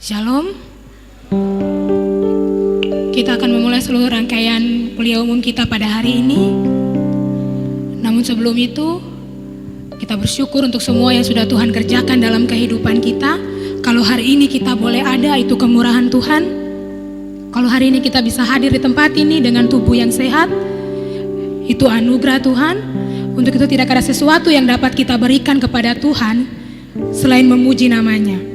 Shalom. Kita akan memulai seluruh rangkaian kuliah umum kita pada hari ini. Namun sebelum itu, kita bersyukur untuk semua yang sudah Tuhan kerjakan dalam kehidupan kita. Kalau hari ini kita boleh ada, itu kemurahan Tuhan. Kalau hari ini kita bisa hadir di tempat ini dengan tubuh yang sehat, itu anugerah Tuhan. Untuk itu tidak ada sesuatu yang dapat kita berikan kepada Tuhan selain memuji namanya.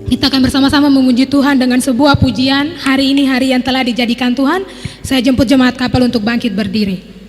Kita akan bersama-sama memuji Tuhan dengan sebuah pujian. Hari ini hari yang telah dijadikan Tuhan. Saya jemput jemaat kapal untuk bangkit berdiri.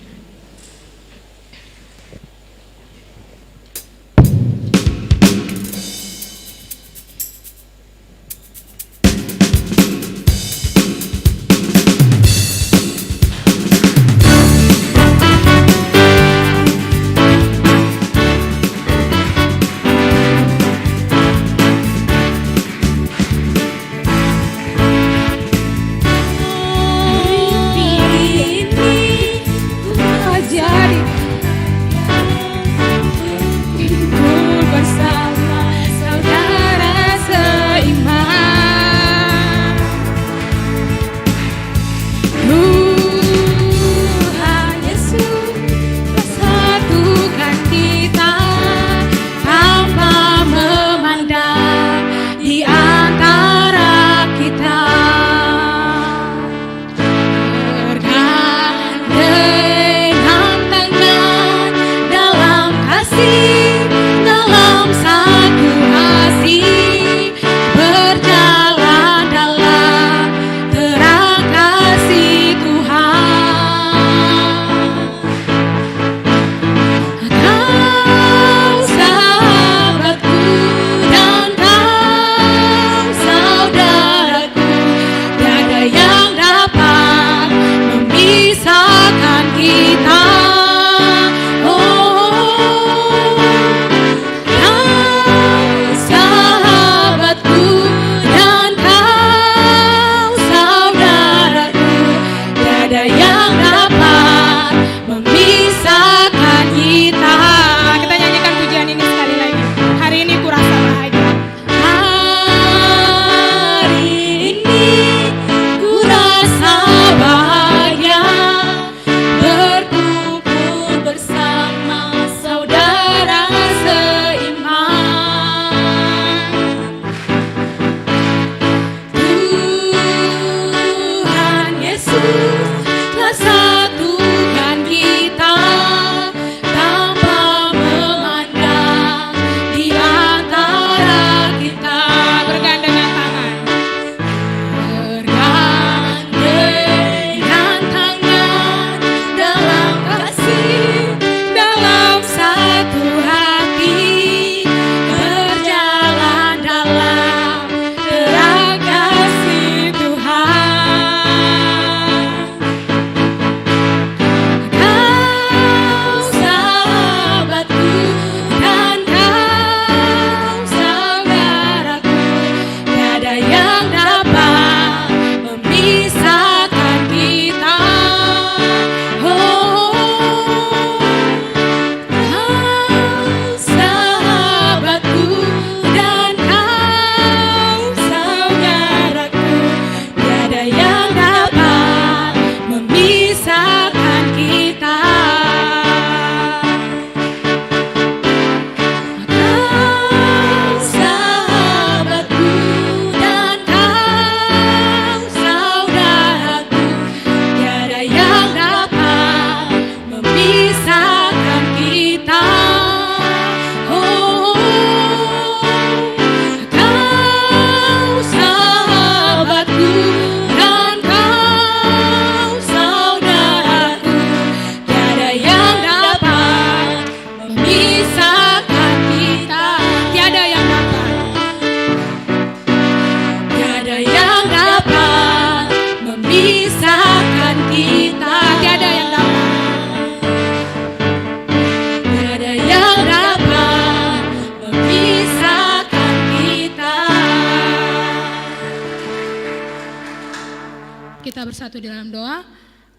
Kita bersatu dalam doa.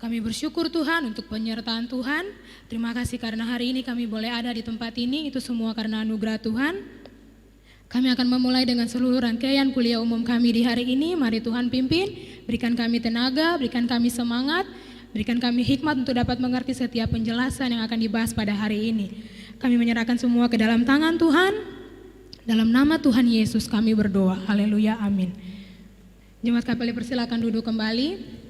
Kami bersyukur Tuhan untuk penyertaan Tuhan. Terima kasih karena hari ini kami boleh ada di tempat ini. Itu semua karena anugerah Tuhan. Kami akan memulai dengan seluruh rangkaian kuliah umum kami di hari ini. Mari Tuhan pimpin, berikan kami tenaga, berikan kami semangat, berikan kami hikmat untuk dapat mengerti setiap penjelasan yang akan dibahas pada hari ini. Kami menyerahkan semua ke dalam tangan Tuhan. Dalam nama Tuhan Yesus kami berdoa. Haleluya, amin. Jemaat KPL persilakan duduk kembali.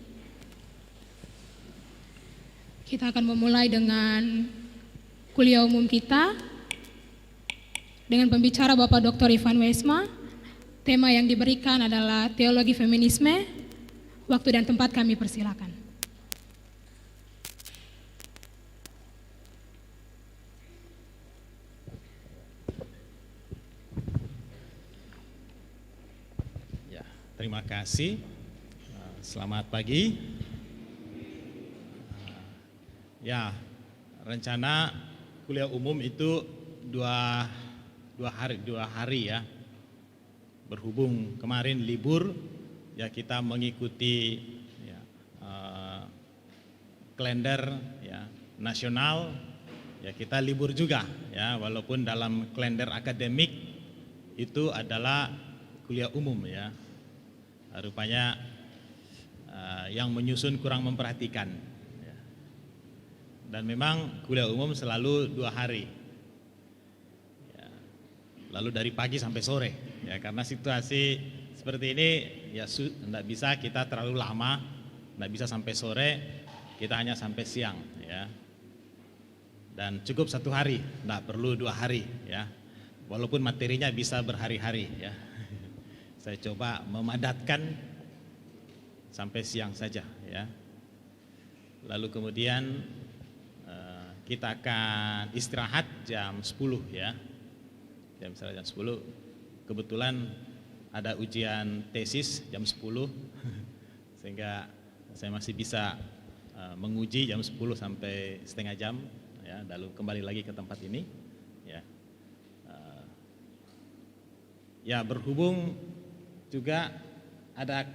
Kita akan memulai dengan kuliah umum kita dengan pembicara Bapak Dr. Ivan Wesma. Tema yang diberikan adalah teologi feminisme. Waktu dan tempat kami persilakan. Ya, terima kasih. Selamat pagi. Ya, rencana kuliah umum itu dua hari ya. Berhubung kemarin libur, ya kita mengikuti ya, kalender ya nasional. Ya kita libur juga ya, walaupun dalam kalender akademik itu adalah kuliah umum ya. Rupanya yang menyusun kurang memperhatikan. Ya. Dan memang kuliah umum selalu 2 hari. Lalu dari pagi sampai sore ya, karena situasi seperti ini ya tidak bisa kita terlalu lama, tidak bisa sampai sore, kita hanya sampai siang ya, dan cukup 1 hari, tidak perlu 2 hari ya, walaupun materinya bisa berhari-hari ya. Saya coba memadatkan sampai siang saja ya, lalu kemudian kita akan istirahat jam 10 ya. Jam 10, kebetulan ada ujian tesis jam 10, sehingga saya masih bisa menguji jam 10 sampai setengah jam, ya, lalu kembali lagi ke tempat ini, ya. Ya berhubung juga ada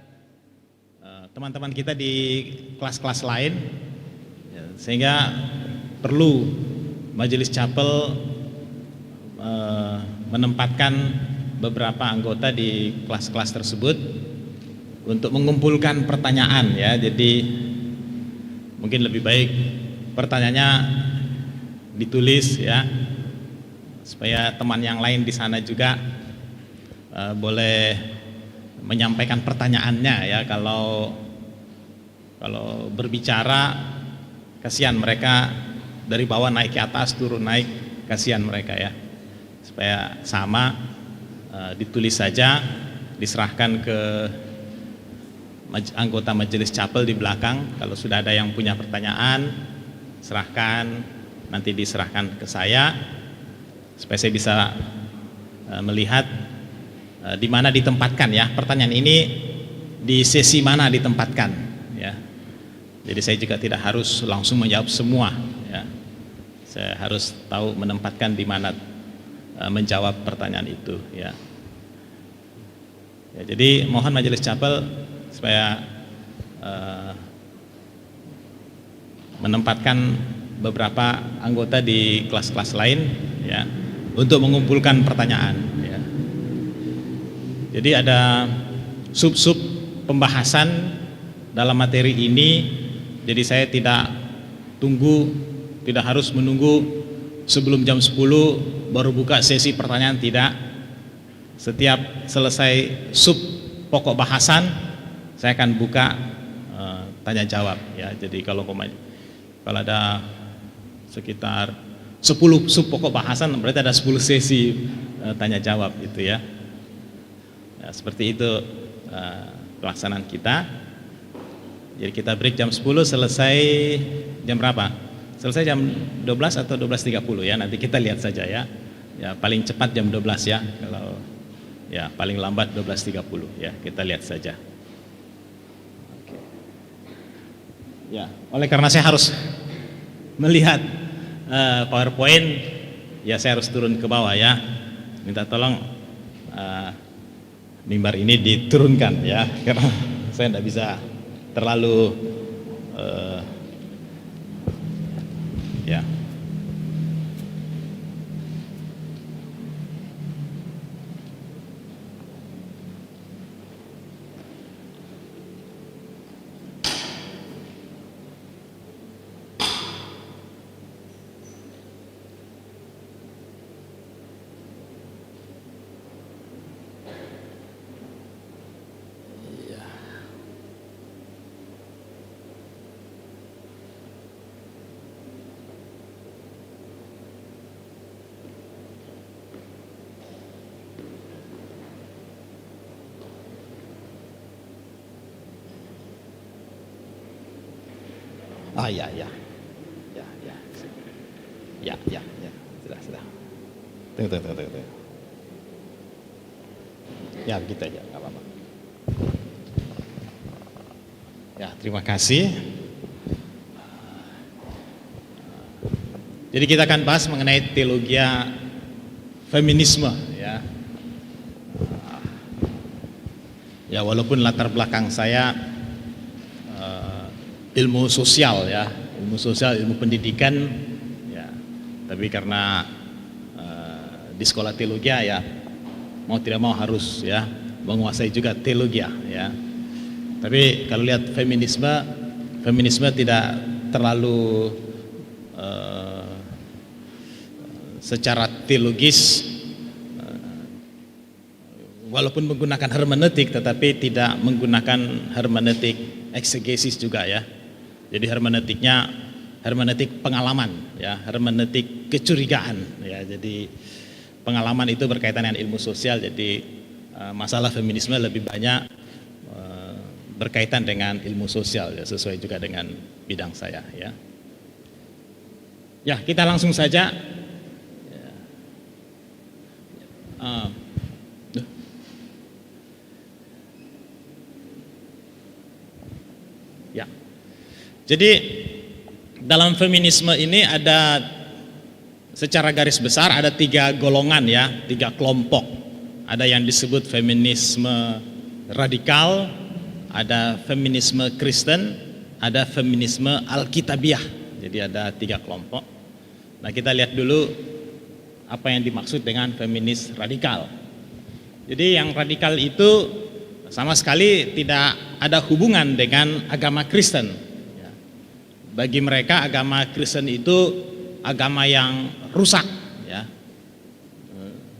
teman-teman kita di kelas-kelas lain, ya, sehingga perlu Majelis Chapel menempatkan beberapa anggota di kelas-kelas tersebut untuk mengumpulkan pertanyaan ya. Jadi mungkin lebih baik pertanyaannya ditulis ya, supaya teman yang lain di sana juga boleh menyampaikan pertanyaannya ya. Kalau berbicara kasihan mereka, dari bawah naik ke atas, turun naik, kasihan mereka ya. Supaya sama, ditulis saja, diserahkan ke anggota Majelis Chapel di belakang. Kalau sudah ada yang punya pertanyaan, serahkan, nanti diserahkan ke saya, supaya saya bisa melihat di mana ditempatkan ya. Pertanyaan ini di sesi mana ditempatkan ya. Jadi saya juga tidak harus langsung menjawab semua ya. Saya harus tahu menempatkan di mana menjawab pertanyaan itu ya. Ya, jadi mohon Majelis Chapel supaya menempatkan beberapa anggota di kelas-kelas lain ya, untuk mengumpulkan pertanyaan ya. Jadi ada sub-sub pembahasan dalam materi ini. Jadi saya tidak harus menunggu sebelum jam 10 baru buka sesi pertanyaan, tidak. Setiap selesai sub pokok bahasan, saya akan buka tanya jawab ya. Jadi kalau ada sekitar 10 sub pokok bahasan, berarti ada 10 sesi tanya jawab itu ya. Ya seperti itu pelaksanaan kita. Jadi kita break jam 10, selesai jam berapa? Selesai jam 12 atau 12.30 ya, nanti kita lihat saja ya. Ya paling cepat jam 12 ya, kalau ya paling lambat 12.30 ya, kita lihat saja. Oke. Ya, oleh karena saya harus melihat PowerPoint, ya saya harus turun ke bawah ya. Minta tolong mimbar ini diturunkan ya, karena saya tidak bisa terlalu ya. Ah ya ya. Ya ya. Ya ya ya. Sudah. Tunggu. Ya begitu aja, nggak apa-apa. Ya terima kasih. Jadi kita akan bahas mengenai teologi feminisme ya. Ya walaupun latar belakang saya ilmu sosial ya, ilmu pendidikan ya, tapi karena di sekolah teologi ya mau tidak mau harus ya menguasai juga teologi ya. Tapi kalau lihat feminisme tidak terlalu secara teologis, walaupun menggunakan hermeneutik tetapi tidak menggunakan hermeneutik eksegesis juga ya. Jadi hermeneutik pengalaman ya, hermeneutik kecurigaan ya. Jadi pengalaman itu berkaitan dengan ilmu sosial. Jadi masalah feminisme lebih banyak berkaitan dengan ilmu sosial ya, sesuai juga dengan bidang saya ya. Ya, kita langsung saja. Ya. Jadi dalam feminisme ini ada secara garis besar ada 3 golongan ya, 3 kelompok. Ada yang disebut feminisme radikal, ada feminisme Kristen, ada feminisme Alkitabiah. Jadi ada 3 kelompok. Nah kita lihat dulu apa yang dimaksud dengan feminis radikal. Jadi yang radikal itu sama sekali tidak ada hubungan dengan agama Kristen. Bagi mereka agama Kristen itu agama yang rusak ya.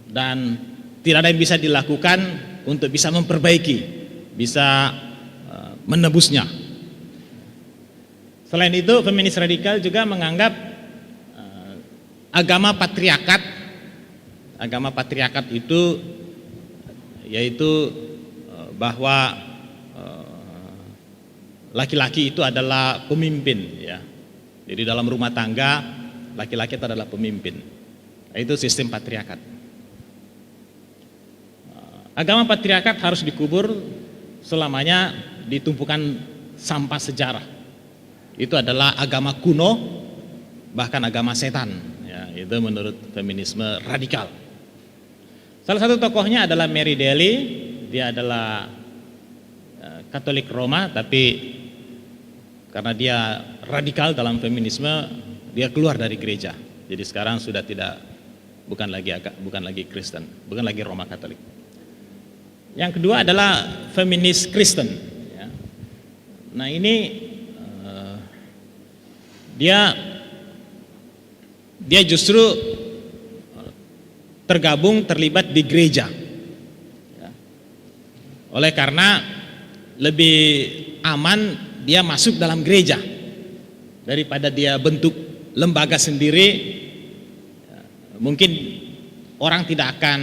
Dan tidak ada yang bisa dilakukan untuk bisa memperbaiki, bisa menebusnya. Selain itu feminis radikal juga menganggap agama patriarkat itu yaitu bahwa laki-laki itu adalah pemimpin ya. Jadi dalam rumah tangga laki-laki itu adalah pemimpin. Itu sistem patriarkat. Agama patriarkat harus dikubur selamanya di tumpukan sampah sejarah. Itu adalah agama kuno, bahkan agama setan ya, itu menurut feminisme radikal. Salah satu tokohnya adalah Mary Daly. Dia adalah Katolik Roma, tapi karena dia radikal dalam feminisme, dia keluar dari gereja. Jadi sekarang sudah bukan lagi Kristen, bukan lagi Roma Katolik. Yang kedua adalah feminis Kristen. Ya. Nah ini dia justru terlibat di gereja. Ya. Oleh karena lebih aman dia masuk dalam gereja daripada dia bentuk lembaga sendiri. Ya, mungkin orang tidak akan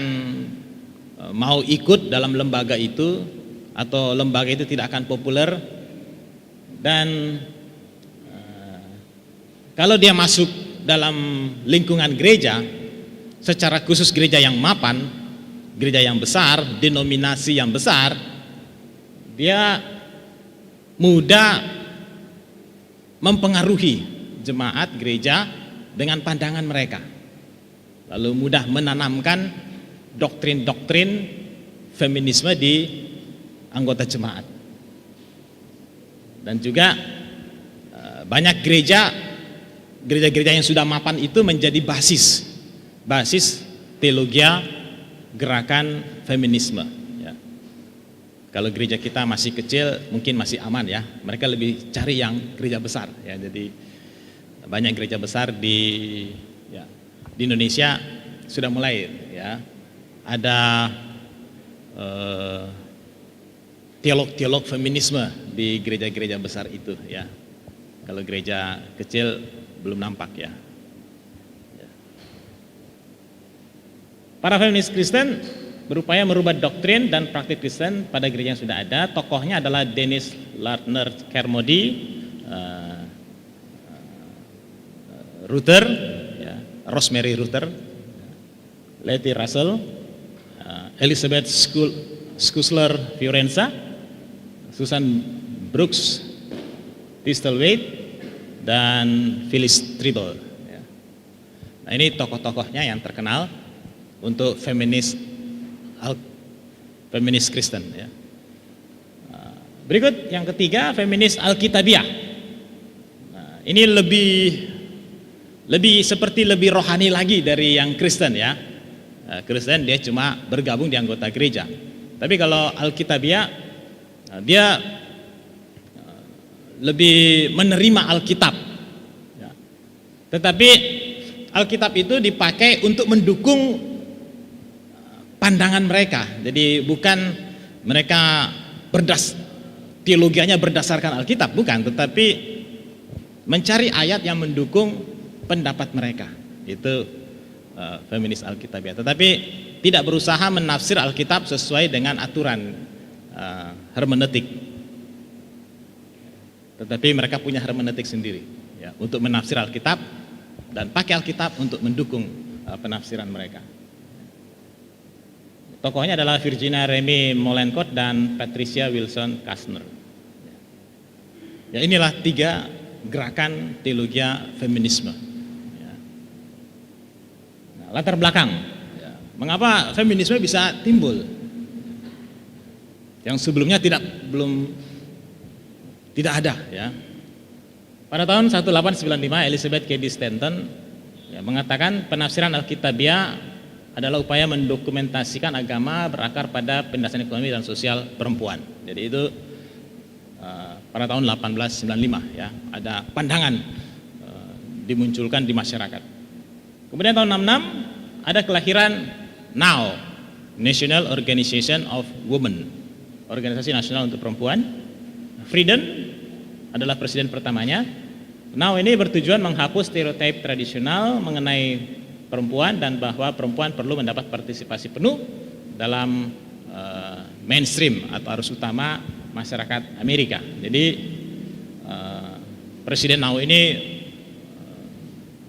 mau ikut dalam lembaga itu, atau lembaga itu tidak akan populer. Dan kalau dia masuk dalam lingkungan gereja, secara khusus gereja yang mapan, gereja yang besar, denominasi yang besar, dia mudah mempengaruhi jemaat gereja dengan pandangan mereka, lalu mudah menanamkan doktrin-doktrin feminisme di anggota jemaat. Dan juga banyak gereja-gereja yang sudah mapan itu menjadi basis teologi gerakan feminisme ya. Kalau gereja kita masih kecil mungkin masih aman ya, mereka lebih cari yang gereja besar ya. Jadi banyak gereja besar di Indonesia sudah mulai ya, ada teolog feminisme di gereja-gereja besar itu ya. Kalau gereja kecil belum nampak ya. Para feminis Kristen berupaya merubah doktrin dan praktik Kristen pada gereja yang sudah ada. Tokohnya adalah Dennis Lardner Kermode. Ruther, ya, Rosemary Ruther, Letty Russell, Elizabeth Schussler Fiorenza, Susan Brooks Thistlethwaite, dan Phyllis Tribble. Ya. Nah, ini tokoh-tokohnya yang terkenal untuk feminis Kristen. Ya. Berikut yang ketiga, feminis Alkitabiah. Nah, ini lebih rohani lagi dari yang Kristen ya. Kristen dia cuma bergabung di anggota gereja. Tapi kalau Alkitabiah, dia lebih menerima Alkitab. Ya. Tetapi Alkitab itu dipakai untuk mendukung pandangan mereka. Jadi bukan mereka teologianya berdasarkan Alkitab, bukan, tetapi mencari ayat yang mendukung pendapat mereka. Itu feminis Alkitabiah. Tetapi tidak berusaha menafsir Alkitab sesuai dengan aturan hermeneutik. Tetapi mereka punya hermeneutik sendiri ya, untuk menafsir Alkitab dan pakai Alkitab untuk mendukung penafsiran mereka. Tokohnya adalah Virginia Remy Mollenkott dan Patricia Wilson Kastner. Ya, inilah 3 gerakan teologi feminisme. Ya. Nah, latar belakang, ya, mengapa feminisme bisa timbul? Yang sebelumnya tidak ada ya. Pada tahun 1895 Elizabeth Cady Stanton ya, mengatakan penafsiran Alkitabiah adalah upaya mendokumentasikan agama berakar pada pendasaran ekonomi dan sosial perempuan. Jadi itu pada tahun 1895 ya, ada pandangan dimunculkan di masyarakat. Kemudian tahun 66 ada kelahiran NOW, National Organization of Women, Organisasi Nasional untuk Perempuan. Frieden adalah presiden pertamanya. Now ini bertujuan menghapus stereotip tradisional mengenai perempuan dan bahwa perempuan perlu mendapat partisipasi penuh dalam mainstream atau arus utama masyarakat Amerika. Jadi Presiden Now ini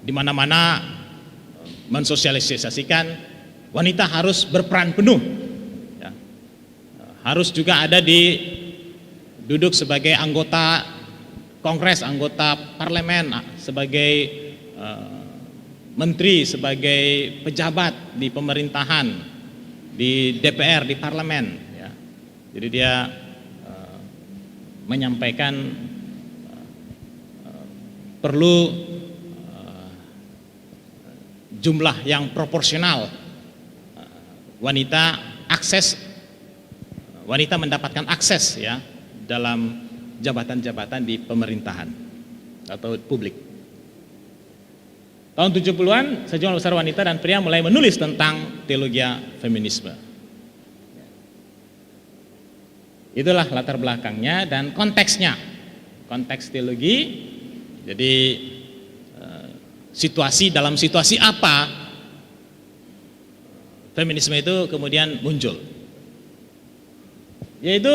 di mana-mana mensosialisasikan wanita harus berperan penuh, ya. Harus juga ada duduk sebagai anggota Kongres, anggota parlemen, sebagai menteri, sebagai pejabat di pemerintahan, di DPR, di parlemen. Ya. Jadi dia menyampaikan perlu jumlah yang proporsional wanita mendapatkan akses ya dalam jabatan-jabatan di pemerintahan atau publik. Tahun 70-an sejumlah besar wanita dan pria mulai menulis tentang teologi feminisme. Itulah latar belakangnya dan konteksnya. Konteks teologi, jadi dalam situasi apa feminisme itu kemudian muncul. Yaitu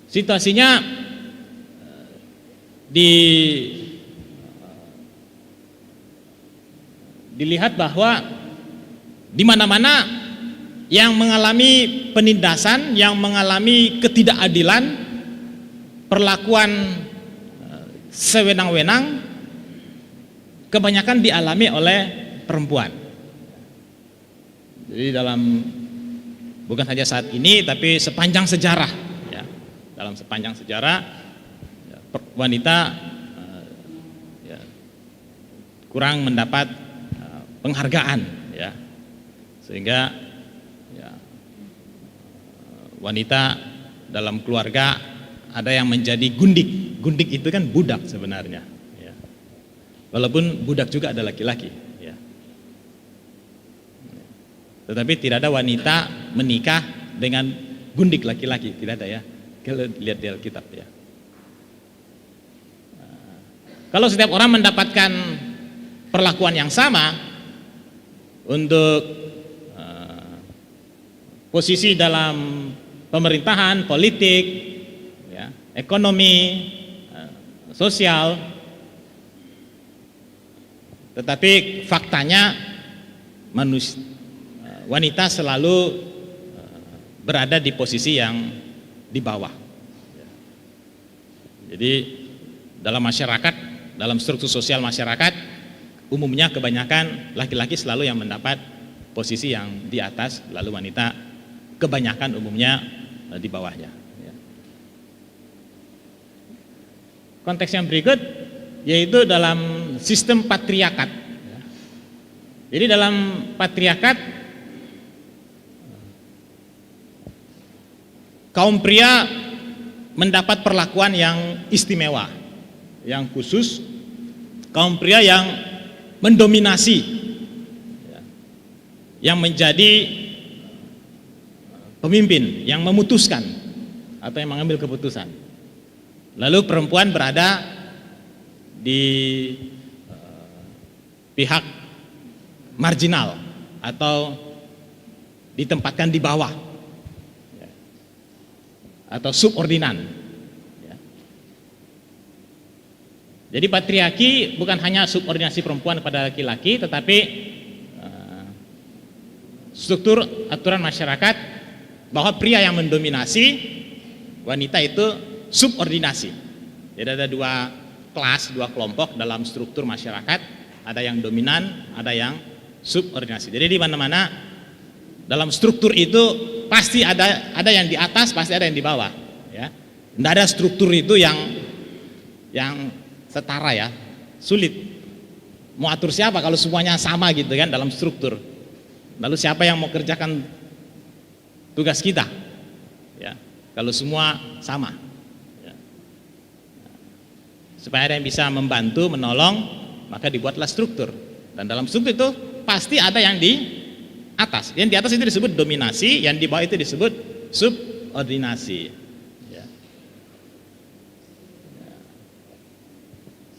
situasinya dilihat bahwa di mana-mana yang mengalami penindasan, yang mengalami ketidakadilan, perlakuan sewenang-wenang, kebanyakan dialami oleh perempuan. Jadi bukan saja saat ini, tapi sepanjang sejarah, ya, dalam sepanjang sejarah wanita ya, kurang mendapat penghargaan, ya, sehingga ya, wanita dalam keluarga ada yang menjadi gundik. Gundik itu kan budak sebenarnya, ya. Walaupun budak juga ada laki-laki, ya. Tetapi tidak ada wanita menikah dengan gundik laki-laki, tidak ada ya. Kalau lihat di Alkitab ya. Kalau setiap orang mendapatkan perlakuan yang sama untuk posisi dalam pemerintahan, politik, ya, ekonomi, sosial, Tetapi faktanya wanita selalu berada di posisi yang di bawah. Jadi dalam masyarakat, dalam struktur sosial masyarakat, umumnya kebanyakan laki-laki selalu yang mendapat posisi yang di atas, lalu wanita kebanyakan umumnya di bawahnya. Konteks yang berikut yaitu dalam sistem patriarkat. Jadi dalam patriarkat, kaum pria mendapat perlakuan yang istimewa, yang khusus. Kaum pria yang mendominasi, yang menjadi pemimpin, yang memutuskan atau yang mengambil keputusan. Lalu perempuan berada di pihak marginal atau ditempatkan di bawah atau subordinan. Jadi patriarki bukan hanya subordinasi perempuan kepada laki-laki, tetapi struktur aturan masyarakat bahwa pria yang mendominasi, wanita itu subordinasi. Jadi ada dua kelas, dua kelompok dalam struktur masyarakat, ada yang dominan, ada yang subordinasi. Jadi di mana-mana dalam struktur itu pasti ada yang di atas, pasti ada yang di bawah. Ya, tidak ada struktur itu yang setara, ya, sulit. Mau atur siapa kalau semuanya sama gitu kan dalam struktur. Lalu siapa yang mau kerjakan tugas kita? Ya, kalau semua sama. Ya. Supaya ada yang bisa membantu, menolong, maka dibuatlah struktur. Dan dalam struktur itu pasti ada yang di atas. Yang di atas itu disebut dominasi, yang di bawah itu disebut subordinasi.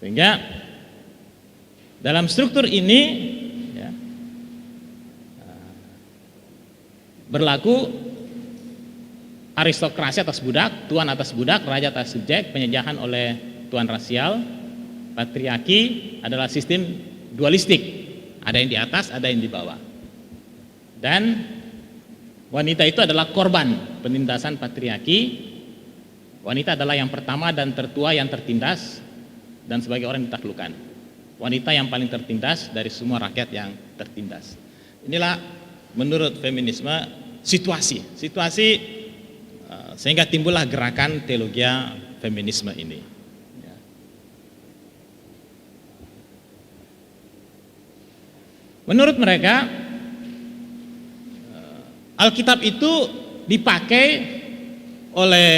Sehingga dalam struktur ini berlaku aristokrasi atas budak, tuan atas budak, raja atas subjek, penjajahan oleh tuan rasial. Patriarki adalah sistem dualistik, ada yang di atas, ada yang di bawah. Dan wanita itu adalah korban penindasan patriarki. Wanita adalah yang pertama dan tertua yang tertindas, dan sebagai orang yang ditaklukkan. Wanita yang paling tertindas dari semua rakyat yang tertindas. Inilah menurut feminisme situasi sehingga timbullah gerakan teologi feminisme ini. Menurut mereka, Alkitab itu dipakai oleh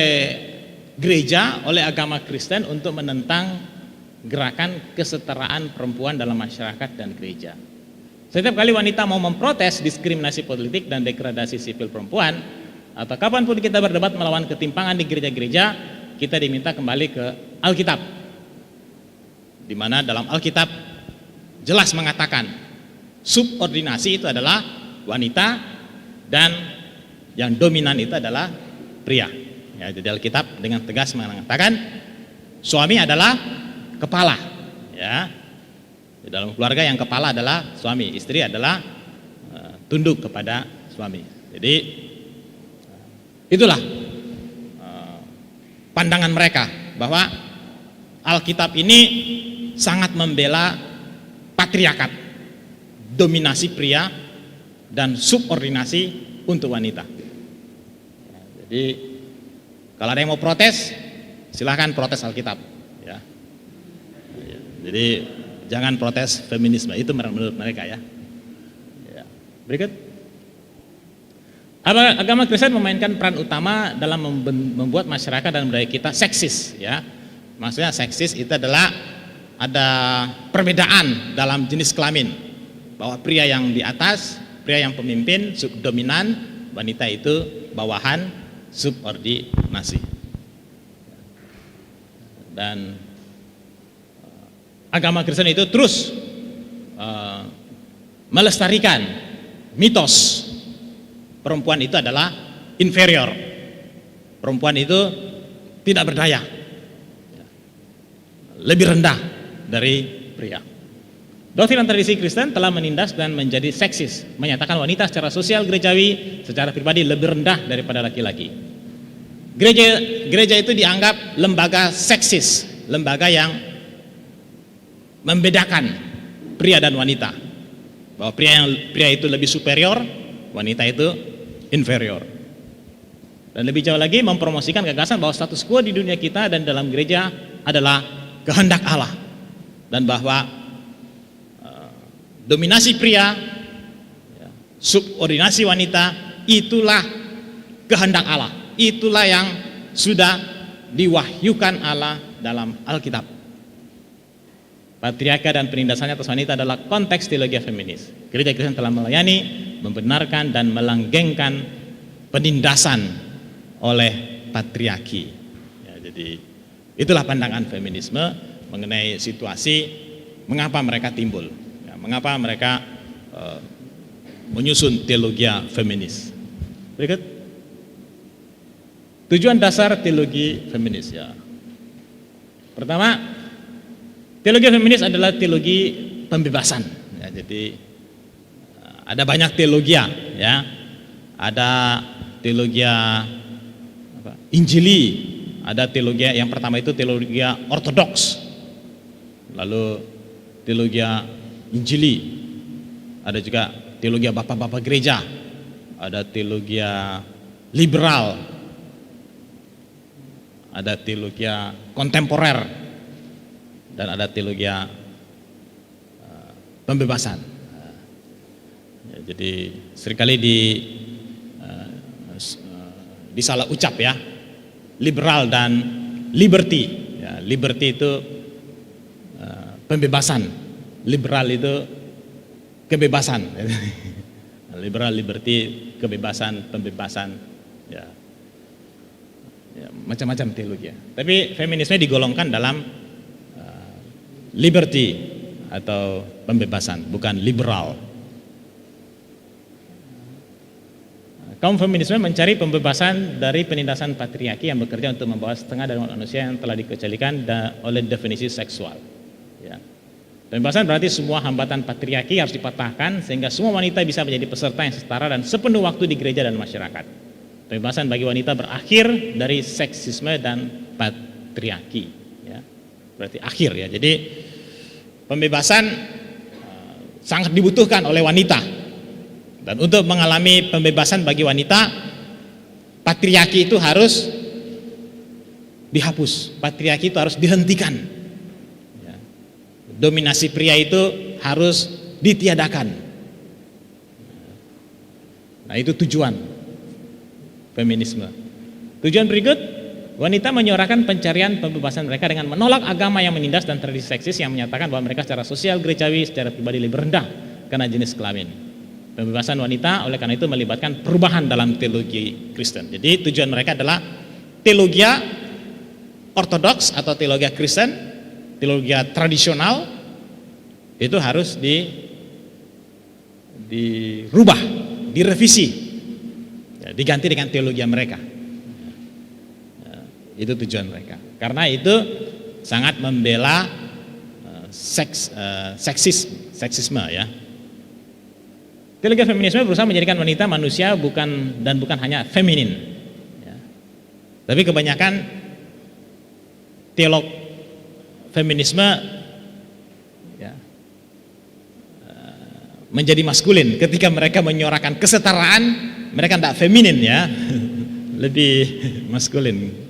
gereja, oleh agama Kristen untuk menentang gerakan kesetaraan perempuan dalam masyarakat dan gereja. Setiap kali wanita mau memprotes diskriminasi politik dan degradasi sipil perempuan, atau kapanpun kita berdebat melawan ketimpangan di gereja-gereja, kita diminta kembali ke Alkitab, di mana dalam Alkitab jelas mengatakan subordinasi itu adalah wanita dan yang dominan itu adalah pria. Ya, jadi Alkitab dengan tegas mengatakan suami adalah kepala, ya. Di dalam keluarga yang kepala adalah suami, istri adalah tunduk kepada suami. Jadi itulah pandangan mereka bahwa Alkitab ini sangat membela patriarkat, dominasi pria dan subordinasi untuk wanita. Jadi kalau ada yang mau protes, silahkan protes Alkitab. Ya. Jadi jangan protes feminisme, itu menurut mereka, ya. Berikut. Agama Kristen memainkan peran utama dalam membuat masyarakat dan budaya kita seksis, ya. Maksudnya seksis itu adalah ada perbedaan dalam jenis kelamin, bahwa pria yang di atas, pria yang pemimpin, subdominan, wanita itu bawahan, subordinasi. Dan agama Kristen itu terus melestarikan mitos perempuan itu adalah inferior, perempuan itu tidak berdaya, lebih rendah dari pria. Doktrin dan tradisi Kristen telah menindas dan menjadi seksis, menyatakan wanita secara sosial gerejawi secara pribadi lebih rendah daripada laki-laki. Gereja itu dianggap lembaga seksis, lembaga yang membedakan pria dan wanita, bahwa pria itu lebih superior, wanita itu inferior. Dan lebih jauh lagi mempromosikan gagasan bahwa status quo di dunia kita dan dalam gereja adalah kehendak Allah, dan bahwa dominasi pria, subordinasi wanita, itulah kehendak Allah. Itulah yang sudah diwahyukan Allah dalam Alkitab. Patriarka dan penindasannya atas wanita adalah konteks teologi feminis. Gereja Kristen telah melayani, membenarkan dan melanggengkan penindasan oleh patriarki. Ya, jadi itulah pandangan feminisme mengenai situasi mengapa mereka timbul. Mengapa mereka menyusun teologi feminis. Berikut. Tujuan dasar teologi feminis ya. Pertama, teologi feminis adalah teologi pembebasan. Ya, jadi ada banyak teologi ya. Ada teologi Injili, ada teologi yang pertama itu teologi ortodoks. Lalu teologi Injili, ada juga teologi bapak-bapak gereja, ada teologi liberal, ada teologi kontemporer, dan ada teologi pembebasan. Ya, jadi seringkali disalah ucap ya, liberal dan liberty. Ya, liberty itu pembebasan. Liberal itu kebebasan, liberal liberty kebebasan, pembebasan, ya macam-macam teologi. Tapi feminisme digolongkan dalam liberty atau pembebasan, bukan liberal. Kaum feminisme mencari pembebasan dari penindasan patriarki yang bekerja untuk membawa setengah dari manusia yang telah dikecualikan oleh definisi seksual. Ya. Pembebasan berarti semua hambatan patriarki harus dipatahkan sehingga semua wanita bisa menjadi peserta yang setara dan sepenuh waktu di gereja dan masyarakat. Pembebasan bagi wanita berakhir dari seksisme dan patriarki. Ya. Berarti akhir ya. Jadi pembebasan sangat dibutuhkan oleh wanita. Dan untuk mengalami pembebasan bagi wanita, patriarki itu harus dihapus. Patriarki itu harus dihentikan. Dominasi pria itu harus ditiadakan. Nah, itu tujuan feminisme. Tujuan berikut, wanita menyuarakan pencarian pembebasan mereka dengan menolak agama yang menindas dan tradisi seksis yang menyatakan bahwa mereka secara sosial gerejawi secara pribadi lebih rendah karena jenis kelamin. Pembebasan wanita oleh karena itu melibatkan perubahan dalam teologi Kristen. Jadi tujuan mereka adalah teologi ortodoks atau teologi Kristen, teologi tradisional itu harus dirubah, direvisi, ya, diganti dengan teologi mereka. Ya, itu tujuan mereka. Karena itu sangat membela seksisme ya. Teologi feminisme berusaha menjadikan wanita manusia bukan hanya feminin. Ya. Tapi kebanyakan teolog feminisme ya, menjadi maskulin. Ketika mereka menyuarakan kesetaraan, mereka tidak feminin ya, lebih maskulin.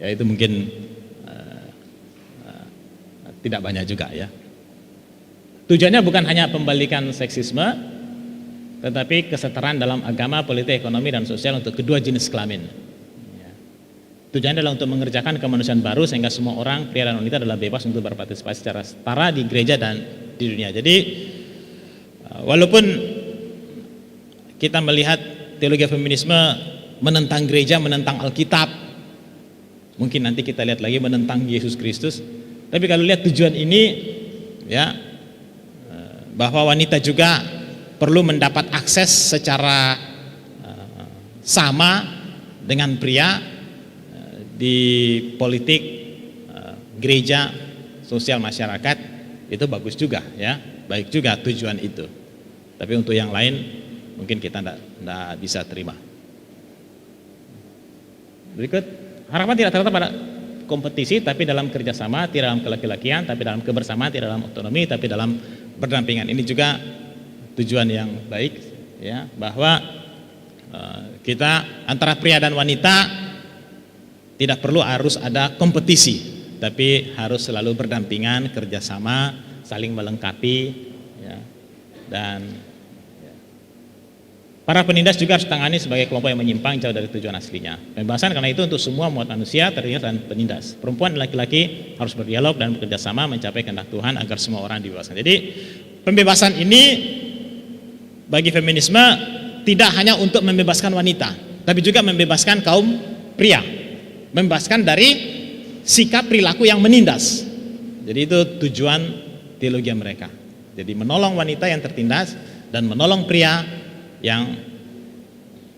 Ya itu mungkin tidak banyak juga ya. Tujuannya bukan hanya pembalikan seksisme, tetapi kesetaraan dalam agama, politik, ekonomi, dan sosial untuk kedua jenis kelamin. Tujuannya adalah untuk mengerjakan kemanusiaan baru sehingga semua orang, pria dan wanita adalah bebas untuk berpartisipasi secara setara di gereja dan di dunia. Jadi walaupun kita melihat teologi feminisme menentang gereja, menentang Alkitab, mungkin nanti kita lihat lagi menentang Yesus Kristus, tapi kalau lihat tujuan ini ya, bahwa wanita juga perlu mendapat akses secara sama dengan pria di politik, gereja, sosial masyarakat, itu bagus juga ya, baik juga tujuan itu. Tapi untuk yang lain mungkin kita tidak bisa terima. Berikut, harapan tidak terletak pada kompetisi, tapi dalam kerjasama, tidak dalam kelaki-lakian, tapi dalam kebersamaan, tidak dalam otonomi, tapi dalam berdampingan. Ini juga tujuan yang baik ya, bahwa kita antara pria dan wanita tidak perlu harus ada kompetisi, tapi harus selalu berdampingan, kerjasama, saling melengkapi ya. Dan para penindas juga harus tangani sebagai kelompok yang menyimpang jauh dari tujuan aslinya. Pembebasan karena itu untuk semua umat manusia, terlibat dan penindas. Perempuan dan laki-laki harus berdialog dan bekerja sama mencapai kehendak Tuhan agar semua orang dibebaskan. Jadi pembebasan ini bagi feminisme tidak hanya untuk membebaskan wanita, tapi juga membebaskan kaum pria, membebaskan dari sikap perilaku yang menindas. Jadi itu tujuan teologi mereka. Jadi menolong wanita yang tertindas dan menolong pria yang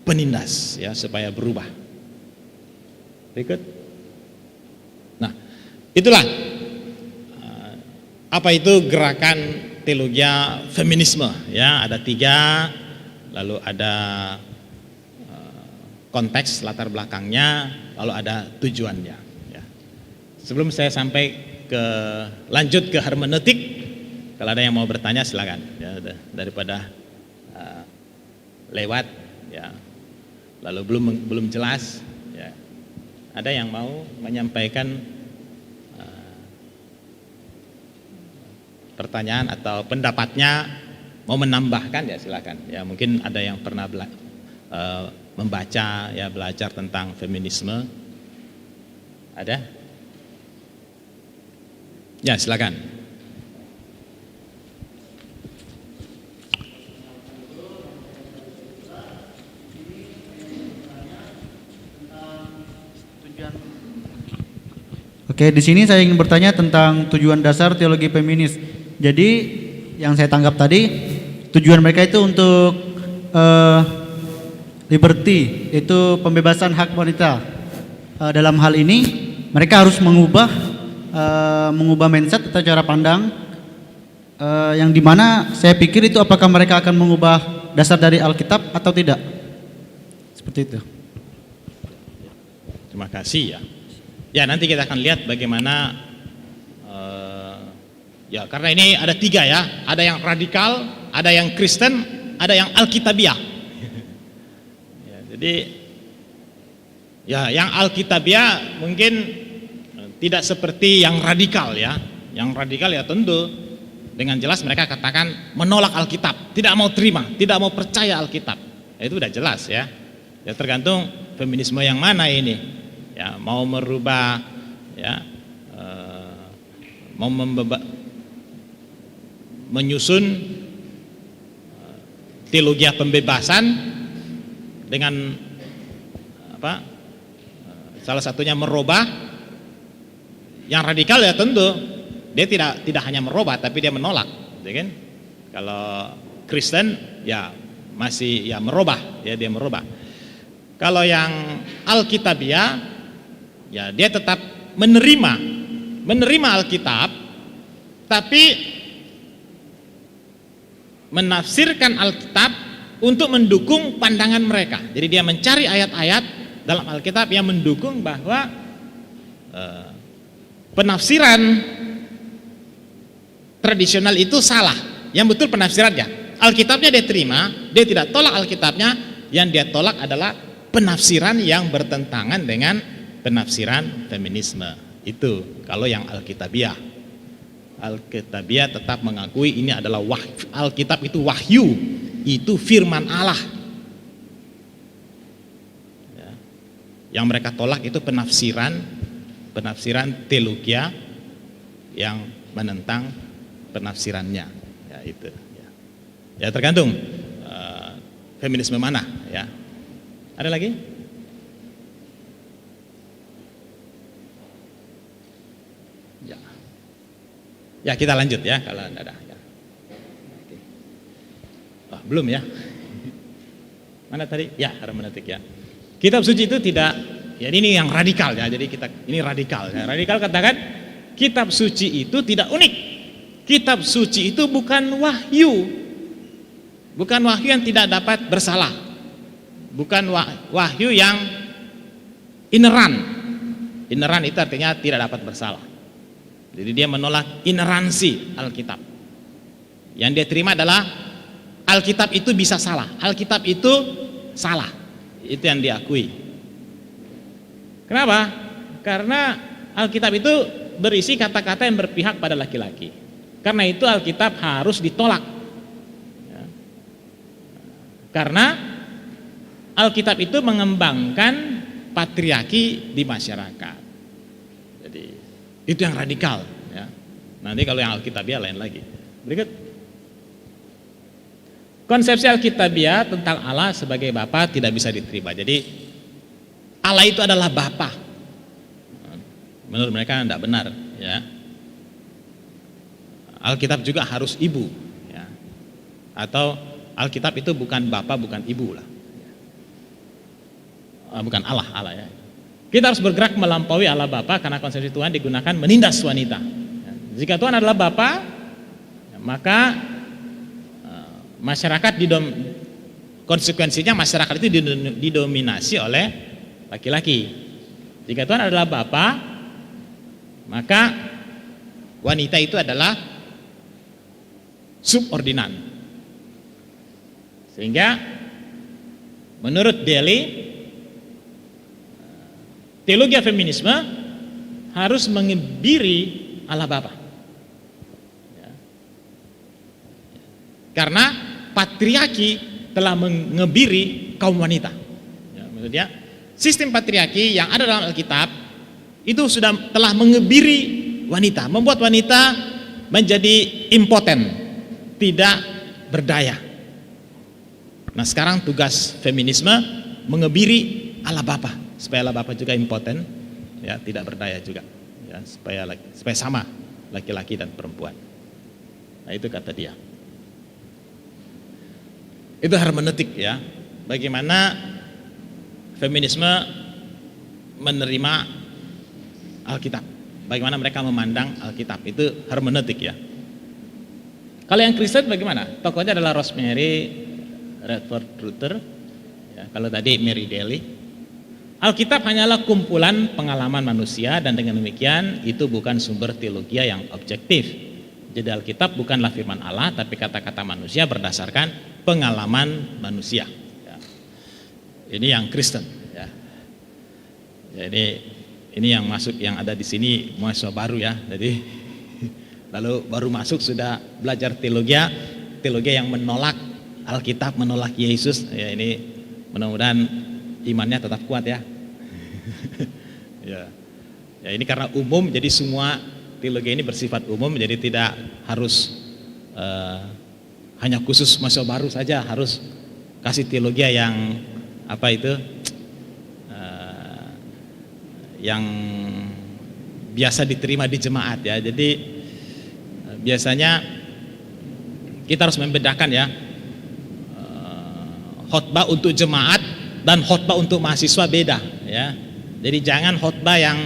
penindas ya, supaya berubah. Berikut. Nah, itulah apa itu gerakan teologi feminisme ya, ada 3, lalu ada konteks latar belakangnya, lalu ada tujuannya ya. Sebelum saya sampai lanjut ke hermeneutik, kalau ada yang mau bertanya silakan ya, daripada lewat ya, lalu belum jelas ya. Ada yang mau menyampaikan pertanyaan atau pendapatnya, mau menambahkan ya silakan ya. Mungkin ada yang pernah membaca ya, belajar tentang feminisme, ada ya, silakan. Oke, di sini saya ingin bertanya tentang tujuan dasar teologi feminis. Jadi yang saya tangkap tadi, tujuan mereka itu untuk liberty, itu pembebasan hak wanita. Dalam hal ini mereka harus mengubah mindset atau cara pandang, yang dimana saya pikir itu apakah mereka akan mengubah dasar dari Alkitab atau tidak, seperti itu. Terima kasih ya. Ya, nanti kita akan lihat bagaimana ya, karena ini ada 3 ya, ada yang radikal, ada yang Kristen, ada yang Alkitabiah. Ya, jadi ya, yang Alkitabiah mungkin tidak seperti yang radikal ya. Yang radikal ya tentu dengan jelas mereka katakan menolak Alkitab, tidak mau terima, tidak mau percaya Alkitab. Ya, itu udah jelas ya. Ya, tergantung feminisme yang mana ini. Ya, mau merubah ya, mau menyusun teologi pembebasan dengan apa? Salah satunya merubah. Yang radikal ya tentu dia tidak hanya merubah, tapi dia menolak, ya kan? Kalau Kristen ya masih ya merubah, ya dia merubah. Kalau yang Alkitabiah ya dia tetap menerima Alkitab, tapi menafsirkan Alkitab untuk mendukung pandangan mereka. Jadi dia mencari ayat-ayat dalam Alkitab yang mendukung bahwa penafsiran tradisional itu salah. Yang betul penafsirannya. Alkitabnya dia terima, dia tidak tolak Alkitabnya, yang dia tolak adalah penafsiran yang bertentangan dengan penafsiran feminisme. Itu kalau yang Alkitabiah. Alkitabiah tetap mengakui ini adalah Alkitab itu wahyu, itu firman Allah ya. Yang mereka tolak itu penafsiran teologia yang menentang penafsirannya ya, itu ya. Ya tergantung feminisme mana ya. Ada lagi? Ya kita lanjut ya kalau ada. Ya. Oh, belum ya? Mana tadi? Ya hermeneutik ya. Kitab suci itu tidak, ya ini yang radikal ya. Jadi ini radikal. Ya. Radikal katakan kitab suci itu tidak unik. kitab suci itu bukan wahyu. Bukan wahyu yang tidak dapat bersalah. Bukan wahyu yang ineran. Ineran itu artinya tidak dapat bersalah. Jadi dia menolak ineransi Alkitab. Yang dia terima adalah Alkitab itu bisa salah. Alkitab itu salah. Itu yang diakui. Kenapa? Karena Alkitab itu berisi kata-kata yang berpihak pada laki-laki. Karena itu Alkitab harus ditolak. Ya. Karena Alkitab itu mengembangkan patriarki di masyarakat. Jadi itu yang radikal. Ya. Nanti kalau yang Alkitabiah lain lagi. Berikut. Konsepsi Alkitabiah tentang Allah sebagai Bapa tidak bisa diterima. Jadi Allah itu adalah Bapa. Menurut mereka tidak benar. Ya. Alkitab juga harus ibu. Ya. Atau Alkitab itu bukan Bapa, bukan ibu lah. Bukan Allah ya. Kita harus bergerak melampaui Allah Bapa karena konsepsi Tuhan digunakan menindas wanita. Ya. Jika Tuhan adalah Bapa, ya, maka masyarakat konsekuensinya masyarakat itu didominasi oleh laki-laki. Jika Tuhan adalah Bapa, maka wanita itu adalah subordinan. Sehingga menurut Daly, teologi feminisme harus mengebiri Allah Bapa. Ya. Karena patriarki telah mengebiri kaum wanita. Ya, maksudnya sistem patriarki yang ada dalam Alkitab itu sudah telah mengebiri wanita, membuat wanita menjadi impoten, tidak berdaya. Nah sekarang tugas feminisme mengebiri Allah Bapa supaya Allah Bapa juga impoten, ya tidak berdaya juga, ya supaya sama laki-laki dan perempuan. Nah itu kata dia. Itu hermeneutik ya, bagaimana feminisme menerima Alkitab, bagaimana mereka memandang Alkitab, itu hermeneutik ya. Kalau yang Kristen bagaimana? Tokohnya adalah Rosemary Redford Rutter, ya, kalau tadi Mary Daly. Alkitab hanyalah kumpulan pengalaman manusia dan dengan demikian itu bukan sumber teologi yang objektif. Jadi Alkitab bukanlah firman Allah tapi kata-kata manusia berdasarkan pengalaman manusia. Ya. Ini yang Kristen. Ya. Jadi ini yang masuk yang ada di sini mahasiswa baru ya. Jadi lalu baru masuk sudah belajar teologi yang menolak Alkitab, menolak Yesus. Ya ini mudah-mudahan imannya tetap kuat ya. Ya. Ya ini karena umum jadi semua teologi ini bersifat umum jadi tidak harus hanya khusus mahasiswa baru saja harus kasih teologi yang apa itu yang biasa diterima di jemaat ya. Jadi biasanya kita harus membedakan ya khotbah untuk jemaat dan khotbah untuk mahasiswa beda ya. Jadi jangan khotbah yang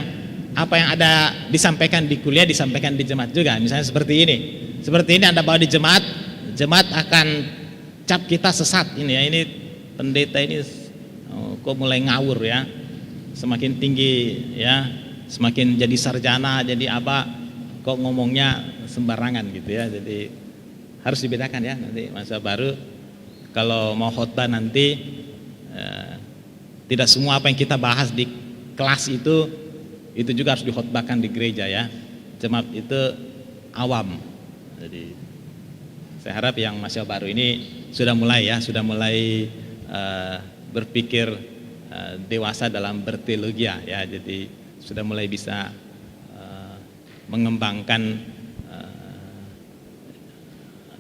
apa yang ada disampaikan di kuliah disampaikan di jemaat juga. Misalnya seperti ini. Seperti ini Anda bawa di jemaat, jemaat akan cap kita sesat ini ya. Ini pendeta ini kok mulai ngawur ya. Semakin tinggi ya, semakin jadi sarjana, jadi apa kok ngomongnya sembarangan gitu ya. Jadi harus dibedakan ya nanti masa baru kalau mau khotbah nanti tidak semua apa yang kita bahas di kelas itu juga harus dikhotbahkan di gereja ya. Jemaat itu awam. Jadi saya harap yang mahasiswa baru ini sudah mulai ya, sudah mulai berpikir dewasa dalam berteologi ya. Jadi sudah mulai bisa mengembangkan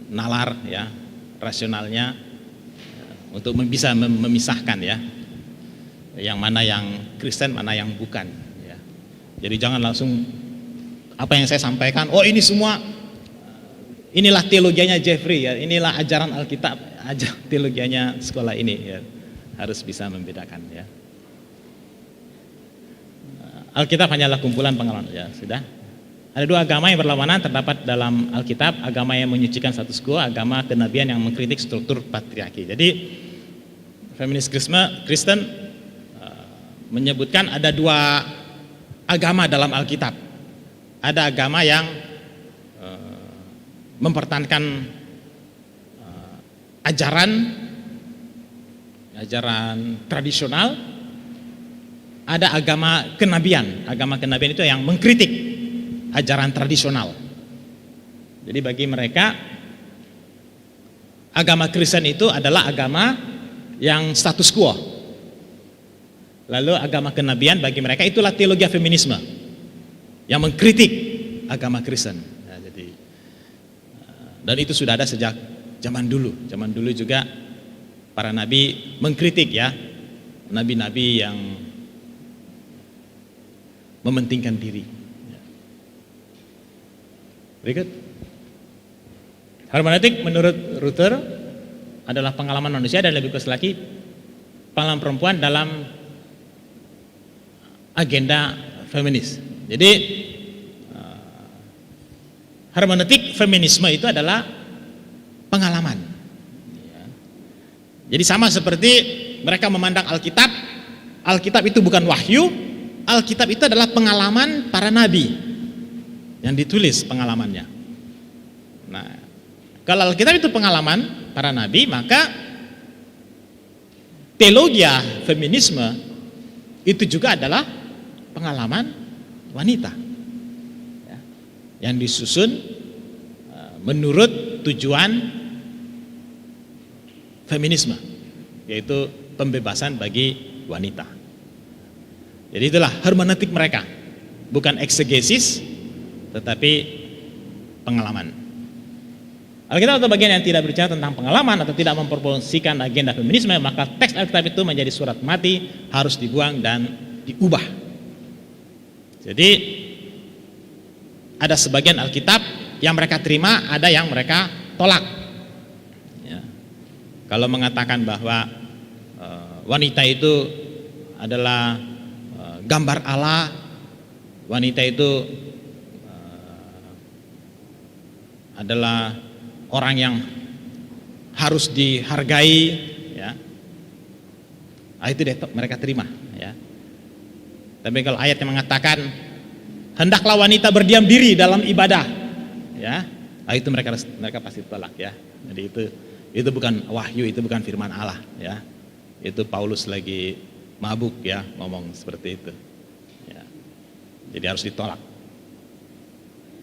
nalar ya, rasionalnya untuk bisa memisahkan ya. Yang mana yang Kristen, mana yang bukan ya. Jadi jangan langsung apa yang saya sampaikan, oh ini semua inilah teologianya Jeffrey ya, inilah ajaran Alkitab, teologianya sekolah ini ya. Harus bisa membedakan ya. Alkitab hanyalah kumpulan pengalaman ya, sudah. Ada dua agama yang berlawanan terdapat dalam Alkitab, agama yang menyucikan status quo, agama kenabian yang mengkritik struktur patriarki. Jadi feminis Kristen menyebutkan ada dua agama dalam Alkitab. Ada agama yang mempertahankan ajaran tradisional, ada agama kenabian. Agama kenabian itu yang mengkritik ajaran tradisional. Jadi bagi mereka agama Kristen itu adalah agama yang status quo. Lalu agama kenabian bagi mereka itulah teologi feminisme yang mengkritik agama Kristen. Nah, dan itu sudah ada sejak zaman dulu. Zaman dulu juga para nabi mengkritik ya, nabi-nabi yang mementingkan diri. Berikut, hermeneutik menurut Ruther adalah pengalaman manusia dan lebih khusus lagi pengalaman perempuan dalam agenda feminis. Jadi hermeneutik feminisme itu adalah pengalaman. Jadi sama seperti mereka memandang Alkitab, Alkitab itu bukan wahyu, Alkitab itu adalah pengalaman para nabi yang ditulis pengalamannya. Nah, kalau Alkitab itu pengalaman para nabi, maka teologi feminisme itu juga adalah pengalaman wanita ya, yang disusun menurut tujuan feminisme, yaitu pembebasan bagi wanita. Jadi itulah hermeneutik mereka, bukan eksegesis tetapi pengalaman. Alkitab atau bagian yang tidak berbicara tentang pengalaman atau tidak mempromosikan agenda feminisme, maka teks Alkitab itu menjadi surat mati, harus dibuang dan diubah. Jadi ada sebagian Alkitab yang mereka terima, ada yang mereka tolak. Ya. Kalau mengatakan bahwa wanita itu adalah gambar Allah, wanita itu adalah orang yang harus dihargai, ya. Itu deh mereka terima, ya. Tapi kalau ayat yang mengatakan hendaklah wanita berdiam diri dalam ibadah, ya, itu mereka pasti tolak, ya. Jadi itu bukan wahyu, itu bukan firman Allah, ya. Itu Paulus lagi mabuk, ya, ngomong seperti itu, ya. Jadi harus ditolak.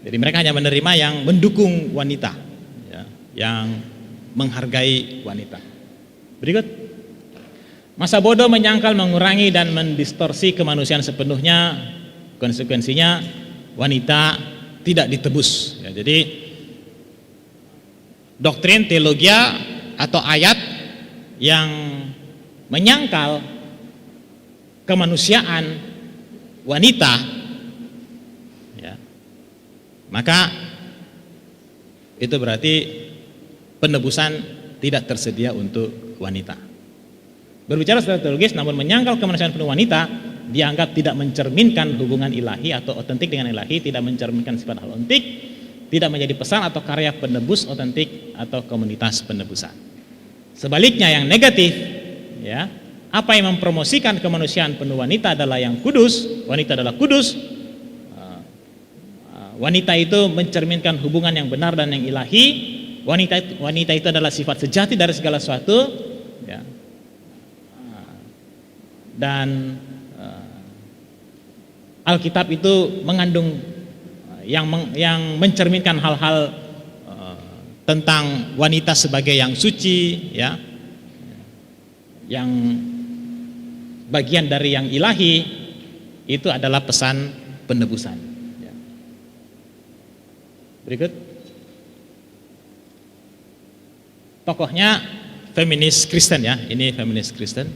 Jadi mereka hanya menerima yang mendukung wanita, ya, yang menghargai wanita. Berikut, masa bodoh menyangkal, mengurangi dan mendistorsi kemanusiaan sepenuhnya. Konsekuensinya wanita tidak ditebus. Ya, jadi doktrin teologi atau ayat yang menyangkal kemanusiaan wanita, maka itu berarti penebusan tidak tersedia untuk wanita. Berbicara secara teologis, namun menyangkal kemanusiaan penuh wanita dianggap tidak mencerminkan hubungan ilahi atau otentik dengan ilahi, tidak mencerminkan sifat otentik, tidak menjadi pesan atau karya penebus otentik atau komunitas penebusan. Sebaliknya yang negatif, ya, apa yang mempromosikan kemanusiaan penuh wanita adalah yang kudus, wanita adalah kudus. Wanita itu mencerminkan hubungan yang benar dan yang ilahi. Wanita itu adalah sifat sejati dari segala sesuatu, ya. Dan Alkitab itu mengandung yang mencerminkan hal-hal tentang wanita sebagai yang suci, ya, yang bagian dari yang ilahi. Itu adalah pesan penebusan. Berikut, tokohnya feminis Kristen, ya, ini feminis Kristen.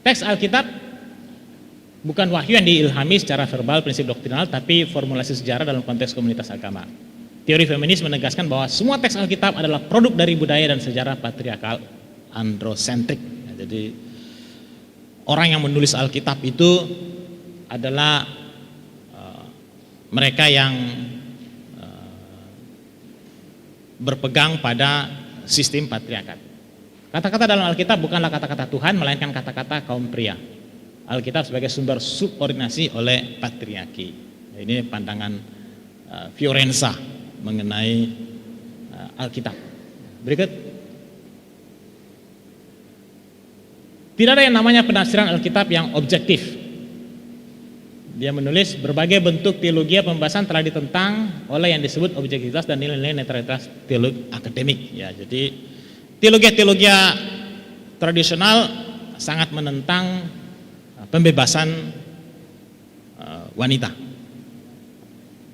Teks Alkitab bukan wahyu yang diilhami secara verbal prinsip doktrinal, tapi formulasi sejarah dalam konteks komunitas agama. Teori feminis menegaskan bahwa semua teks Alkitab adalah produk dari budaya dan sejarah patriarkal androsentrik. Jadi orang yang menulis Alkitab itu adalah mereka yang berpegang pada sistem patriarkat. Kata-kata dalam Alkitab bukanlah kata-kata Tuhan, melainkan kata-kata kaum pria. Alkitab sebagai sumber subordinasi oleh patriarki. Ini pandangan Fiorenza mengenai Alkitab. Berikut. Tidak ada yang namanya penafsiran Alkitab yang objektif. Dia menulis berbagai bentuk teologi pembahasan telah ditentang oleh yang disebut objektivitas dan nilai-nilai netralitas teologi akademik. Ya, jadi teologi tradisional sangat menentang pembebasan wanita.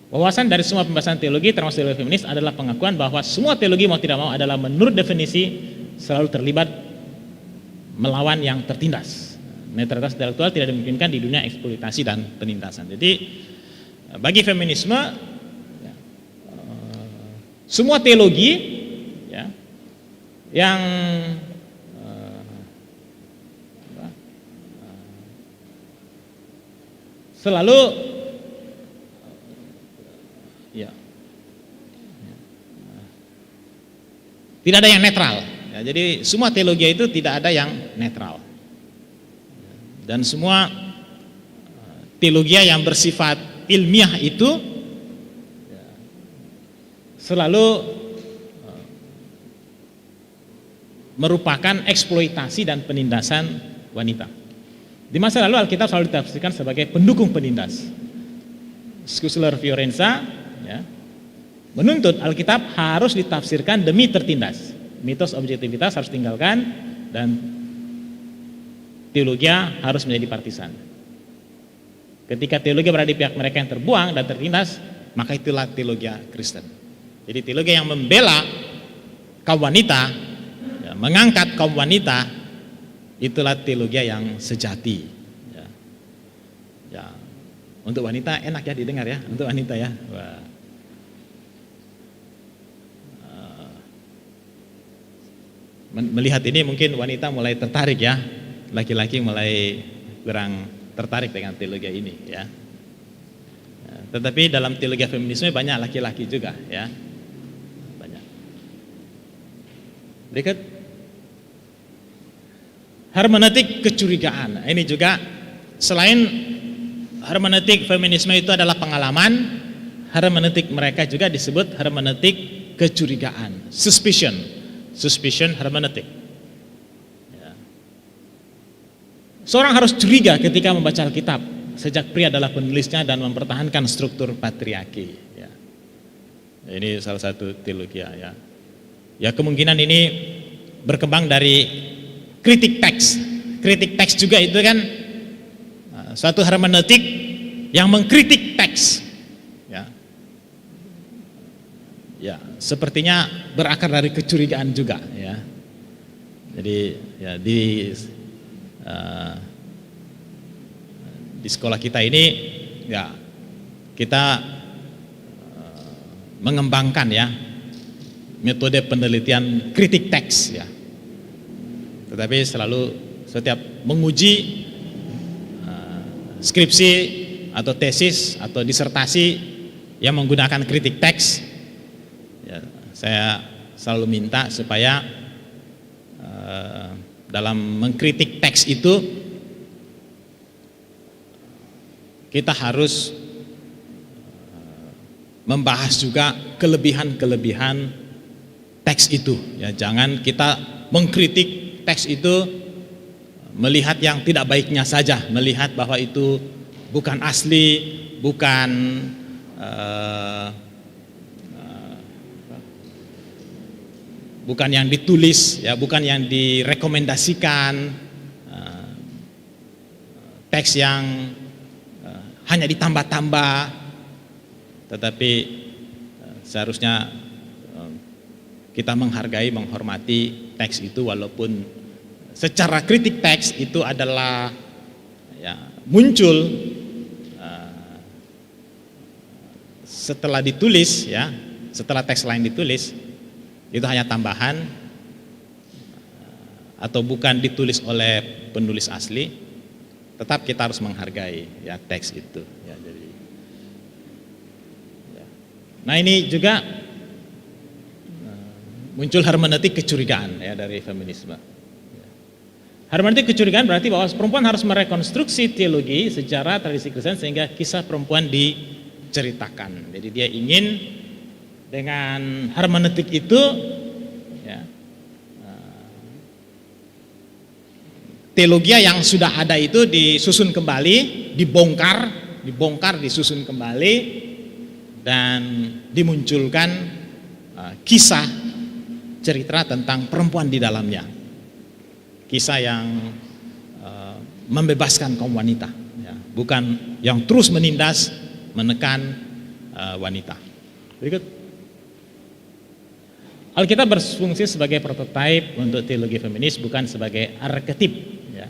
Wawasan dari semua pembahasan teologi termasuk teologi feminis adalah pengakuan bahwa semua teologi mau tidak mau adalah menurut definisi selalu terlibat melawan yang tertindas. Netralitas intelektual tidak dimungkinkan di dunia eksploitasi dan penindasan. Jadi bagi feminisme semua teologi ya, yang selalu ya, tidak ada yang netral. Ya, jadi semua teologi itu tidak ada yang netral. Dan semua teologi yang bersifat ilmiah itu selalu merupakan eksploitasi dan penindasan wanita. Di masa lalu Alkitab selalu ditafsirkan sebagai pendukung penindas. Schussler Fiorenza ya, menuntut Alkitab harus ditafsirkan demi tertindas. Mitos objektivitas harus tinggalkan dan teologi harus menjadi partisan. Ketika teologi berada di pihak mereka yang terbuang dan tertindas, maka itulah teologi Kristen. Jadi teologi yang membela kaum wanita, ya, mengangkat kaum wanita, itulah teologi yang sejati. Ya. Ya. Untuk wanita enak ya didengar ya, untuk wanita ya. Wah. Melihat ini mungkin wanita mulai tertarik ya. Laki-laki mulai kurang tertarik dengan teologi ini ya. Tetapi dalam teologi feminisme banyak laki-laki juga ya. Banyak. Berikut hermeneutik kecurigaan. Ini juga selain hermeneutik feminisme itu adalah pengalaman, hermeneutik mereka juga disebut hermeneutik kecurigaan, suspicion hermeneutik. Seorang harus curiga ketika membaca Alkitab, sejak pria adalah penulisnya dan mempertahankan struktur patriarki. Ya. Ini salah satu teologi ya. Ya kemungkinan ini berkembang dari kritik teks. Kritik teks juga itu kan suatu hermeneutik yang mengkritik teks. Ya. Ya, sepertinya berakar dari kecurigaan juga. Ya. Jadi ya di sekolah kita ini ya kita mengembangkan ya metode penelitian kritik teks ya. Tetapi selalu setiap menguji skripsi atau tesis atau disertasi yang menggunakan kritik teks ya, saya selalu minta supaya dalam mengkritik teks itu kita harus membahas juga kelebihan-kelebihan teks itu ya. Jangan kita mengkritik teks itu melihat yang tidak baiknya saja, melihat bahwa itu bukan asli, bukan yang ditulis ya, bukan yang direkomendasikan, teks yang hanya ditambah-tambah, tetapi seharusnya kita menghargai, menghormati teks itu walaupun secara kritik teks itu adalah ya, muncul setelah ditulis ya, setelah teks lain ditulis. Itu hanya tambahan atau bukan ditulis oleh penulis asli, tetap kita harus menghargai ya teks itu ya. Jadi Nah ini juga muncul hermeneutik kecurigaan ya dari feminisme. Hermeneutik kecurigaan berarti bahwa perempuan harus merekonstruksi teologi secara tradisi Kristen sehingga kisah perempuan diceritakan. Jadi dia ingin dengan hermeneutik itu ya, teologi yang sudah ada itu disusun kembali, dibongkar, disusun kembali dan dimunculkan kisah cerita tentang perempuan di dalamnya. Kisah yang membebaskan kaum wanita, ya, bukan yang terus menindas, menekan wanita. Berikut. Alkitab berfungsi sebagai prototipe untuk teologi feminis, bukan sebagai arketip. Ya.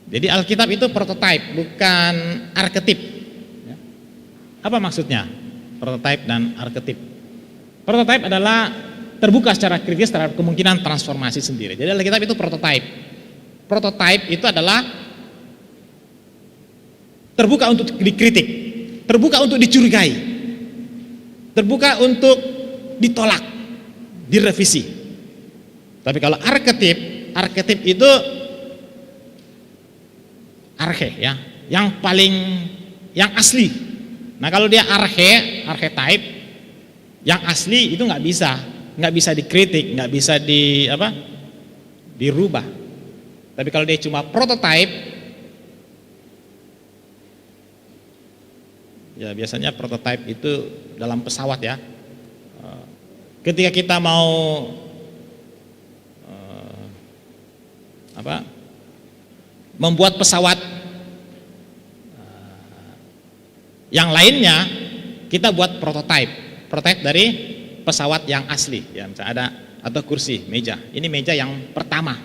Jadi Alkitab itu prototipe, bukan arketip. Ya. Apa maksudnya prototipe dan arketip? Prototipe adalah terbuka secara kritis terhadap kemungkinan transformasi sendiri. Jadi Alkitab itu prototipe. Prototipe itu adalah terbuka untuk dikritik, terbuka untuk dicurigai, terbuka untuk ditolak, direvisi. Tapi kalau arketip itu arche ya, yang yang asli. Nah kalau dia archetype, yang asli itu nggak bisa dikritik, nggak bisa dirubah. Tapi kalau dia cuma prototype, ya biasanya prototype itu dalam pesawat ya. Ketika kita mau membuat pesawat yang lainnya, kita buat prototype dari pesawat yang asli ya, misalnya ada atau kursi, meja. Ini meja yang pertama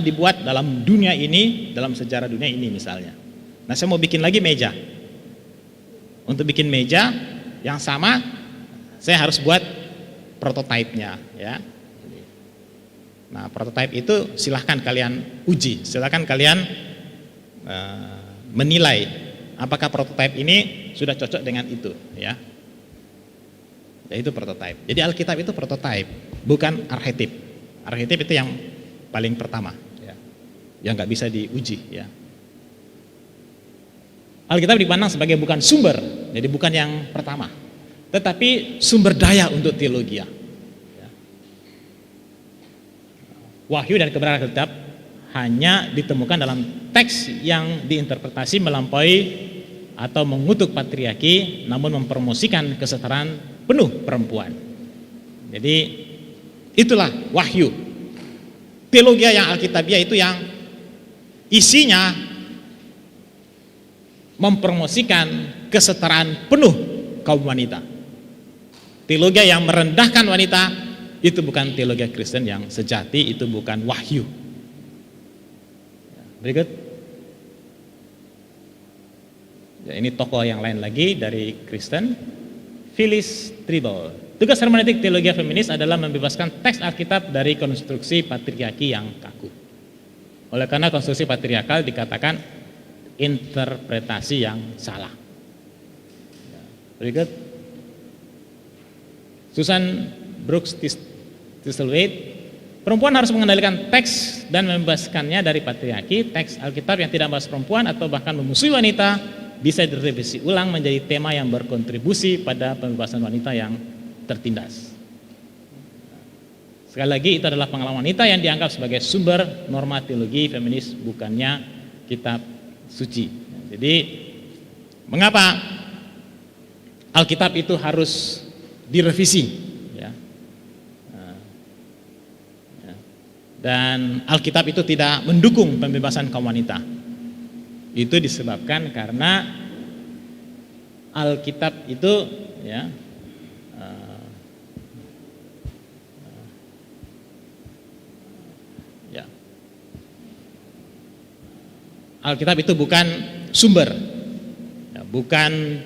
dibuat dalam dunia ini, dalam sejarah dunia ini misalnya. Nah, saya mau bikin lagi meja. Untuk bikin meja yang sama, saya harus buat prototipenya ya. Nah, prototipe itu silahkan kalian uji, silahkan kalian menilai apakah prototipe ini sudah cocok dengan itu ya. Itu prototipe. Jadi Alkitab itu prototipe, bukan arketip. Arketip itu yang paling pertama, ya, yang nggak bisa diuji. Ya. Alkitab dipandang sebagai bukan sumber, jadi bukan yang pertama, tetapi sumber daya untuk teologi. Ya. Wahyu dan kebenaran Alkitab hanya ditemukan dalam teks yang diinterpretasi melampaui atau mengutuk patriarki, namun mempromosikan kesetaraan penuh perempuan. Jadi itulah wahyu. Teologi yang Alkitabiah itu yang isinya mempromosikan kesetaraan penuh kaum wanita. Teologi yang merendahkan wanita itu bukan teologi Kristen yang sejati, itu bukan wahyu. Berikut. Ya, ini tokoh yang lain lagi dari Kristen, Phyllis Trible. Tugas hermeneutik teologi feminis adalah membebaskan teks Alkitab dari konstruksi patriarki yang kaku. Oleh karena konstruksi patriarkal dikatakan interpretasi yang salah. Berikut. Susan Brooks Thistlethwaite, perempuan harus mengendalikan teks dan membebaskannya dari patriarki. Teks Alkitab yang tidak membahas perempuan atau bahkan memusuhi wanita bisa direvisi ulang menjadi tema yang berkontribusi pada pembebasan wanita yang tertindas. Sekali lagi, itu adalah pengalaman wanita yang dianggap sebagai sumber norma teologi feminis, bukannya kitab suci. Jadi, mengapa Alkitab itu harus direvisi? Ya. Dan Alkitab itu tidak mendukung pembebasan kaum wanita. Itu disebabkan karena Alkitab itu ya Alkitab itu bukan sumber, ya, bukan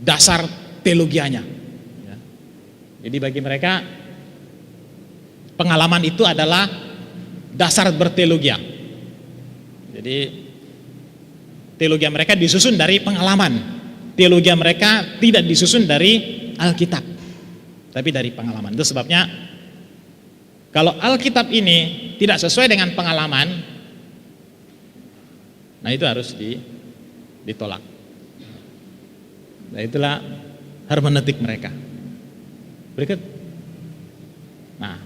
dasar teologianya. Ya. Jadi bagi mereka pengalaman itu adalah dasar berteologia. Jadi teologi mereka disusun dari pengalaman teologi mereka tidak disusun dari Alkitab, tapi dari pengalaman. Itu sebabnya kalau Alkitab ini tidak sesuai dengan pengalaman, nah itu harus ditolak. Nah itulah hermeneutik mereka. Berikut. Nah,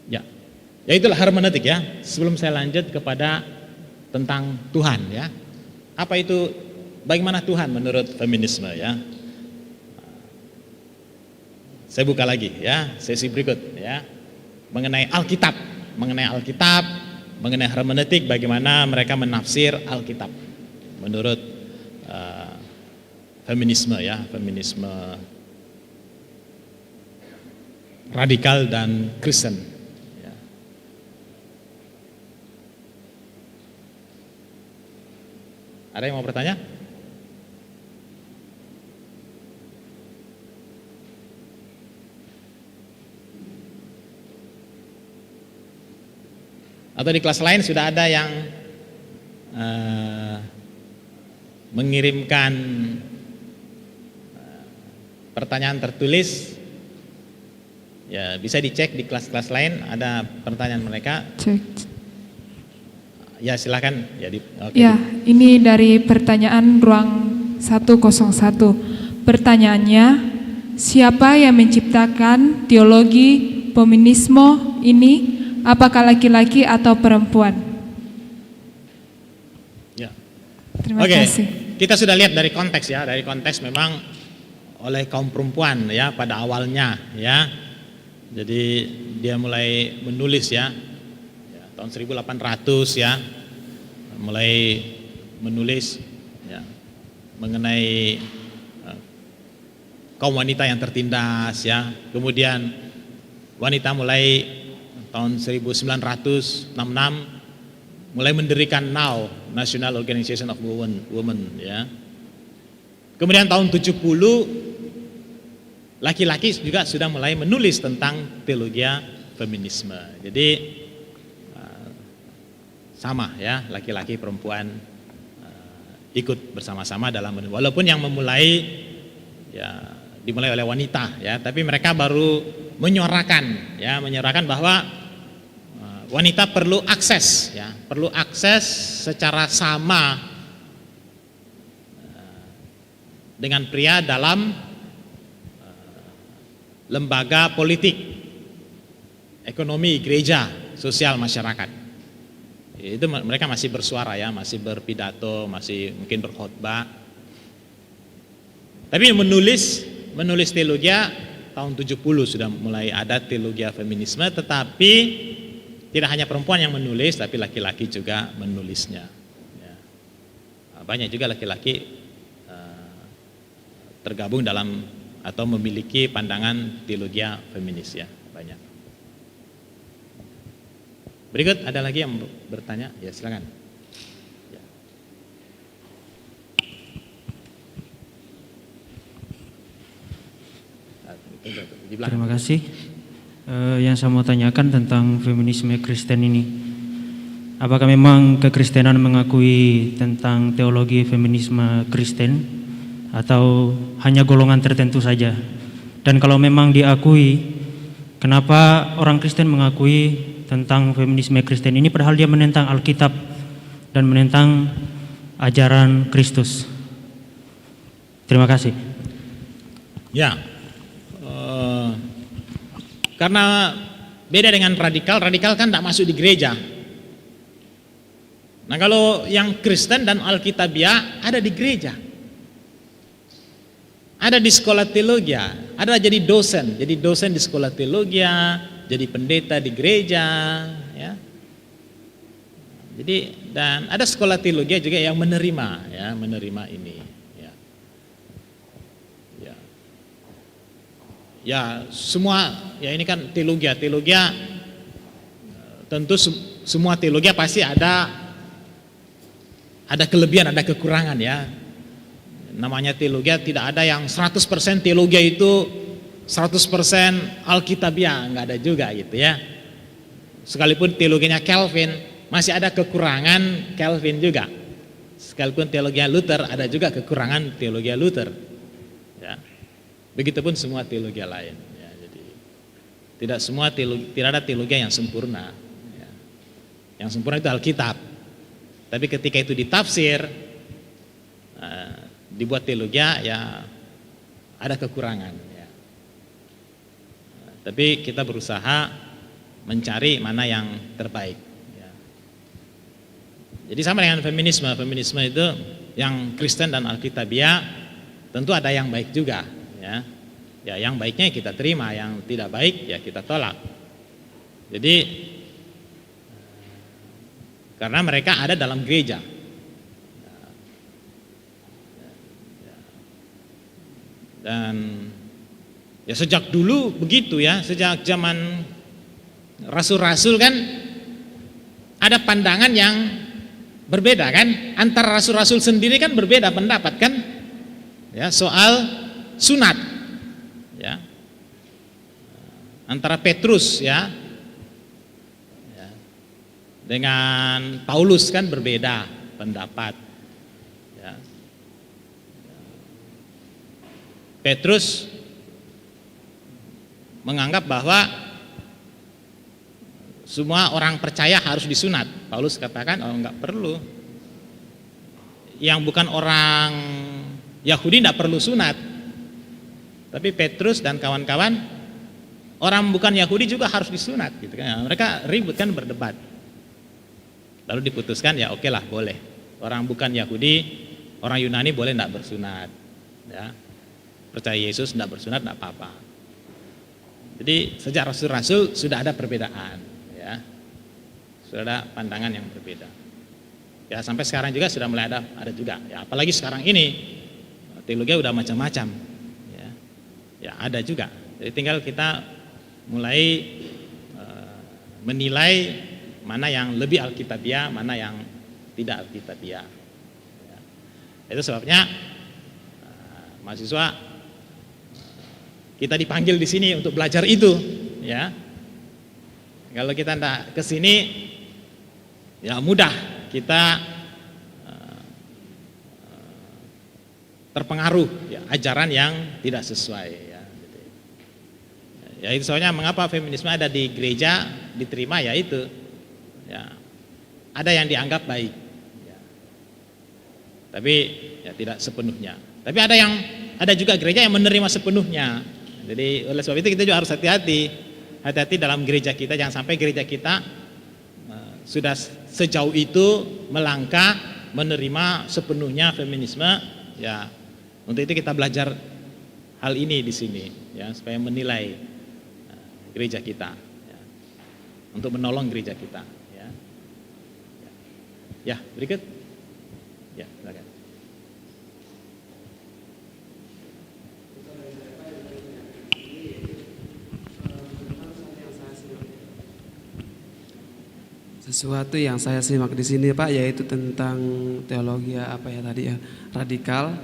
ya itulah hermeneutik ya. Sebelum saya lanjut kepada tentang Tuhan ya. Apa itu, bagaimana Tuhan menurut feminisme ya? Saya buka lagi ya, sesi berikut ya. Mengenai Alkitab, mengenai hermeneutik, bagaimana mereka menafsir Alkitab menurut feminisme ya, feminisme radikal dan Kristen. Ya. Ada yang mau bertanya? Atau di kelas lain sudah ada yang mengirimkan pertanyaan tertulis? Ya, bisa dicek di kelas-kelas lain ada pertanyaan mereka. Cek. Ya, silakan. Ya, ya, ini dari pertanyaan ruang 101. Pertanyaannya, siapa yang menciptakan teologi feminisme ini? Apakah laki-laki atau perempuan? Ya. Terima kasih. Kita sudah lihat dari konteks ya, dari konteks memang oleh kaum perempuan ya pada awalnya ya. Jadi dia mulai menulis ya, tahun 1800 ya, mulai menulis ya, mengenai kaum wanita yang tertindas ya. Kemudian wanita mulai tahun 1966 mulai mendirikan NOW, National Organization of Women ya. Kemudian tahun 70 laki-laki juga sudah mulai menulis tentang teologi feminisme. Jadi sama ya, laki-laki perempuan ikut bersama-sama dalam, walaupun yang memulai ya dimulai oleh wanita ya, tapi mereka baru menyuarakan bahwa wanita perlu akses ya, perlu akses secara sama dengan pria dalam lembaga politik, ekonomi, gereja, sosial, masyarakat. Itu mereka masih bersuara ya, masih berpidato, masih mungkin berkhotbah. Tapi menulis teologi tahun 70 sudah mulai ada teologi feminisme, tetapi tidak hanya perempuan yang menulis, tapi laki-laki juga menulisnya. Ya. Banyak juga laki-laki tergabung dalam atau memiliki pandangan teologi feminis ya, banyak. Berikut ada lagi yang bertanya, ya silakan. Ya. Terima kasih. Yang saya mau tanyakan tentang feminisme Kristen ini, apakah memang kekristenan mengakui tentang teologi feminisme Kristen atau hanya golongan tertentu saja? Dan kalau memang diakui, kenapa orang Kristen mengakui tentang feminisme Kristen ini padahal dia menentang Alkitab dan menentang ajaran Kristus? Terima kasih. Ya. Karena beda dengan radikal kan tidak masuk di gereja. Nah kalau yang Kristen dan Alkitabiah ada di gereja, ada di sekolah teologi, ada jadi dosen di sekolah teologi, jadi pendeta di gereja, ya. Jadi dan ada sekolah teologi juga yang menerima ini. Ya semua ya ini kan teologi tentu semua teologi pasti ada kelebihan, ada kekurangan ya. Namanya teologi tidak ada yang 100% teologi itu 100% Alkitabiah, enggak ada juga gitu ya. Sekalipun teologinya Calvin masih ada kekurangan Calvin juga. Sekalipun teologi Luther, ada juga kekurangan teologi Luther. Ya. Begitupun semua teologi lain. Ya, jadi tidak ada teologi yang sempurna. Ya. Yang sempurna itu Alkitab. Tapi ketika itu ditafsir, dibuat teologi, ya ada kekurangan. Ya. Tapi kita berusaha mencari mana yang terbaik. Ya. Jadi sama dengan feminisme. Feminisme itu yang Kristen dan Alkitabiah, tentu ada yang baik juga. Ya, ya yang baiknya kita terima, yang tidak baik ya kita tolak. Jadi karena mereka ada dalam gereja. Dan ya sejak dulu begitu ya, sejak zaman rasul-rasul kan ada pandangan yang berbeda kan, antara rasul-rasul sendiri kan berbeda pendapat kan, ya soal sunat, ya antara Petrus ya dengan Paulus kan berbeda pendapat. Ya. Petrus menganggap bahwa semua orang percaya harus disunat. Paulus katakan, oh enggak perlu. Yang bukan orang Yahudi enggak perlu sunat. Tapi Petrus dan kawan-kawan, orang bukan Yahudi juga harus disunat. Gitu kan. Mereka ribut kan, berdebat. Lalu diputuskan ya oke lah boleh. Orang bukan Yahudi, orang Yunani boleh enggak bersunat. Ya. Percaya Yesus enggak bersunat enggak apa-apa. Jadi sejak rasul-rasul sudah ada perbedaan, ya. Sudah ada pandangan yang berbeda. Ya sampai sekarang juga sudah mulai ada juga. Ya apalagi sekarang ini teologi udah macam-macam. Ya. Ya ada juga. Jadi tinggal kita mulai menilai mana yang lebih Alkitabiah, mana yang tidak Alkitabiah. Ya. Itu sebabnya mahasiswa kita dipanggil di sini untuk belajar itu, ya. Kalau kita tidak ke sini, ya mudah kita terpengaruh ya, ajaran yang tidak sesuai. Ya, gitu. Ya itu soalnya mengapa feminisme ada di gereja diterima ya itu. Ya, ada yang dianggap baik, ya. Tapi ya tidak sepenuhnya. Tapi ada juga gereja yang menerima sepenuhnya. Jadi oleh sebab itu kita juga harus hati-hati dalam gereja kita, jangan sampai gereja kita sudah sejauh itu melangkah menerima sepenuhnya feminisme. Ya, untuk itu kita belajar hal ini di sini, ya supaya menilai gereja kita, ya, untuk menolong gereja kita. Ya, berikut. Ya, silakan. Sesuatu yang saya simak di sini Pak, yaitu tentang teologi apa ya tadi ya, radikal.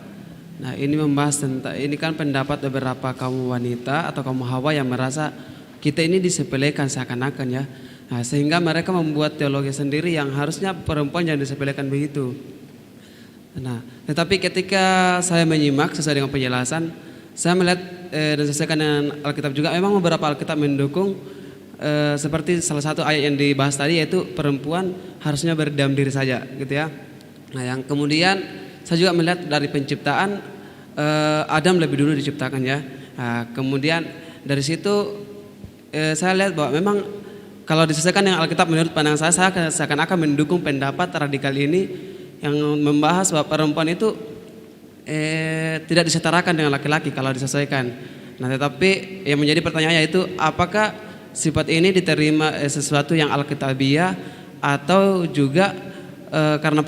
Nah ini membahas tentang, ini kan pendapat beberapa kaum wanita atau kaum hawa yang merasa kita ini disepelekan seakan-akan ya. Nah, sehingga mereka membuat teologi sendiri yang harusnya perempuan yang disepelekan begitu. Nah, tetapi ketika saya menyimak sesuai dengan penjelasan, saya melihat dan sesuaikan dengan Alkitab juga, memang beberapa Alkitab mendukung seperti salah satu ayat yang dibahas tadi, yaitu perempuan harusnya berdiam diri saja, gitu ya. Nah, yang kemudian saya juga melihat dari penciptaan Adam lebih dulu diciptakan ya. Nah, kemudian dari situ saya lihat bahwa memang kalau disesuaikan dengan Alkitab, menurut pandangan saya seakan-akan mendukung pendapat radikal ini yang membahas bahwa perempuan itu tidak disetarakan dengan laki-laki kalau disesuaikan. Nah, tetapi yang menjadi pertanyaannya yaitu apakah sifat ini diterima sesuatu yang Alkitabiah atau juga karena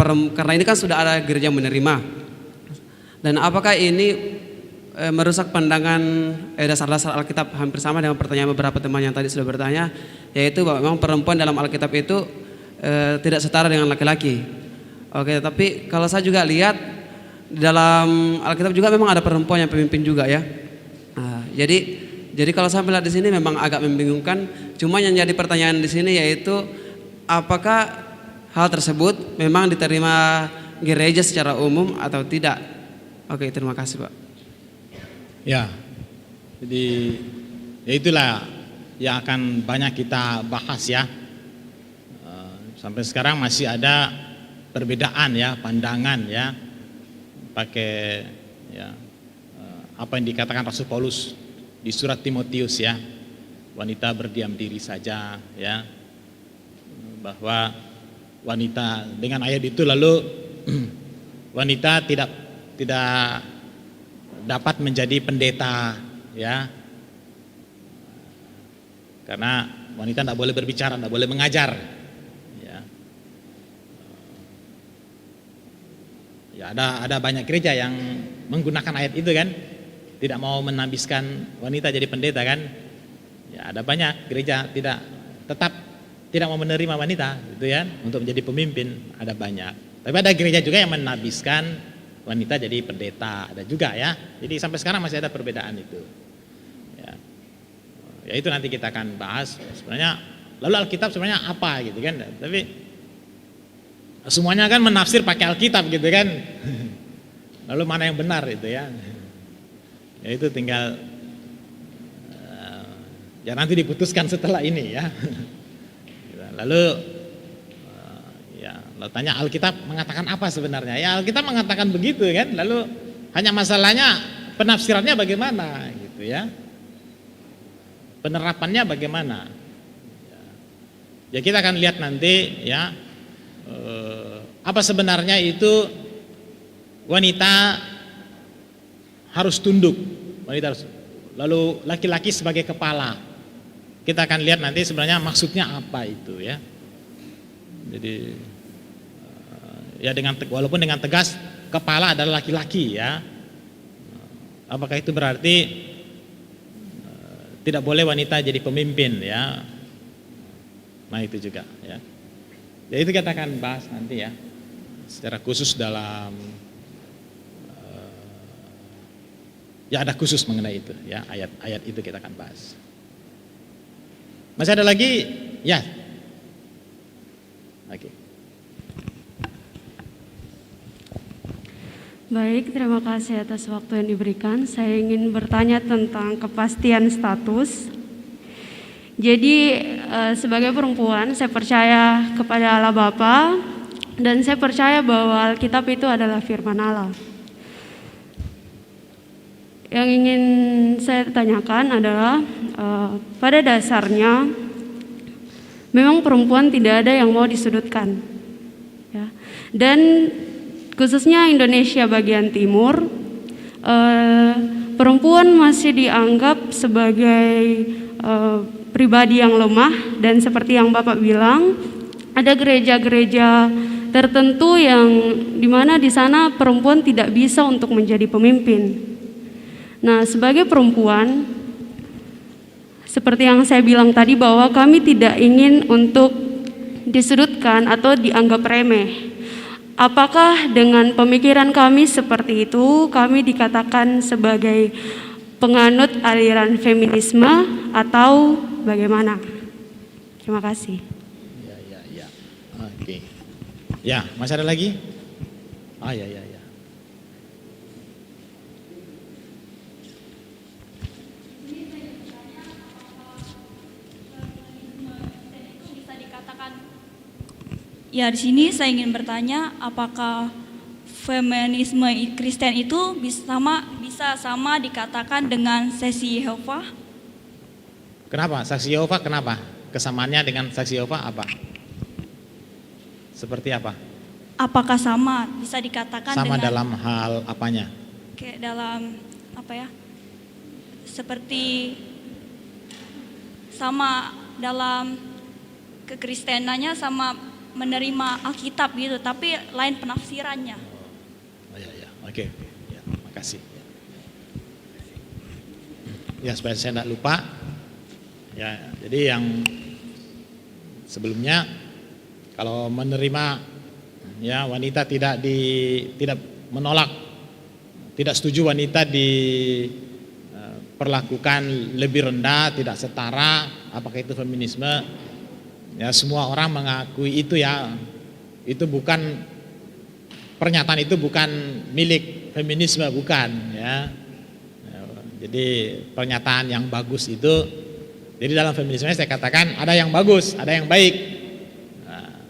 ini kan sudah ada gereja menerima. Dan apakah ini merusak pandangan dasar-dasar Alkitab? Hampir sama dengan pertanyaan beberapa teman yang tadi sudah bertanya, yaitu bahwa memang perempuan dalam Alkitab itu tidak setara dengan laki-laki. Oke, tapi kalau saya juga lihat dalam Alkitab juga memang ada perempuan yang pemimpin juga ya. Nah, jadi kalau saya melihat di sini memang agak membingungkan. Cuma yang jadi pertanyaan di sini yaitu apakah hal tersebut memang diterima gereja secara umum atau tidak? Oke, terima kasih Pak. Ya, jadi ya itulah yang akan banyak kita bahas ya. Sampai sekarang masih ada perbedaan ya, pandangan ya, pakai ya apa yang dikatakan Rasul Paulus di surat Timotius ya, wanita berdiam diri saja ya, bahwa wanita dengan ayat itu lalu wanita tidak dapat menjadi pendeta ya, karena wanita tidak boleh berbicara, tidak boleh mengajar ya. Ya ada banyak gereja yang menggunakan ayat itu kan, tidak mau menambiskan wanita jadi pendeta kan. Ya ada banyak gereja tetap tidak mau menerima wanita gitu ya untuk menjadi pemimpin, ada banyak. Tapi ada gereja juga yang menambiskan wanita jadi pendeta, ada juga ya. Jadi sampai sekarang masih ada perbedaan itu. Ya itu nanti kita akan bahas sebenarnya. Lalu Alkitab sebenarnya apa gitu kan? Tapi semuanya kan menafsir pakai Alkitab gitu kan. Lalu mana yang benar itu ya? Ya itu tinggal ya nanti diputuskan setelah ini ya. Lalu ya lo tanya Alkitab mengatakan apa sebenarnya? Ya Alkitab mengatakan begitu kan. Lalu hanya masalahnya penafsirannya bagaimana gitu ya. Penerapannya bagaimana? Ya kita akan lihat nanti ya apa sebenarnya itu wanita harus tunduk, wanita harus, lalu laki-laki sebagai kepala. Kita akan lihat nanti sebenarnya maksudnya apa itu ya. Jadi ya walaupun dengan tegas kepala adalah laki-laki ya. Apakah itu berarti tidak boleh wanita jadi pemimpin ya? Nah itu juga ya. Ya itu kita akan bahas nanti ya, secara khusus dalam ya ada khusus mengenai itu ya, ayat-ayat itu kita akan bahas. Masih ada lagi? Ya. Oke. Baik, terima kasih atas waktu yang diberikan. Saya ingin bertanya tentang kepastian status. Jadi sebagai perempuan saya percaya kepada Allah Bapa dan saya percaya bahwa Alkitab itu adalah firman Allah. Yang ingin saya tanyakan adalah pada dasarnya memang perempuan tidak ada yang mau disudutkan ya. Dan khususnya Indonesia bagian timur, perempuan masih dianggap sebagai pribadi yang lemah, dan seperti yang Bapak bilang, ada gereja-gereja tertentu yang dimana di sana perempuan tidak bisa untuk menjadi pemimpin. Nah, sebagai perempuan, seperti yang saya bilang tadi bahwa kami tidak ingin untuk disudutkan atau dianggap remeh. Apakah dengan pemikiran kami seperti itu, kami dikatakan sebagai penganut aliran feminisme atau bagaimana? Terima kasih. Ya. Oke. Ya, masih ada lagi? Ah ya. Ya, di sini saya ingin bertanya, apakah feminisme Kristen itu bisa sama dikatakan dengan saksi Yehova? Kenapa? Saksi Yehova kenapa? Kesamaannya dengan saksi Yehova apa? Seperti apa? Apakah sama bisa dikatakan sama dengan dalam hal apanya? Kayak dalam apa ya? Seperti sama dalam kekristenannya sama menerima Alkitab gitu, tapi lain penafsirannya. Oh, ya. Oke. Ya, makasih. Ya, supaya saya tidak lupa. Ya, jadi yang sebelumnya kalau menerima ya wanita tidak menolak, tidak setuju wanita diperlakukan lebih rendah, tidak setara, apakah itu feminisme? Ya semua orang mengakui itu ya, itu bukan, pernyataan itu bukan milik feminisme, bukan ya. Jadi pernyataan yang bagus itu, jadi dalam feminisme saya katakan ada yang bagus, ada yang baik. Nah,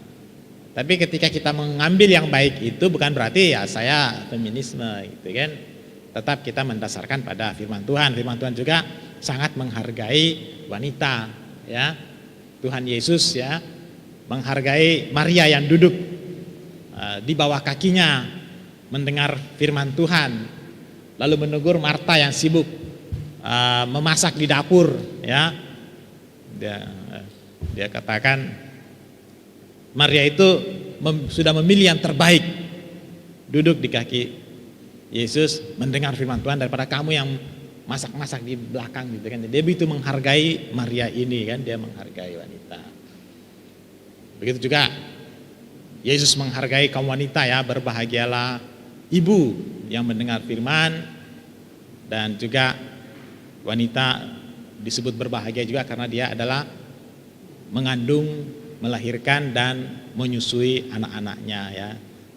tapi ketika kita mengambil yang baik itu bukan berarti ya saya feminisme gitu kan. Tetap kita mendasarkan pada firman Tuhan. Firman Tuhan juga sangat menghargai wanita ya. Tuhan Yesus ya menghargai Maria yang duduk di bawah kakinya mendengar firman Tuhan, lalu menegur Marta yang sibuk memasak di dapur ya. Dia katakan Maria itu sudah memilih yang terbaik, duduk di kaki Yesus mendengar firman Tuhan daripada kamu yang masak-masak di belakang gitu kan. Dia begitu menghargai Maria ini kan, dia menghargai wanita. Begitu juga Yesus menghargai kaum wanita ya, berbahagialah ibu yang mendengar firman, dan juga wanita disebut berbahagia juga karena dia adalah mengandung, melahirkan dan menyusui anak-anaknya ya.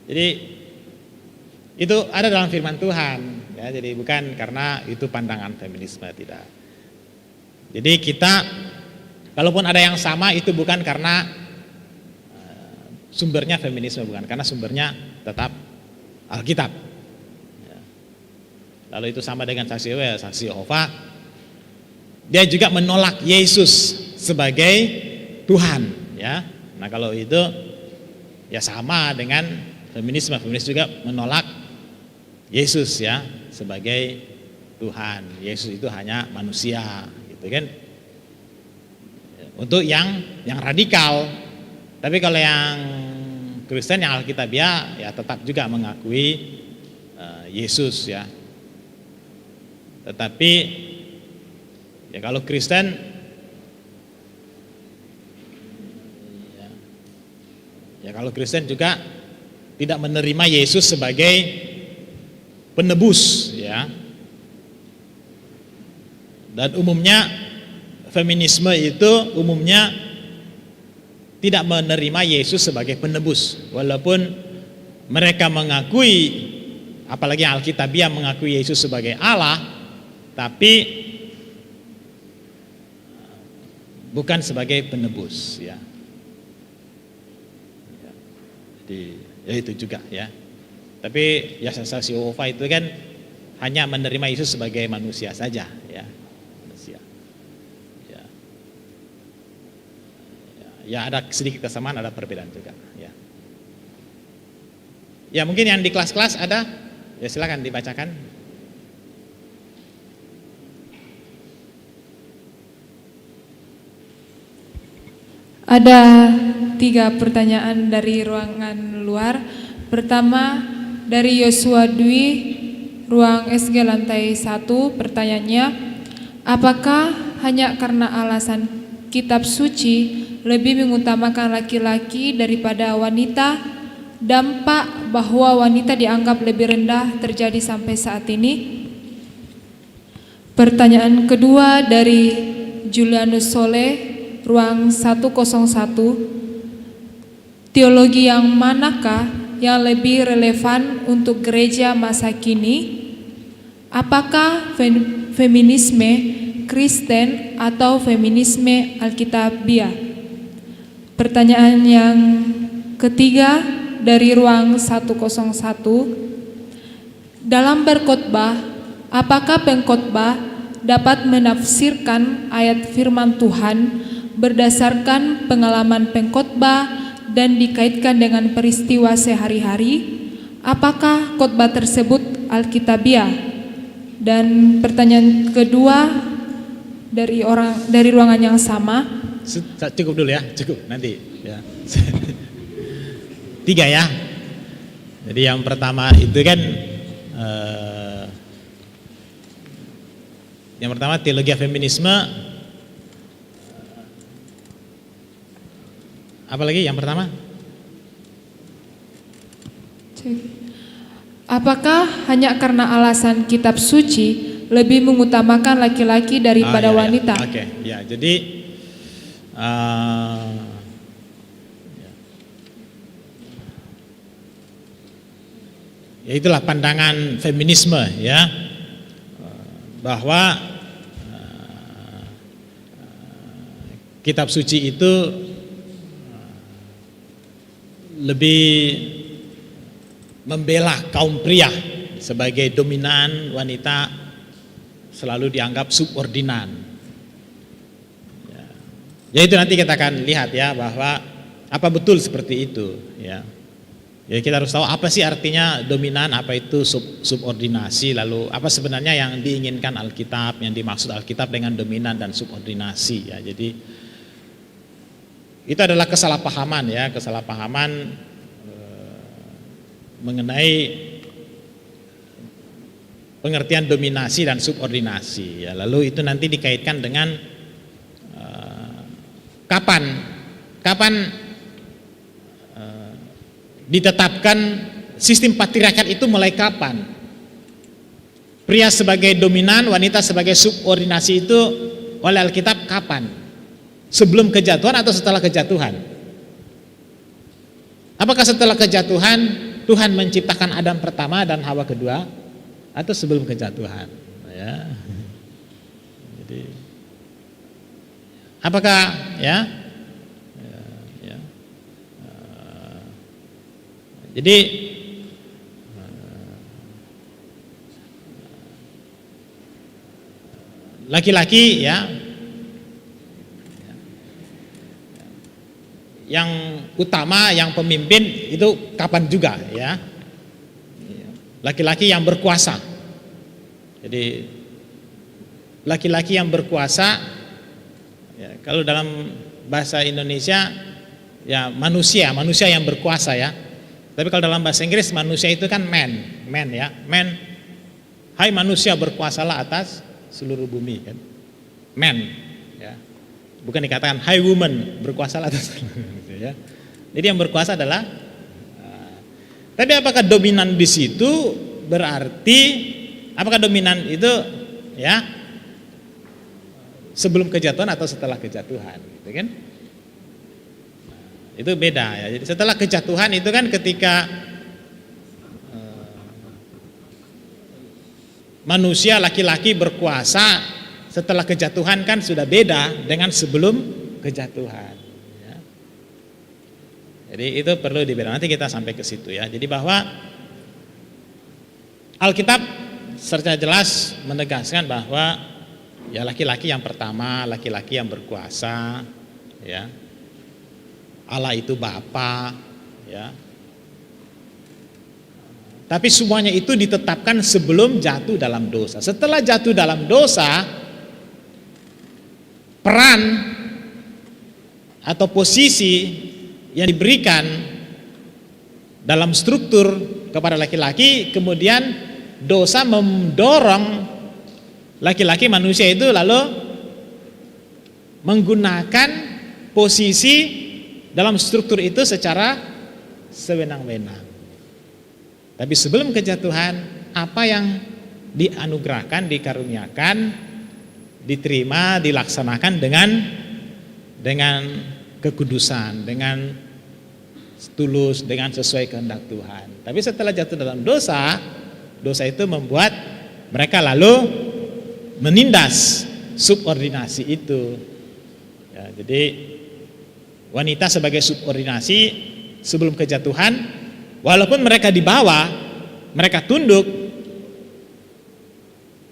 Jadi itu ada dalam firman Tuhan ya, jadi bukan karena itu pandangan feminisme, tidak. Jadi kita kalaupun ada yang sama itu bukan karena sumbernya feminisme, bukan, karena sumbernya tetap Alkitab ya. Lalu itu sama dengan saksi Yehova, dia juga menolak Yesus sebagai Tuhan ya. Nah kalau itu ya sama dengan feminisme juga menolak Yesus ya sebagai Tuhan. Yesus itu hanya manusia gitu kan. Untuk yang radikal. Tapi kalau yang Kristen yang Alkitabiah ya tetap juga mengakui Yesus ya. Tetapi ya kalau Kristen ya kalau Kristen juga tidak menerima Yesus sebagai penebus ya. Dan umumnya feminisme itu umumnya tidak menerima Yesus sebagai penebus, walaupun mereka mengakui, apalagi Alkitabiah mengakui Yesus sebagai Allah, tapi bukan sebagai penebus ya. Jadi ya itu juga ya. Tapi ya saksi Yehova itu kan hanya menerima Yesus sebagai manusia saja ya. Manusia. Ya. Ya ada sedikit kesamaan, ada perbedaan juga ya. Ya mungkin yang di kelas-kelas ada, ya silakan dibacakan. Ada 3 pertanyaan dari ruangan luar. Pertama dari Yosua Dwi, ruang SG lantai 1, pertanyaannya, apakah hanya karena alasan kitab suci lebih mengutamakan laki-laki daripada wanita? Dampak bahwa wanita dianggap lebih rendah terjadi sampai saat ini? Pertanyaan kedua dari Julianus Soleh, ruang 101, teologi yang manakah yang lebih relevan untuk gereja masa kini? Apakah feminisme Kristen atau feminisme Alkitabiah? Pertanyaan yang ketiga dari ruang 101, dalam berkhotbah, apakah pengkhotbah dapat menafsirkan ayat firman Tuhan berdasarkan pengalaman pengkhotbah dan dikaitkan dengan peristiwa sehari-hari? Apakah khotbah tersebut Alkitabiah? Dan pertanyaan kedua dari ruangan yang sama. Cukup dulu ya, cukup nanti ya. 3 ya. Jadi yang pertama itu kan yang pertama teologi feminisme. Apalagi yang pertama? Apakah hanya karena alasan kitab suci lebih mengutamakan laki-laki daripada wanita? Oke, ya. Jadi ya itulah pandangan feminisme ya, bahwa kitab suci itu lebih membela kaum pria sebagai dominan, wanita selalu dianggap subordinan. Ya itu nanti kita akan lihat ya, bahwa apa betul seperti itu ya. Ya kita harus tahu apa sih artinya dominan, apa itu subordinasi, lalu apa sebenarnya yang diinginkan Alkitab, yang dimaksud Alkitab dengan dominan dan subordinasi ya. Jadi itu adalah kesalahpahaman ya, kesalahpahaman mengenai pengertian dominasi dan subordinasi ya. Lalu itu nanti dikaitkan dengan kapan ditetapkan sistem patriarkat itu, mulai kapan pria sebagai dominan, wanita sebagai subordinasi itu oleh Alkitab kapan? Sebelum kejatuhan atau setelah kejatuhan? Apakah setelah kejatuhan Tuhan menciptakan Adam pertama dan Hawa kedua, atau sebelum kejatuhan ya? Jadi apakah jadi laki-laki ya yang utama, yang pemimpin itu kapan juga ya? Laki-laki yang berkuasa. Jadi laki-laki yang berkuasa ya, kalau dalam bahasa Indonesia ya manusia yang berkuasa ya. Tapi kalau dalam bahasa Inggris manusia itu kan man ya, man. Hai manusia, berkuasalah atas seluruh bumi kan. Man ya. Bukan dikatakan hai woman, berkuasalah atas seluruh ya. Jadi yang berkuasa adalah tapi apakah dominan di situ berarti apakah dominan itu ya sebelum kejatuhan atau setelah kejatuhan gitu kan? Itu beda ya. Jadi setelah kejatuhan itu kan ketika manusia laki-laki berkuasa, setelah kejatuhan kan sudah beda dengan sebelum kejatuhan ya. Jadi itu perlu dibedakan, nanti kita sampai ke situ ya. Jadi bahwa Alkitab secara jelas menegaskan bahwa ya laki-laki yang pertama, laki-laki yang berkuasa ya. Allah itu Bapa ya. Tapi semuanya itu ditetapkan sebelum jatuh dalam dosa. Setelah jatuh dalam dosa, peran atau posisi yang diberikan dalam struktur kepada laki-laki, kemudian dosa mendorong laki-laki manusia itu lalu menggunakan posisi dalam struktur itu secara sewenang-wenang. Tapi sebelum kejatuhan, apa yang dianugerahkan, dikaruniakan, diterima, dilaksanakan dengan kekudusan, dengan tulus, dengan sesuai kehendak Tuhan. Tapi setelah jatuh dalam dosa, dosa itu membuat mereka lalu menindas subordinasi itu. Ya, jadi wanita sebagai subordinasi sebelum kejatuhan, walaupun mereka di bawah, mereka tunduk,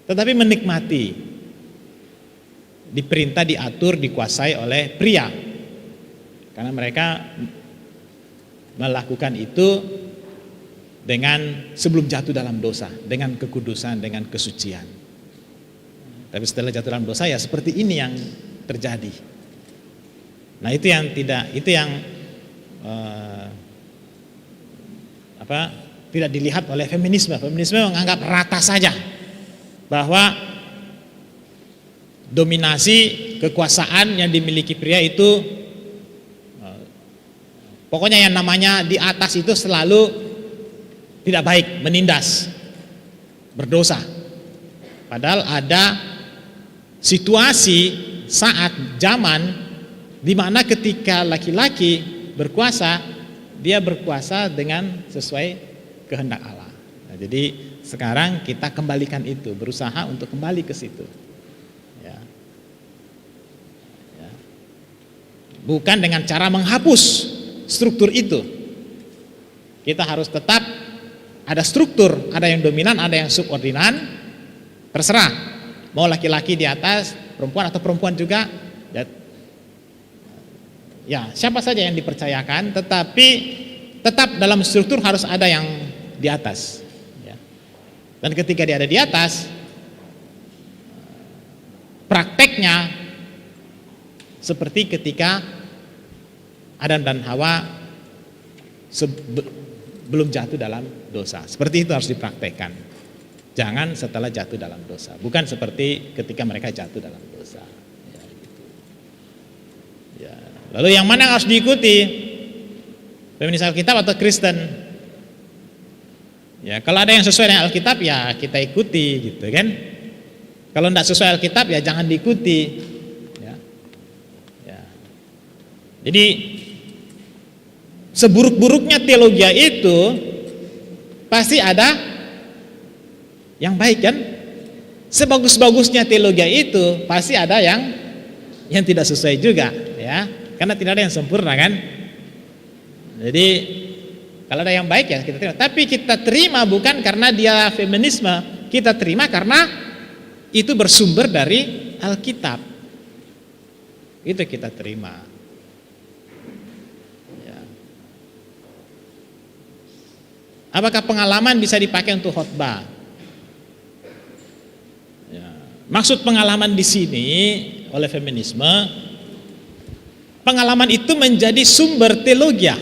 tetapi menikmati, diperintah, diatur, dikuasai oleh pria, karena mereka melakukan itu dengan sebelum jatuh dalam dosa, dengan kekudusan, dengan kesucian. Tapi setelah jatuh dalam dosa ya seperti ini yang terjadi. Nah itu yang tidak, itu yang tidak dilihat oleh feminisme. Feminisme menganggap rata saja bahwa dominasi kekuasaan yang dimiliki pria itu pokoknya yang namanya di atas itu selalu tidak baik, menindas, berdosa. Padahal ada situasi, saat, zaman di mana ketika laki-laki berkuasa, dia berkuasa dengan sesuai kehendak Allah. Jadi sekarang kita kembalikan itu, berusaha untuk kembali ke situ. Ya. Ya. Bukan dengan cara menghapus struktur itu. Kita harus tetap ada struktur, ada yang dominan, ada yang subordinan, terserah. Mau laki-laki di atas, perempuan atau perempuan juga. Ya, siapa saja yang dipercayakan, tetapi tetap dalam struktur harus ada yang di atas. Ya. Dan ketika dia ada di atas, prakteknya seperti ketika Adam dan Hawa belum jatuh dalam dosa. Seperti itu harus dipraktekkan. Jangan setelah jatuh dalam dosa. Bukan seperti ketika mereka jatuh dalam dosa. Ya, gitu. Ya. Lalu yang mana yang harus diikuti? Feminis Alkitab atau Kristen? Ya, kalau ada yang sesuai dengan Alkitab ya kita ikuti gitu kan. Kalau tidak sesuai Alkitab ya jangan diikuti. Ya. Ya. Jadi seburuk-buruknya teologi itu pasti ada yang baik kan? Sebagus-bagusnya teologi itu pasti ada yang tidak sesuai juga ya. Karena tidak ada yang sempurna kan? Jadi kalau ada yang baik ya kita terima. Tapi kita terima bukan karena dia feminisme, kita terima karena itu bersumber dari Alkitab. Itu kita terima. Ya. Apakah pengalaman bisa dipakai untuk khotbah? Ya. Maksud pengalaman di sini oleh feminisme, pengalaman itu menjadi sumber teologia,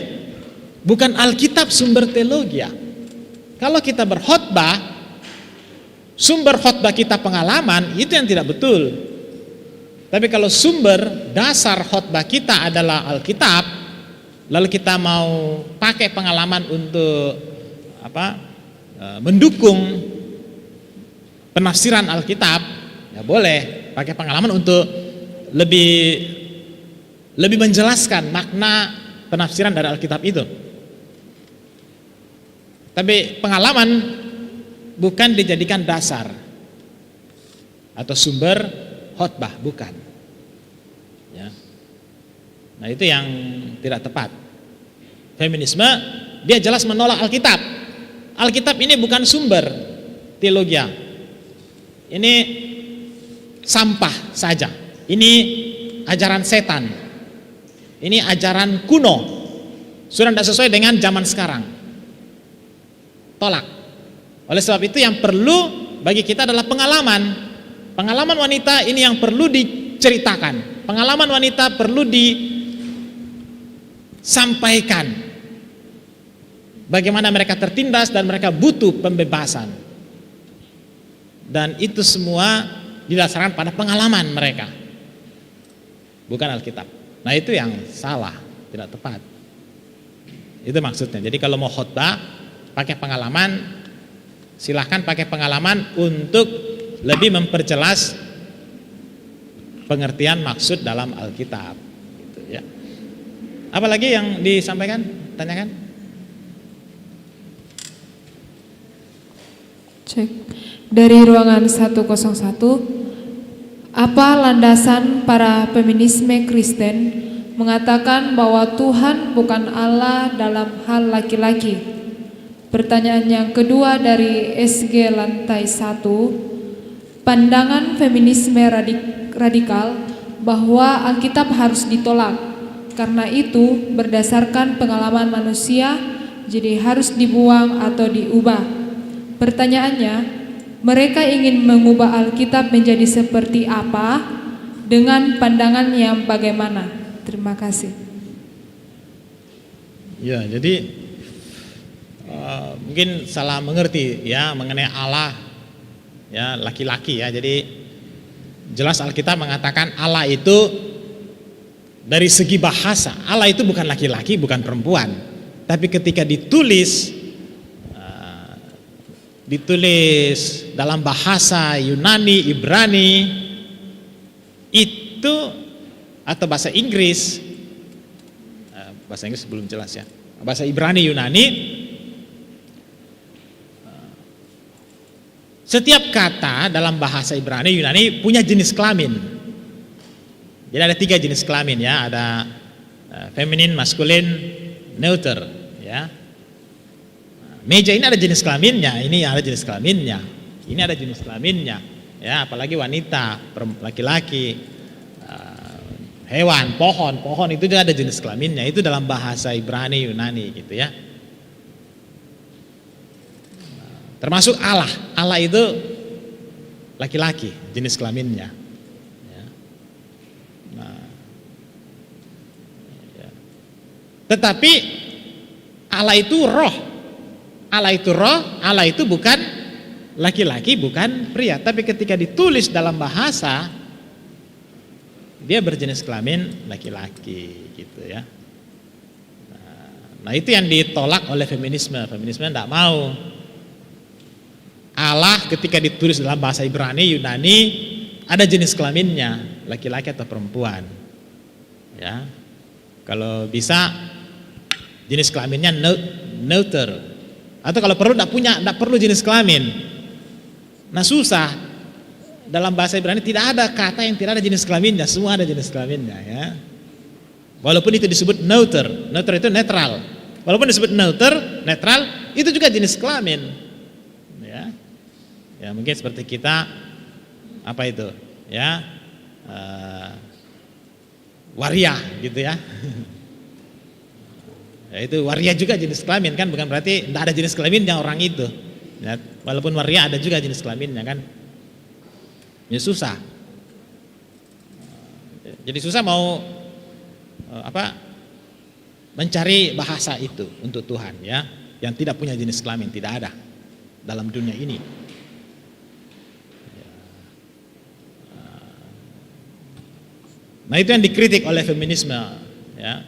bukan Alkitab sumber teologia. Kalau kita berkhotbah, sumber khotbah kita pengalaman, itu yang tidak betul. Tapi kalau sumber dasar khotbah kita adalah Alkitab, lalu kita mau pakai pengalaman untuk mendukung penafsiran Alkitab, ya boleh pakai pengalaman untuk lebih menjelaskan makna penafsiran dari Alkitab itu. Tapi pengalaman bukan dijadikan dasar atau sumber khotbah, bukan. Ya. Nah itu yang tidak tepat. Feminisme dia jelas menolak Alkitab. Alkitab ini bukan sumber teologia. Ini sampah saja. Ini ajaran setan. Ini ajaran kuno. Sudah tidak sesuai dengan zaman sekarang. Tolak. Oleh sebab itu yang perlu bagi kita adalah pengalaman. Pengalaman wanita ini yang perlu diceritakan. Pengalaman wanita perlu disampaikan. Bagaimana mereka tertindas dan mereka butuh pembebasan. Dan itu semua didasarkan pada pengalaman mereka. Bukan Alkitab. Nah itu yang salah, tidak tepat. Itu maksudnya. Jadi kalau mau khotbah pakai pengalaman, silahkan pakai pengalaman untuk lebih memperjelas pengertian maksud dalam Alkitab. Gitu, ya. Apalagi yang disampaikan? Tanyakan. Cek. Dari ruangan 101, apa landasan para feminisme Kristen mengatakan bahwa Tuhan bukan Allah dalam hal laki-laki? Pertanyaan yang kedua dari SG lantai 1, pandangan feminisme radikal bahwa Alkitab harus ditolak, karena itu berdasarkan pengalaman manusia, jadi harus dibuang atau diubah. Pertanyaannya, mereka ingin mengubah Alkitab menjadi seperti apa dengan pandangan yang bagaimana? Terima kasih. Ya, jadi mungkin salah mengerti ya mengenai Allah ya laki-laki ya. Jadi jelas Alkitab mengatakan Allah itu dari segi bahasa, Allah itu bukan laki-laki, bukan perempuan. Tapi ketika ditulis dalam bahasa Yunani, Ibrani itu atau bahasa Inggris belum jelas ya. Bahasa Ibrani, Yunani Setiap kata dalam bahasa Ibrani Yunani punya jenis kelamin. Jadi ada 3 jenis kelamin ya, ada feminin, maskulin, neuter ya. Meja ini ada jenis kelaminnya, ini ada jenis kelaminnya, ini ada jenis kelaminnya ya, apalagi wanita, laki-laki, hewan, pohon itu juga ada jenis kelaminnya. Itu dalam bahasa Ibrani Yunani gitu ya. Termasuk Allah itu laki-laki jenis kelaminnya. Ya. Ya. Tetapi Allah itu roh, Allah itu bukan laki-laki, bukan pria. Tapi ketika ditulis dalam bahasa, dia berjenis kelamin laki-laki gitu ya. Nah itu yang ditolak oleh feminisme. Feminisme tidak mau. Allah ketika ditulis dalam bahasa Ibrani Yunani ada jenis kelaminnya, laki-laki atau perempuan. Ya. Kalau bisa jenis kelaminnya neuter. Atau kalau perlu tidak perlu jenis kelamin. Nah susah. Dalam bahasa Ibrani tidak ada kata yang tidak ada jenis kelaminnya, semua ada jenis kelaminnya ya. Walaupun itu disebut neuter itu netral. Walaupun disebut netral itu juga jenis kelamin. Ya mungkin seperti kita apa itu ya waria gitu ya. Ya itu waria juga jenis kelamin kan, bukan berarti tidak ada jenis kelaminnya orang itu ya, walaupun waria ada juga jenis kelaminnya kan. Ya susah, jadi susah mau mencari bahasa itu untuk Tuhan ya, yang tidak punya jenis kelamin, tidak ada dalam dunia ini. Nah itu yang dikritik oleh feminisme ya.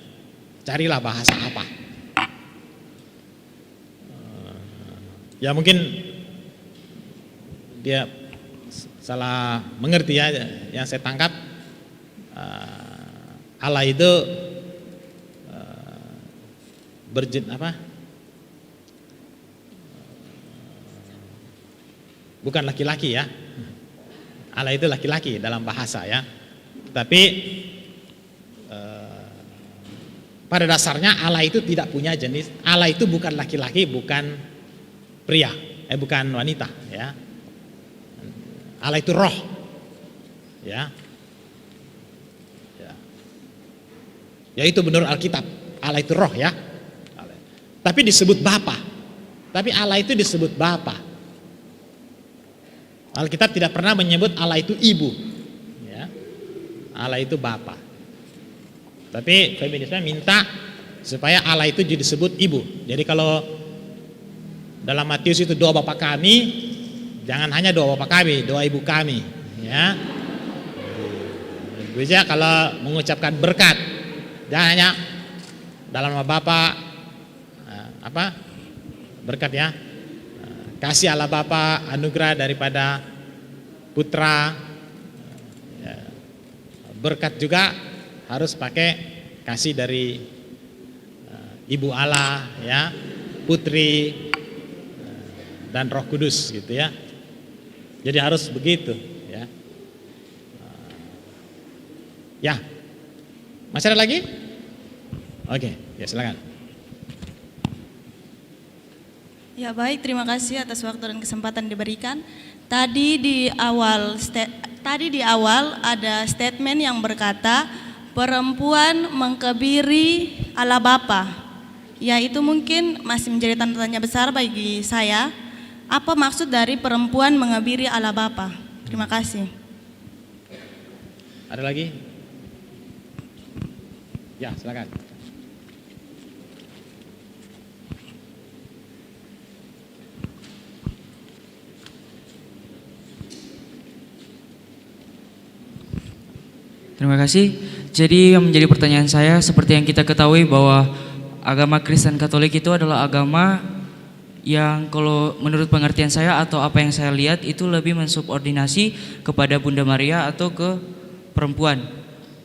Carilah bahasa apa. Ya mungkin dia salah mengerti ya, yang saya tangkap Allah itu bukan laki-laki ya. Allah itu laki-laki dalam bahasa ya. Tapi pada dasarnya Allah itu tidak punya jenis. Allah itu bukan laki-laki, bukan pria, bukan wanita ya. Allah itu roh ya. Ya itu menurut Alkitab, Allah itu roh ya. Tapi disebut Bapa. Tapi Allah itu disebut Bapa. Alkitab tidak pernah menyebut Allah itu ibu. Allah itu Bapa. Tapi feminisme minta supaya Allah itu disebut ibu. Jadi kalau dalam Matius itu doa Bapa kami, jangan hanya doa Bapa kami, doa ibu kami ya. Bisa kalau mengucapkan berkat, jangan hanya dalam nama Bapa berkat ya. Kasih Allah Bapa, anugerah daripada Putra. Berkat juga harus pakai kasih dari Ibu Allah ya, Putri dan Roh Kudus gitu ya. Jadi harus begitu ya. Ya. Masih ada lagi? Oke, ya silakan. Ya baik, terima kasih atas waktu dan kesempatan diberikan. Tadi di awal ada statement yang berkata perempuan mengkebiri Allah Bapa. Ya itu mungkin masih menjadi tanda tanya besar bagi saya. Apa maksud dari perempuan mengebiri Allah Bapa? Terima kasih. Ada lagi? Ya, silakan. Terima kasih. Jadi yang menjadi pertanyaan saya, seperti yang kita ketahui bahwa agama Kristen Katolik itu adalah agama yang kalau menurut pengertian saya atau apa yang saya lihat itu lebih mensubordinasi kepada Bunda Maria atau ke perempuan.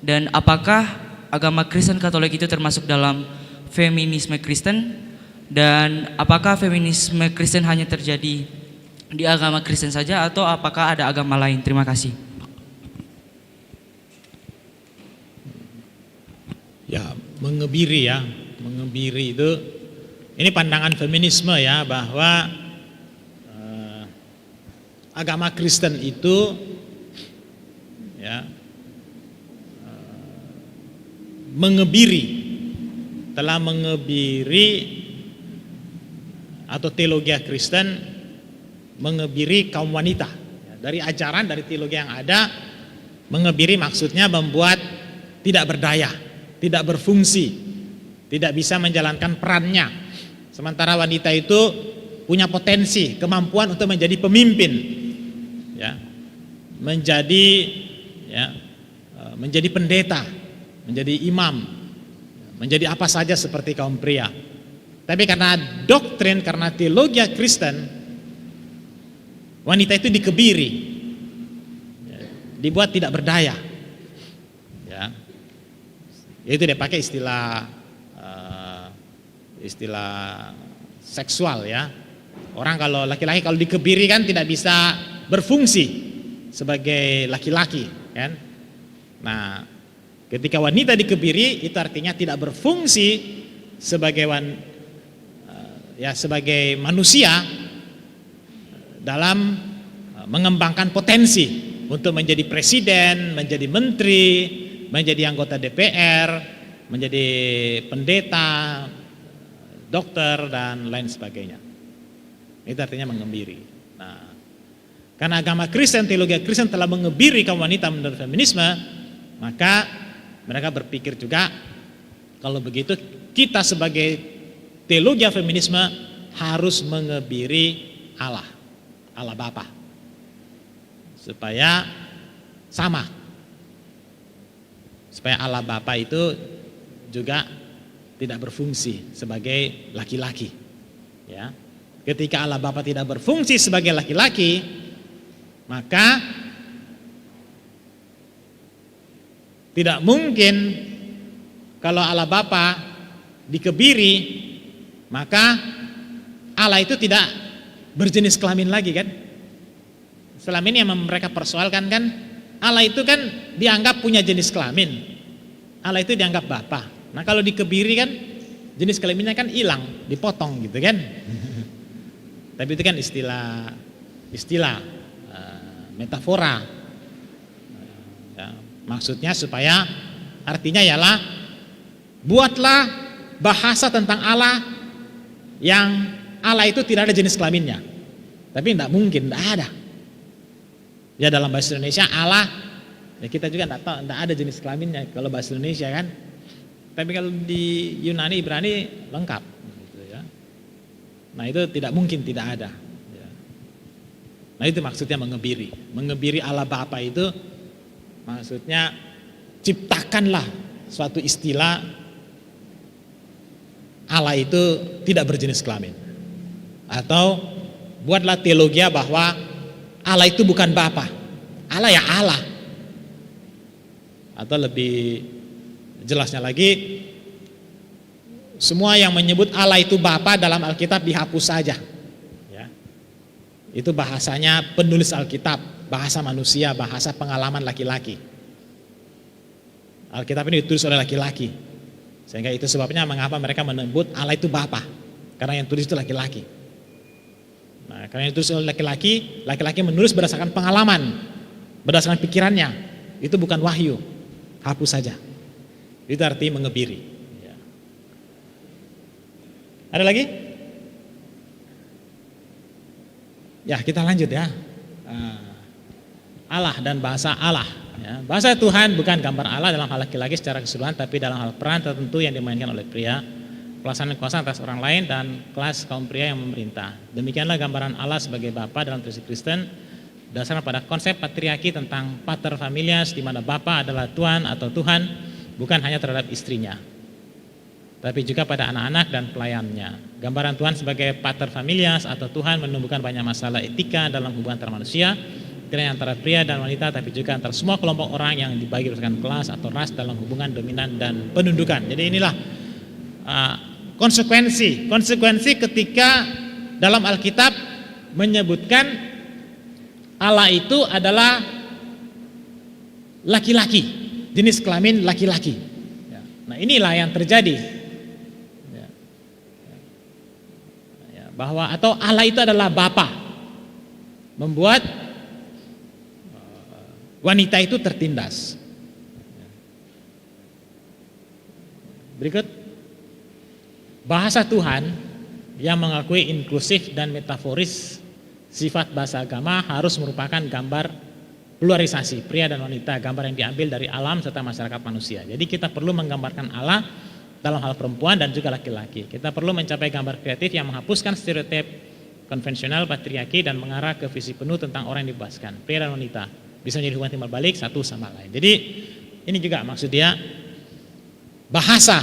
Dan apakah agama Kristen Katolik itu termasuk dalam feminisme Kristen? Dan apakah feminisme Kristen hanya terjadi di agama Kristen saja atau apakah ada agama lain? Terima kasih. Ya, mengebiri ya, mengebiri itu, ini pandangan feminisme ya, bahwa agama Kristen itu ya telah mengebiri atau teologi Kristen mengebiri kaum wanita. Dari ajaran, dari teologi yang ada, mengebiri maksudnya membuat tidak berdaya, tidak berfungsi, tidak bisa menjalankan perannya. Sementara wanita itu punya potensi, kemampuan untuk menjadi pemimpin, ya, menjadi pendeta, menjadi imam, menjadi apa saja seperti kaum pria. Tapi karena doktrin, karena teologi Kristen, wanita itu dikebiri, ya, dibuat tidak berdaya. Ya, itu dia pakai istilah seksual ya. Orang kalau laki-laki kalau dikebiri kan tidak bisa berfungsi sebagai laki-laki kan. Nah, ketika wanita dikebiri itu artinya tidak berfungsi sebagai sebagai manusia dalam mengembangkan potensi untuk menjadi presiden, menjadi menteri, menjadi anggota DPR, menjadi pendeta, dokter dan lain sebagainya. Itu artinya mengebiri. Nah, karena agama Kristen, teologi Kristen telah mengebiri kaum wanita menurut feminisme, maka mereka berpikir juga kalau begitu kita sebagai teologi feminisme harus mengebiri Allah Bapa, supaya sama, supaya Allah Bapa itu juga tidak berfungsi sebagai laki-laki. Ya, ketika Allah Bapa tidak berfungsi sebagai laki-laki, maka tidak mungkin kalau Allah Bapa dikebiri, maka Allah itu tidak berjenis kelamin lagi kan. Selama ini yang mereka persoalkan kan, Allah itu kan dianggap punya jenis kelamin, Allah itu dianggap Bapa. Nah kalau dikebiri kan jenis kelaminnya kan hilang, dipotong gitu kan. Tapi itu kan istilah metafora. Ya, maksudnya supaya artinya ialah buatlah bahasa tentang Allah yang Allah itu tidak ada jenis kelaminnya. Tapi tidak mungkin, tidak ada. Ya dalam bahasa Indonesia Allah, ya kita juga tidak tahu, tidak ada jenis kelaminnya kalau bahasa Indonesia kan. Tapi kalau di Yunani, Ibrani lengkap. Gitu ya. Nah itu tidak mungkin tidak ada. Ya. Nah itu maksudnya mengebiri. Mengebiri Allah Bapa itu maksudnya ciptakanlah suatu istilah Allah itu tidak berjenis kelamin. Atau buatlah teologi bahwa Allah itu bukan Bapa, Allah ya Allah. Atau lebih jelasnya lagi, semua yang menyebut Allah itu Bapa dalam Alkitab dihapus saja. Ya. Itu bahasanya penulis Alkitab, bahasa manusia, bahasa pengalaman laki-laki. Alkitab ini ditulis oleh laki-laki, sehingga itu sebabnya mengapa mereka menyebut Allah itu Bapa, karena yang tulis itu laki-laki. Nah, karena yang ditulis oleh laki-laki, laki-laki menulis berdasarkan pengalaman, berdasarkan pikirannya. Itu bukan wahyu, hapus saja. Itu arti mengebiri. Ya. Ada lagi? Ya kita lanjut ya. Allah dan bahasa Allah. Ya. Bahasa Tuhan bukan gambar Allah dalam hal laki-laki secara keseluruhan, tapi dalam hal peran tertentu yang dimainkan oleh pria, pelaksanaan kuasa atas orang lain, dan kelas kaum pria yang memerintah. Demikianlah gambaran Allah sebagai Bapa dalam tradisi Kristen, dasarnya pada konsep patriarki tentang pater familias, di mana Bapa adalah Tuan atau Tuhan, bukan hanya terhadap istrinya, tapi juga pada anak-anak dan pelayannya. Gambaran Tuhan sebagai pater familias atau Tuhan menumbuhkan banyak masalah etika dalam hubungan antara manusia, tidak hanya antara pria dan wanita, tapi juga antara semua kelompok orang yang dibagi berdasarkan kelas atau ras dalam hubungan dominan dan penundukan. Jadi inilah konsekuensi ketika dalam Alkitab menyebutkan Allah itu adalah laki-laki, jenis kelamin laki-laki. Ya. Nah inilah yang terjadi, ya. Ya, bahwa atau Allah itu adalah Bapa, membuat wanita itu tertindas. Berikut, bahasa Tuhan yang mengakui inklusif dan metaforis sifat bahasa agama harus merupakan gambar pluralisasi pria dan wanita, gambar yang diambil dari alam serta masyarakat manusia. Jadi kita perlu menggambarkan Allah dalam hal perempuan dan juga laki-laki. Kita perlu mencapai gambar kreatif yang menghapuskan stereotip konvensional patriarki dan mengarah ke visi penuh tentang orang yang dibebaskan, pria dan wanita bisa menjadi hubungan timbal balik satu sama lain. Jadi ini juga maksud dia, bahasa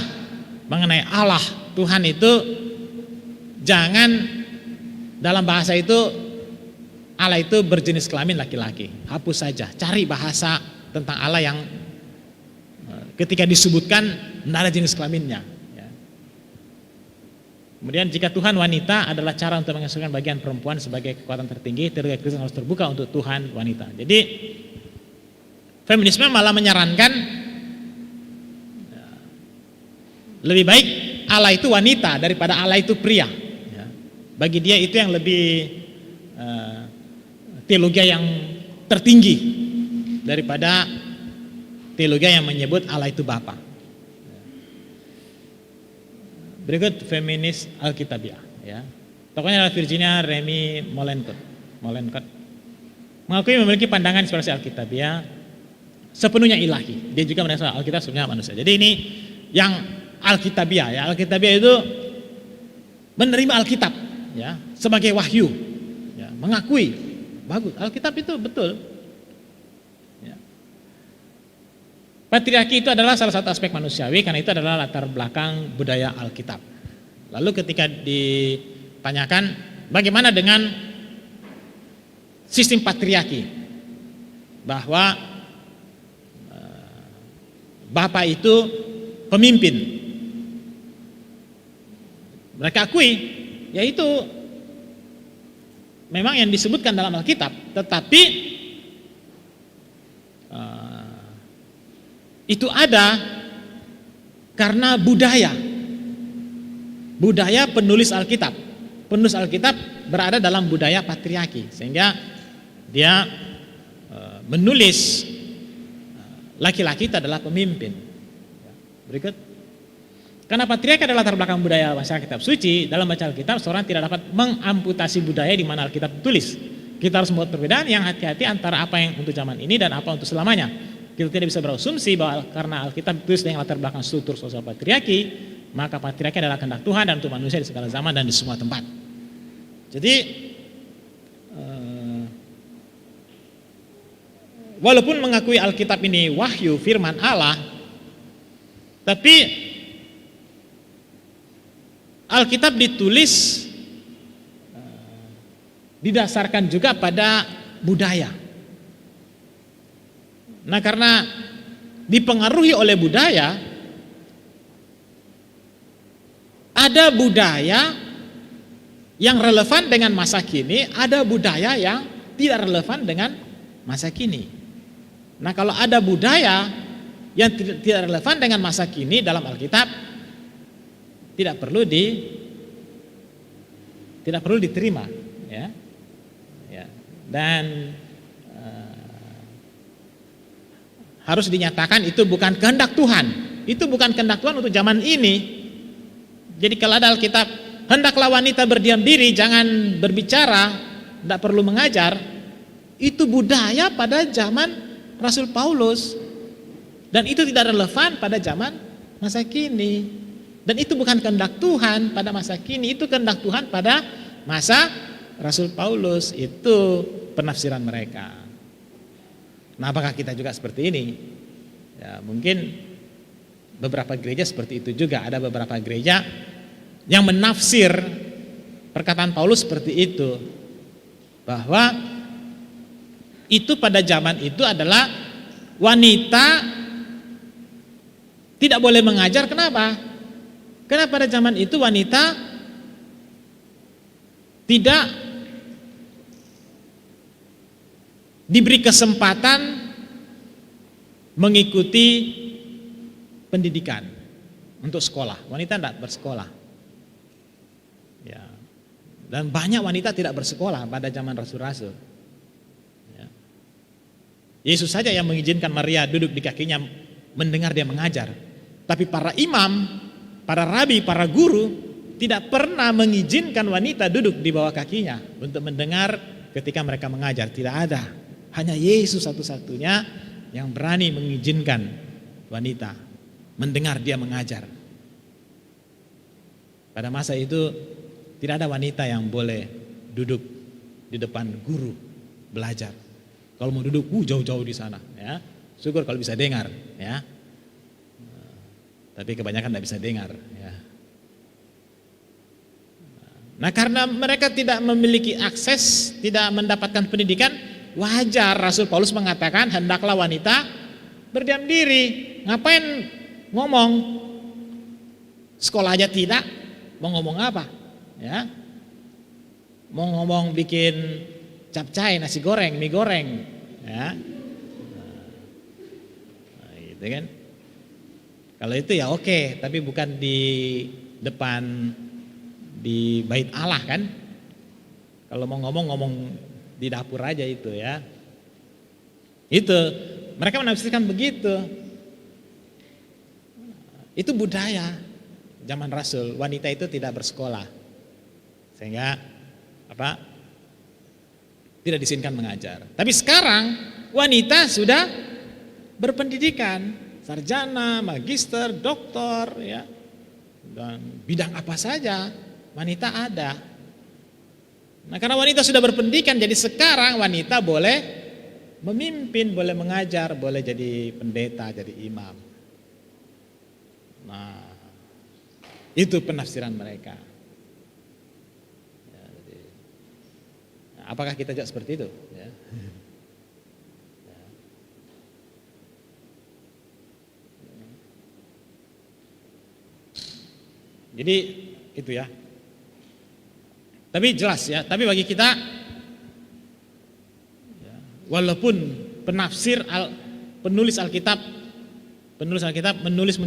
mengenai Allah Tuhan itu jangan dalam bahasa itu Allah itu berjenis kelamin laki-laki, hapus saja. Cari bahasa tentang Allah yang ketika disebutkan tidak ada jenis kelaminnya, ya. Kemudian jika Tuhan wanita adalah cara untuk mengesahkan bagian perempuan sebagai kekuatan tertinggi, teologi Kristen harus terbuka untuk Tuhan wanita. Jadi feminisme malah menyarankan lebih baik Allah itu wanita daripada Allah itu pria, ya. Bagi dia itu yang lebih teologi yang tertinggi daripada teologi yang menyebut Allah itu Bapa. Berikut feminis Alkitabiah, ya. Tokohnya adalah Virginia Remy Molenkot. Mengakui memiliki pandangan inspirasi Alkitabiah sepenuhnya ilahi. Dia juga merasa Alkitab sebenarnya manusia. Jadi ini yang Alkitabiah, ya. Alkitabiah itu menerima Alkitab, ya, sebagai wahyu, ya, mengakui bagus Alkitab itu betul, ya. Patriarki itu adalah salah satu aspek manusiawi karena itu adalah latar belakang budaya Alkitab. Lalu ketika ditanyakan bagaimana dengan sistem patriarki, bahwa Bapa itu pemimpin, mereka akui yaitu memang yang disebutkan dalam Alkitab, tetapi itu ada karena budaya penulis Alkitab. Penulis Alkitab berada dalam budaya patriarki, sehingga dia menulis laki-laki itu adalah pemimpin. Berikut. Karena patriarki adalah latar belakang budaya masyarakat kitab suci, dalam baca Alkitab seorang tidak dapat mengamputasi budaya di mana Alkitab ditulis. Kita harus membuat perbedaan yang hati-hati antara apa yang untuk zaman ini dan apa untuk selamanya. Kita tidak bisa berasumsi bahwa karena Alkitab ditulis dengan latar belakang struktur sosial patriarki, maka patriarki adalah kehendak Tuhan dan untuk manusia di segala zaman dan di semua tempat. Jadi walaupun mengakui Alkitab ini wahyu firman Allah, tapi Alkitab ditulis didasarkan juga pada budaya. Nah, karena dipengaruhi oleh budaya, ada budaya yang relevan dengan masa kini, ada budaya yang tidak relevan dengan masa kini. Nah, kalau ada budaya yang tidak relevan dengan masa kini dalam Alkitab, tidak perlu diterima, ya. Ya. Dan harus dinyatakan itu bukan kehendak Tuhan. Itu bukan kehendak Tuhan untuk zaman ini. Jadi kalau ada Alkitab, hendaklah wanita berdiam diri, jangan berbicara, tidak perlu mengajar. Itu budaya pada zaman Rasul Paulus. Dan itu tidak relevan pada zaman masa kini. Dan itu bukan kehendak Tuhan pada masa kini, itu kehendak Tuhan pada masa Rasul Paulus. Itu penafsiran mereka. Nah, apakah kita juga seperti ini? Ya, mungkin beberapa gereja seperti itu juga. Ada beberapa gereja yang menafsir perkataan Paulus seperti itu, bahwa itu pada zaman itu adalah wanita tidak boleh mengajar. Kenapa? Karena pada zaman itu wanita tidak diberi kesempatan mengikuti pendidikan untuk sekolah. Wanita tidak bersekolah. Ya. Dan banyak wanita tidak bersekolah pada zaman rasul-rasul. Ya. Yesus saja yang mengizinkan Maria duduk di kakinya mendengar dia mengajar. Tapi para imam, para rabi, para guru tidak pernah mengizinkan wanita duduk di bawah kakinya untuk mendengar ketika mereka mengajar. Tidak ada. Hanya Yesus satu-satunya yang berani mengizinkan wanita mendengar dia mengajar. Pada masa itu tidak ada wanita yang boleh duduk di depan guru belajar. Kalau mau duduk jauh-jauh di sana, ya. Syukur kalau bisa dengar, ya. Tapi kebanyakan tidak bisa dengar, ya. Nah, karena mereka tidak memiliki akses, tidak mendapatkan pendidikan, wajar Rasul Paulus mengatakan hendaklah wanita berdiam diri. Ngapain ngomong? Sekolah aja tidak, mau ngomong apa? Ya, mau ngomong bikin capcay, nasi goreng, mie goreng, ya, nah, gitu kan? Kalau itu ya oke, tapi bukan di depan di bait Allah kan? Kalau mau ngomong di dapur aja itu ya. Itu mereka menafsirkan begitu. Itu budaya zaman Rasul, wanita itu tidak bersekolah. Sehingga tidak diizinkan mengajar. Tapi sekarang wanita sudah berpendidikan, sarjana, magister, doktor, ya, dan bidang apa saja wanita ada. Nah, karena wanita sudah berpendidikan, jadi sekarang wanita boleh memimpin, boleh mengajar, boleh jadi pendeta, jadi imam. Nah, itu penafsiran mereka. Ya, jadi, nah, apakah kita juga seperti itu? Ya. Jadi itu ya. Tapi jelas ya, tapi bagi kita ya, walaupun penulis Alkitab menulis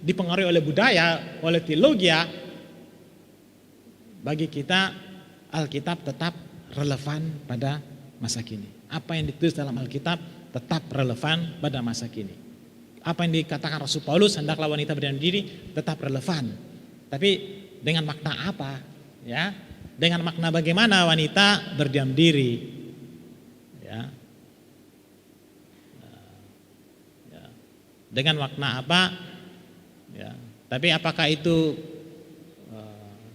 dipengaruhi oleh budaya, oleh teologi, bagi kita Alkitab tetap relevan pada masa kini. Apa yang ditulis dalam Alkitab tetap relevan pada masa kini. Apa yang dikatakan Rasul Paulus, hendaklah wanita berdiam diri, tetap relevan. Tapi dengan makna apa? Ya, dengan makna bagaimana wanita berdiam diri? Ya. Ya. Dengan makna apa? Ya. Tapi apakah itu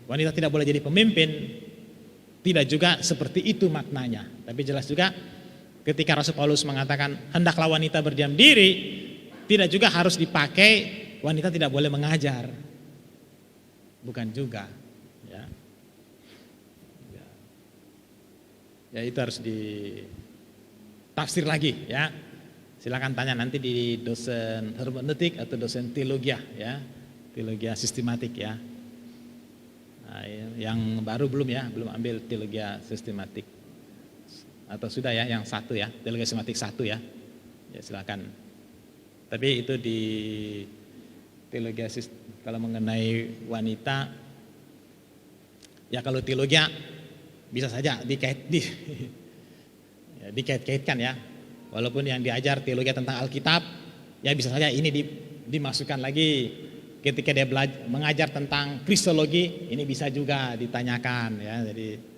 wanita tidak boleh jadi pemimpin? Tidak juga seperti itu maknanya. Tapi jelas juga ketika Rasul Paulus mengatakan hendaklah wanita berdiam diri, tidak juga harus dipakai wanita tidak boleh mengajar. Bukan juga, ya. Ya itu harus ditafsir lagi, ya. Silakan tanya nanti di dosen hermeneutik atau dosen teologi, ya, teologi sistematik, ya. Nah, yang baru belum ya, belum ambil teologi sistematik atau sudah ya, yang satu ya, teologi sistematik 1 ya, ya silakan. Tapi itu di teologi kalau mengenai wanita, ya kalau teologi bisa saja dikait-kaitkan ya. Walaupun yang diajar teologi tentang Alkitab, ya bisa saja ini dimasukkan lagi ketika dia mengajar tentang kristologi, ini bisa juga ditanyakan ya. Jadi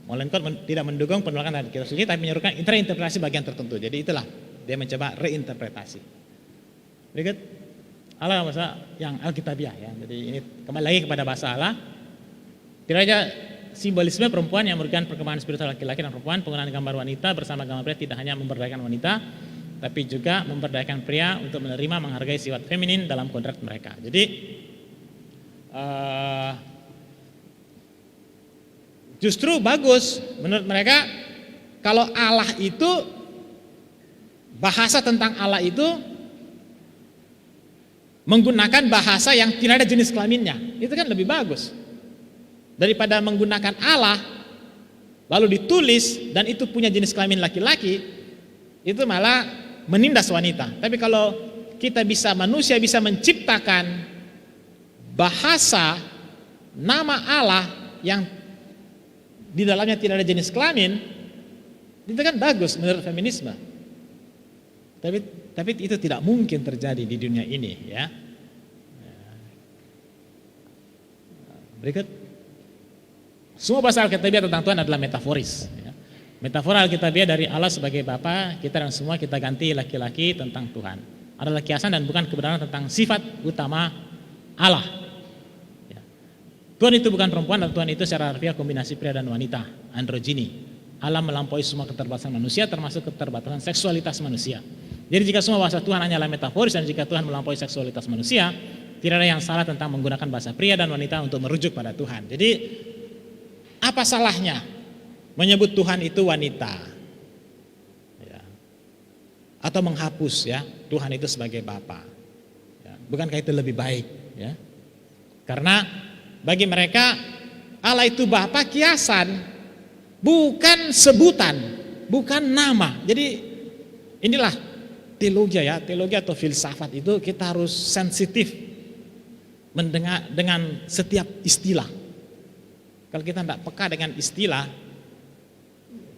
Molenkot tidak mendukung penolakan dari kristologi, tapi menyerukan interpretasi bagian tertentu. Jadi itulah dia mencoba reinterpretasi. Berikut Allah bahasa yang Alkitabiah ya. Jadi ini kembali lagi kepada bahasa Allah. Tidak aja simbolisme perempuan yang memberikan perkembangan spiritual laki-laki dan perempuan, penggunaan gambar wanita bersama gambar pria tidak hanya memberdayakan wanita, tapi juga memberdayakan pria untuk menerima menghargai sifat feminin dalam kodrat mereka. Jadi justru bagus menurut mereka kalau Allah itu, bahasa tentang Allah itu menggunakan bahasa yang tidak ada jenis kelaminnya. Itu kan lebih bagus daripada menggunakan Allah lalu ditulis dan itu punya jenis kelamin laki-laki, itu malah menindas wanita. Tapi kalau manusia bisa menciptakan bahasa nama Allah yang di dalamnya tidak ada jenis kelamin, itu kan bagus menurut feminisme. Tapi itu tidak mungkin terjadi di dunia ini, ya. Berikut. Semua bahasa Alkitabiah tentang Tuhan adalah metaforis, ya. Metafora Alkitabiah dari Allah sebagai Bapa, kita dan semua kita ganti laki-laki tentang Tuhan. Adalah kiasan dan bukan kebenaran tentang sifat utama Allah. Ya. Tuhan itu bukan perempuan, dan Tuhan itu secara harfiah kombinasi pria dan wanita, androgini. Allah melampaui semua keterbatasan manusia, termasuk keterbatasan seksualitas manusia. Jadi jika semua bahasa Tuhan hanyalah metaforis dan jika Tuhan melampaui seksualitas manusia, tidak ada yang salah tentang menggunakan bahasa pria dan wanita untuk merujuk pada Tuhan. Jadi apa salahnya menyebut Tuhan itu wanita, ya. Atau menghapus, ya, Tuhan itu sebagai Bapa, ya. Bukankah itu lebih baik, ya? Karena bagi mereka Allah itu Bapa kiasan, bukan sebutan, bukan nama. Jadi inilah teologi, ya, teologi atau filsafat itu kita harus sensitif mendengar dengan setiap istilah. Kalau kita tidak peka dengan istilah,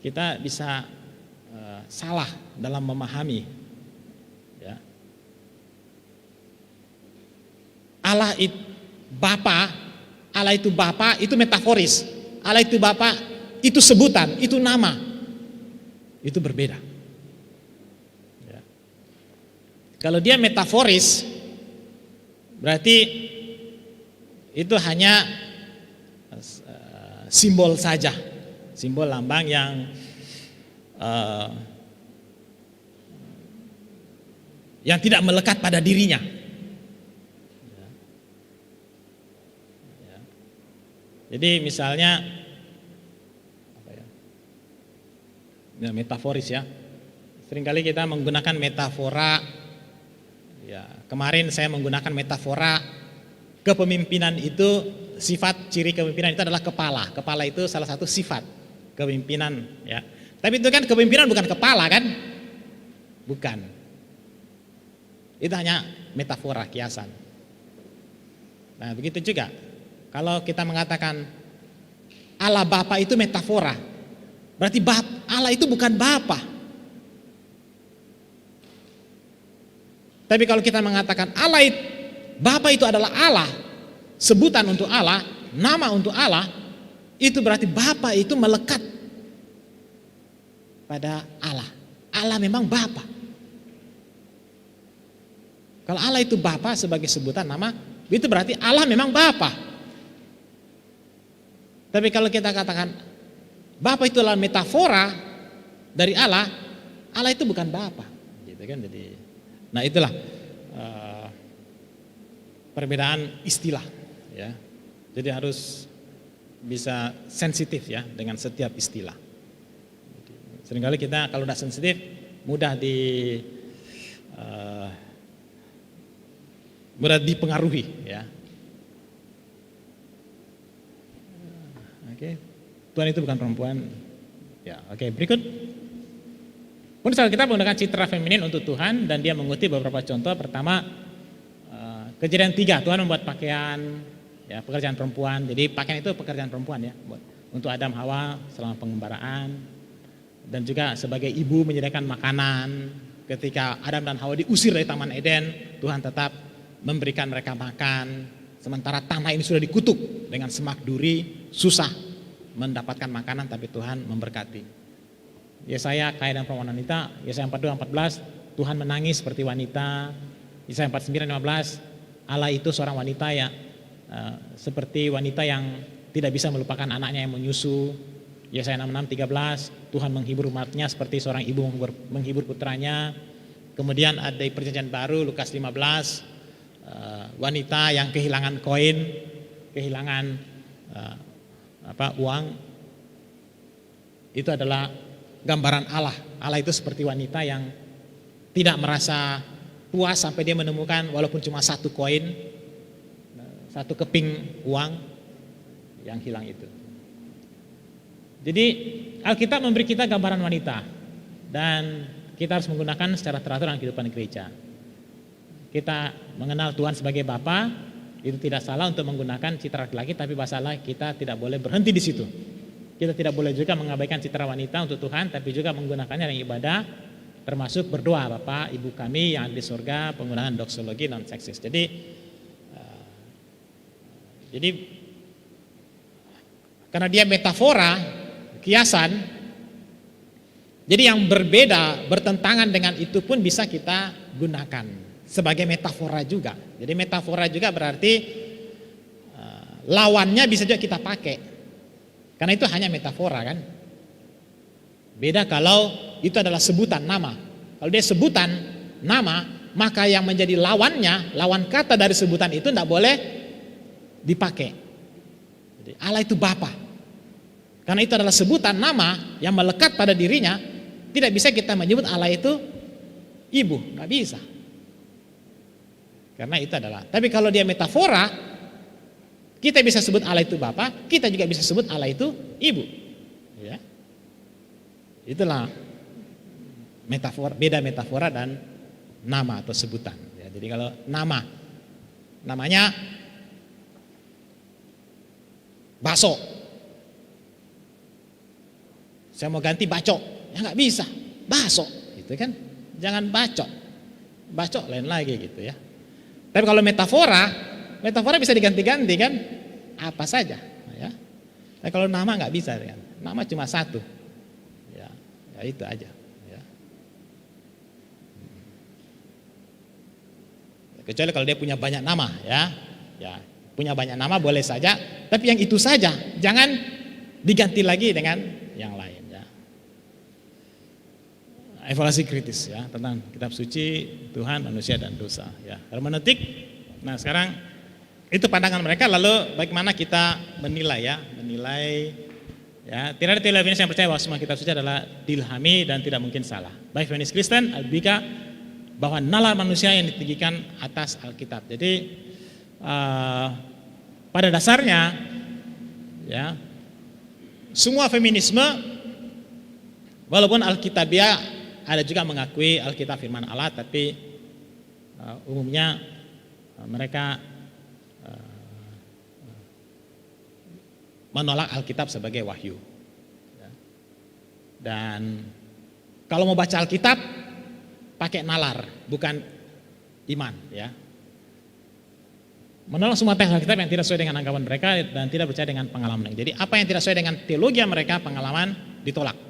kita bisa salah dalam memahami, ya. Allah itu Bapa itu metaforis. Allah itu Bapa itu sebutan, itu nama. Itu berbeda. Ya. Kalau dia metaforis, berarti itu hanya simbol saja, simbol lambang yang tidak melekat pada dirinya. Jadi misalnya metaforis, ya. Seringkali kita menggunakan metafora. Ya, kemarin saya menggunakan metafora kepemimpinan itu, sifat ciri kepemimpinan itu adalah kepala. Kepala itu salah satu sifat kepemimpinan, ya. Tapi itu kan kepemimpinan bukan kepala, kan? Bukan. Itu hanya metafora, kiasan. Nah, begitu juga kalau kita mengatakan Allah Bapa itu metafora, berarti Allah itu bukan Bapa. Tapi kalau kita mengatakan Bapa itu adalah Allah, sebutan untuk Allah, nama untuk Allah, itu berarti Bapa itu melekat pada Allah. Allah memang Bapa. Kalau Allah itu Bapa sebagai sebutan nama, itu berarti Allah memang Bapa. Tapi kalau kita katakan Bapa itu adalah metafora dari Allah, Allah itu bukan Bapa, gitu kan? Jadi, nah itulah perbedaan istilah, ya. Jadi harus bisa sensitif, ya, dengan setiap istilah. Seringkali kita kalau tidak sensitif mudah dipengaruhi, ya. Oke. Tuhan itu bukan perempuan. Ya, oke, berikut. Misal kita menggunakan citra feminin untuk Tuhan dan dia mengutip beberapa contoh. Pertama, Kejadian 3, Tuhan membuat pakaian, ya, pekerjaan perempuan. Jadi pakaian itu pekerjaan perempuan, ya, untuk Adam Hawa selama pengembaraan, dan juga sebagai ibu menyediakan makanan. Ketika Adam dan Hawa diusir dari Taman Eden, Tuhan tetap memberikan mereka makan. Sementara tanah ini sudah dikutuk dengan semak duri, susah mendapatkan makanan, tapi Tuhan memberkati. Yesaya kaya dan perempuan wanita. Yesaya 42:14, Tuhan menangis seperti wanita. Yesaya 49:15, Allah itu seorang wanita, ya, seperti wanita yang tidak bisa melupakan anaknya yang menyusu. Yesaya 66:13, Tuhan menghibur umatnya seperti seorang ibu menghibur putranya. Kemudian ada di Perjanjian Baru, Lukas 15, wanita yang kehilangan koin, kehilangan uang. Itu adalah gambaran Allah. Allah itu seperti wanita yang tidak merasa puas sampai dia menemukan walaupun cuma satu koin, satu keping uang yang hilang itu. Jadi Alkitab memberi kita gambaran wanita dan kita harus menggunakan secara teratur dalam kehidupan gereja. Kita mengenal Tuhan sebagai Bapa, itu tidak salah untuk menggunakan citra laki-laki, tapi masalah kita tidak boleh berhenti di situ. Kita tidak boleh juga mengabaikan citra wanita untuk Tuhan, tapi juga menggunakannya dalam ibadah, termasuk berdoa, Bapa, Ibu kami yang ada di surga, penggunaan doksologi non seksis. Jadi karena dia metafora, kiasan, jadi yang berbeda, bertentangan dengan itu pun bisa kita gunakan sebagai metafora juga. Jadi metafora juga berarti lawannya bisa juga kita pakai. Karena itu hanya metafora kan. Beda kalau itu adalah sebutan nama. Kalau dia sebutan nama, maka yang menjadi lawannya, lawan kata dari sebutan itu tidak boleh dipakai. Jadi Allah itu Bapa. Karena itu adalah sebutan nama yang melekat pada dirinya, tidak bisa kita menyebut Allah itu ibu, nggak bisa. Karena itu adalah. Tapi kalau dia metafora, kita bisa sebut Allah itu Bapa, kita juga bisa sebut Allah itu ibu. Ya. Itulah metafora, beda metafora dan nama atau sebutan. Ya, jadi kalau namanya bakso, saya mau ganti bacok, ya nggak bisa, bakso, gitu kan? Jangan bacok, bacok lain lagi gitu ya. Tapi kalau metafora bisa diganti-ganti kan, apa saja. Ya. Tapi kalau nama nggak bisa kan, nama cuma satu, ya itu aja. Ya. Kecuali kalau dia punya banyak nama, ya punya banyak nama boleh saja, tapi yang itu saja, jangan diganti lagi dengan yang lain. Evaluasi kritis ya tentang kitab suci, Tuhan, manusia dan dosa ya. Hermeneutik. Nah, sekarang itu pandangan mereka, lalu bagaimana kita menilai ya. Tidak ada teologi yang percaya bahwa semua kitab suci adalah diilhami dan tidak mungkin salah. Baik feminis Kristen, Albika, bahwa nalar manusia yang ditinggikan atas Alkitab. Jadi pada dasarnya ya semua feminisme walaupun Alkitabiah ada juga mengakui Alkitab firman Allah, tapi umumnya mereka menolak Alkitab sebagai wahyu. Dan kalau mau baca Alkitab pakai nalar, bukan iman ya. Menolak semua teks Alkitab yang tidak sesuai dengan anggapan mereka dan tidak percaya dengan pengalaman. Jadi apa yang tidak sesuai dengan teologi mereka, pengalaman, ditolak.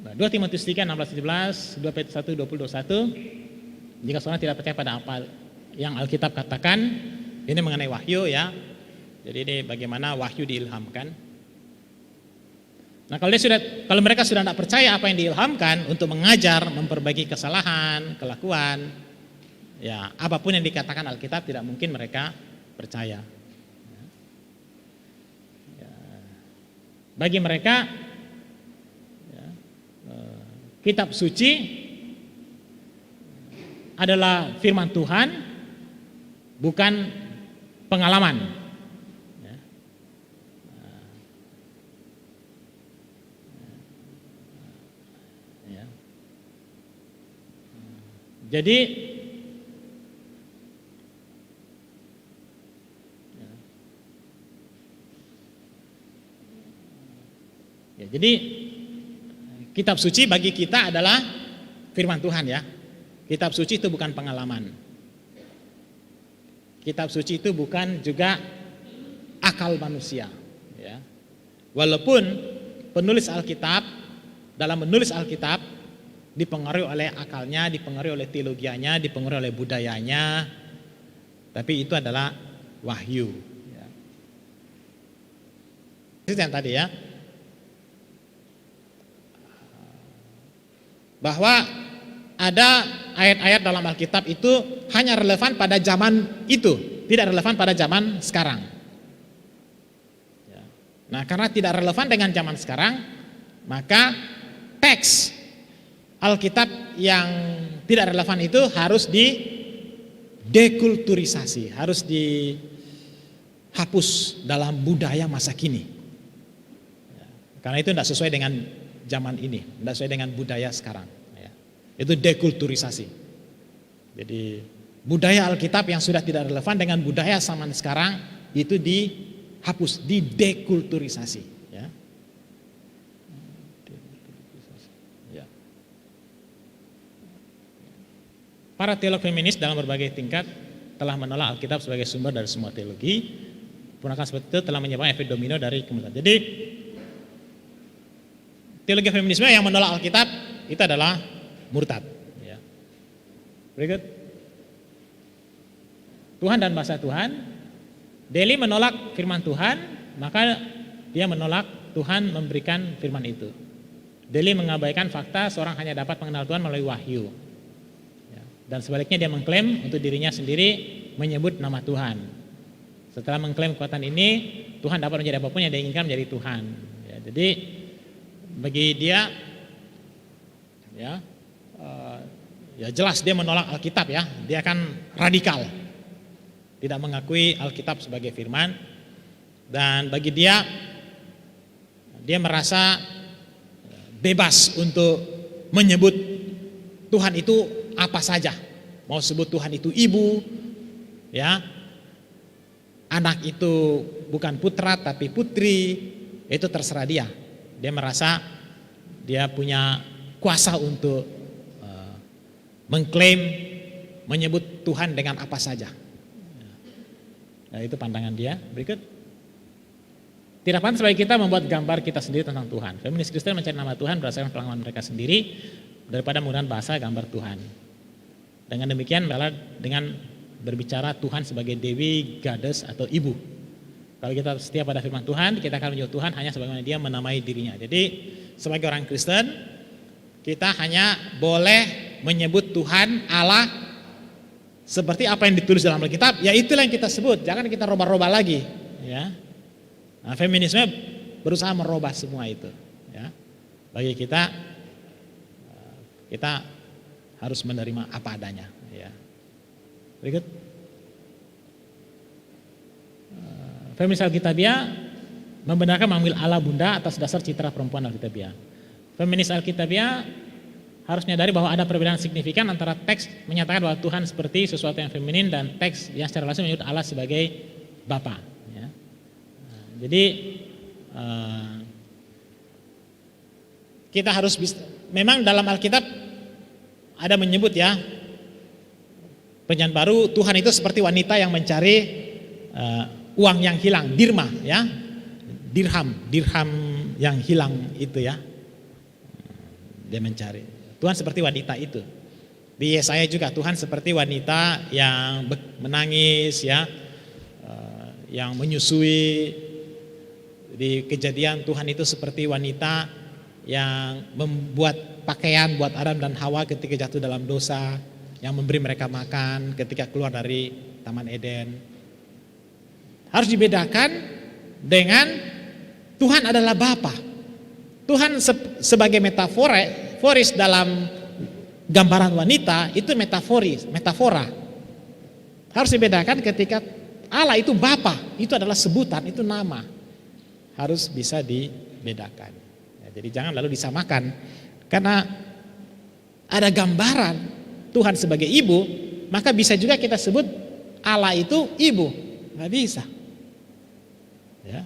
2 Timotius 3, 16-17, 2 Petrus 1, 20-21. Jika seorang tidak percaya pada apa yang Alkitab katakan, ini mengenai wahyu ya. Jadi ini bagaimana wahyu diilhamkan. Nah kalau mereka sudah tidak percaya apa yang diilhamkan untuk mengajar, memperbaiki kesalahan, kelakuan, ya apapun yang dikatakan Alkitab tidak mungkin mereka percaya. Ya. Bagi mereka kitab suci adalah firman Tuhan, bukan pengalaman. Ya. Jadi kitab suci bagi kita adalah firman Tuhan ya. Kitab suci itu bukan pengalaman. Kitab suci itu bukan juga akal manusia ya. Walaupun penulis Alkitab dalam menulis Alkitab dipengaruhi oleh akalnya, dipengaruhi oleh teologianya, dipengaruhi oleh budayanya, tapi itu adalah wahyu ya. Itu yang tadi ya, bahwa ada ayat-ayat dalam Alkitab itu hanya relevan pada zaman itu, tidak relevan pada zaman sekarang. Nah, karena tidak relevan dengan zaman sekarang, maka teks Alkitab yang tidak relevan itu harus didekulturisasi, harus dihapus dalam budaya masa kini. Karena itu tidak sesuai dengan zaman ini, tidak sesuai dengan budaya sekarang. Ya. Itu dekulturisasi. Jadi budaya Alkitab yang sudah tidak relevan dengan budaya zaman sekarang itu dihapus, didekulturisasi. Ya. Ya. Para teolog feminis dalam berbagai tingkat telah menolak Alkitab sebagai sumber dari semua teologi. Penolakan seperti itu telah menyebabkan efek domino dari kemudian. Jadi teologi feminisme yang menolak Alkitab itu adalah murtad. Ya. Berikut. Tuhan dan bahasa Tuhan. Deli menolak firman Tuhan, maka dia menolak Tuhan memberikan firman itu. Deli mengabaikan fakta seorang hanya dapat mengenal Tuhan melalui wahyu. Ya. Dan sebaliknya dia mengklaim untuk dirinya sendiri menyebut nama Tuhan. Setelah mengklaim kekuatan ini, Tuhan dapat menjadi apapun yang dia inginkan menjadi Tuhan. Ya, jadi bagi dia, ya jelas dia menolak Alkitab ya. Dia akan radikal, tidak mengakui Alkitab sebagai firman. Dan bagi dia merasa bebas untuk menyebut Tuhan itu apa saja. Mau sebut Tuhan itu ibu, ya. Anak itu bukan putra tapi putri, itu terserah dia. Dia merasa dia punya kuasa untuk mengklaim menyebut Tuhan dengan apa saja. Nah, itu pandangan dia. Berikut. Tidak pantas bagi kita membuat gambar kita sendiri tentang Tuhan. Feminis Kristen mencari nama Tuhan berdasarkan pengalaman mereka sendiri daripada menggunakan bahasa gambar Tuhan. Dengan demikian malah dengan berbicara Tuhan sebagai Dewi, Goddess atau Ibu. Kalau kita setia pada firman Tuhan, kita akan menyebut Tuhan hanya sebagaimana dia menamai dirinya. Jadi sebagai orang Kristen, kita hanya boleh menyebut Tuhan Allah seperti apa yang ditulis dalam Alkitab, ya itulah yang kita sebut. Jangan kita robah-robah lagi. Ya. Nah, feminisme berusaha merubah semua itu. Ya. Bagi kita harus menerima apa adanya. Ya. Berikut. Feminis Alkitabiah membenarkan memanggil Allah Bunda atas dasar citra perempuan Alkitabiah. Feminis Alkitabiah harus menyadari bahwa ada perbedaan signifikan antara teks menyatakan bahwa Tuhan seperti sesuatu yang feminin dan teks yang secara langsung menyebut Allah sebagai Bapa. Ya. Jadi kita harus memang dalam Alkitab ada menyebut ya. Perjanjian baru Tuhan itu seperti wanita yang mencari uang yang hilang, dirma ya. Dirham yang hilang itu ya. Dia mencari. Tuhan seperti wanita itu. Di Yesaya juga Tuhan seperti wanita yang menangis ya. Yang menyusui. Di Kejadian Tuhan itu seperti wanita yang membuat pakaian buat Adam dan Hawa ketika jatuh dalam dosa. Yang memberi mereka makan ketika keluar dari Taman Eden. Harus dibedakan dengan Tuhan adalah Bapa. Tuhan sebagai metaforis dalam gambaran wanita itu metafora. Harus dibedakan ketika Allah itu Bapa, itu adalah sebutan, itu nama. Harus bisa dibedakan. Ya, jadi jangan lalu disamakan. Karena ada gambaran Tuhan sebagai ibu, maka bisa juga kita sebut Allah itu ibu. Nggak bisa. Ya.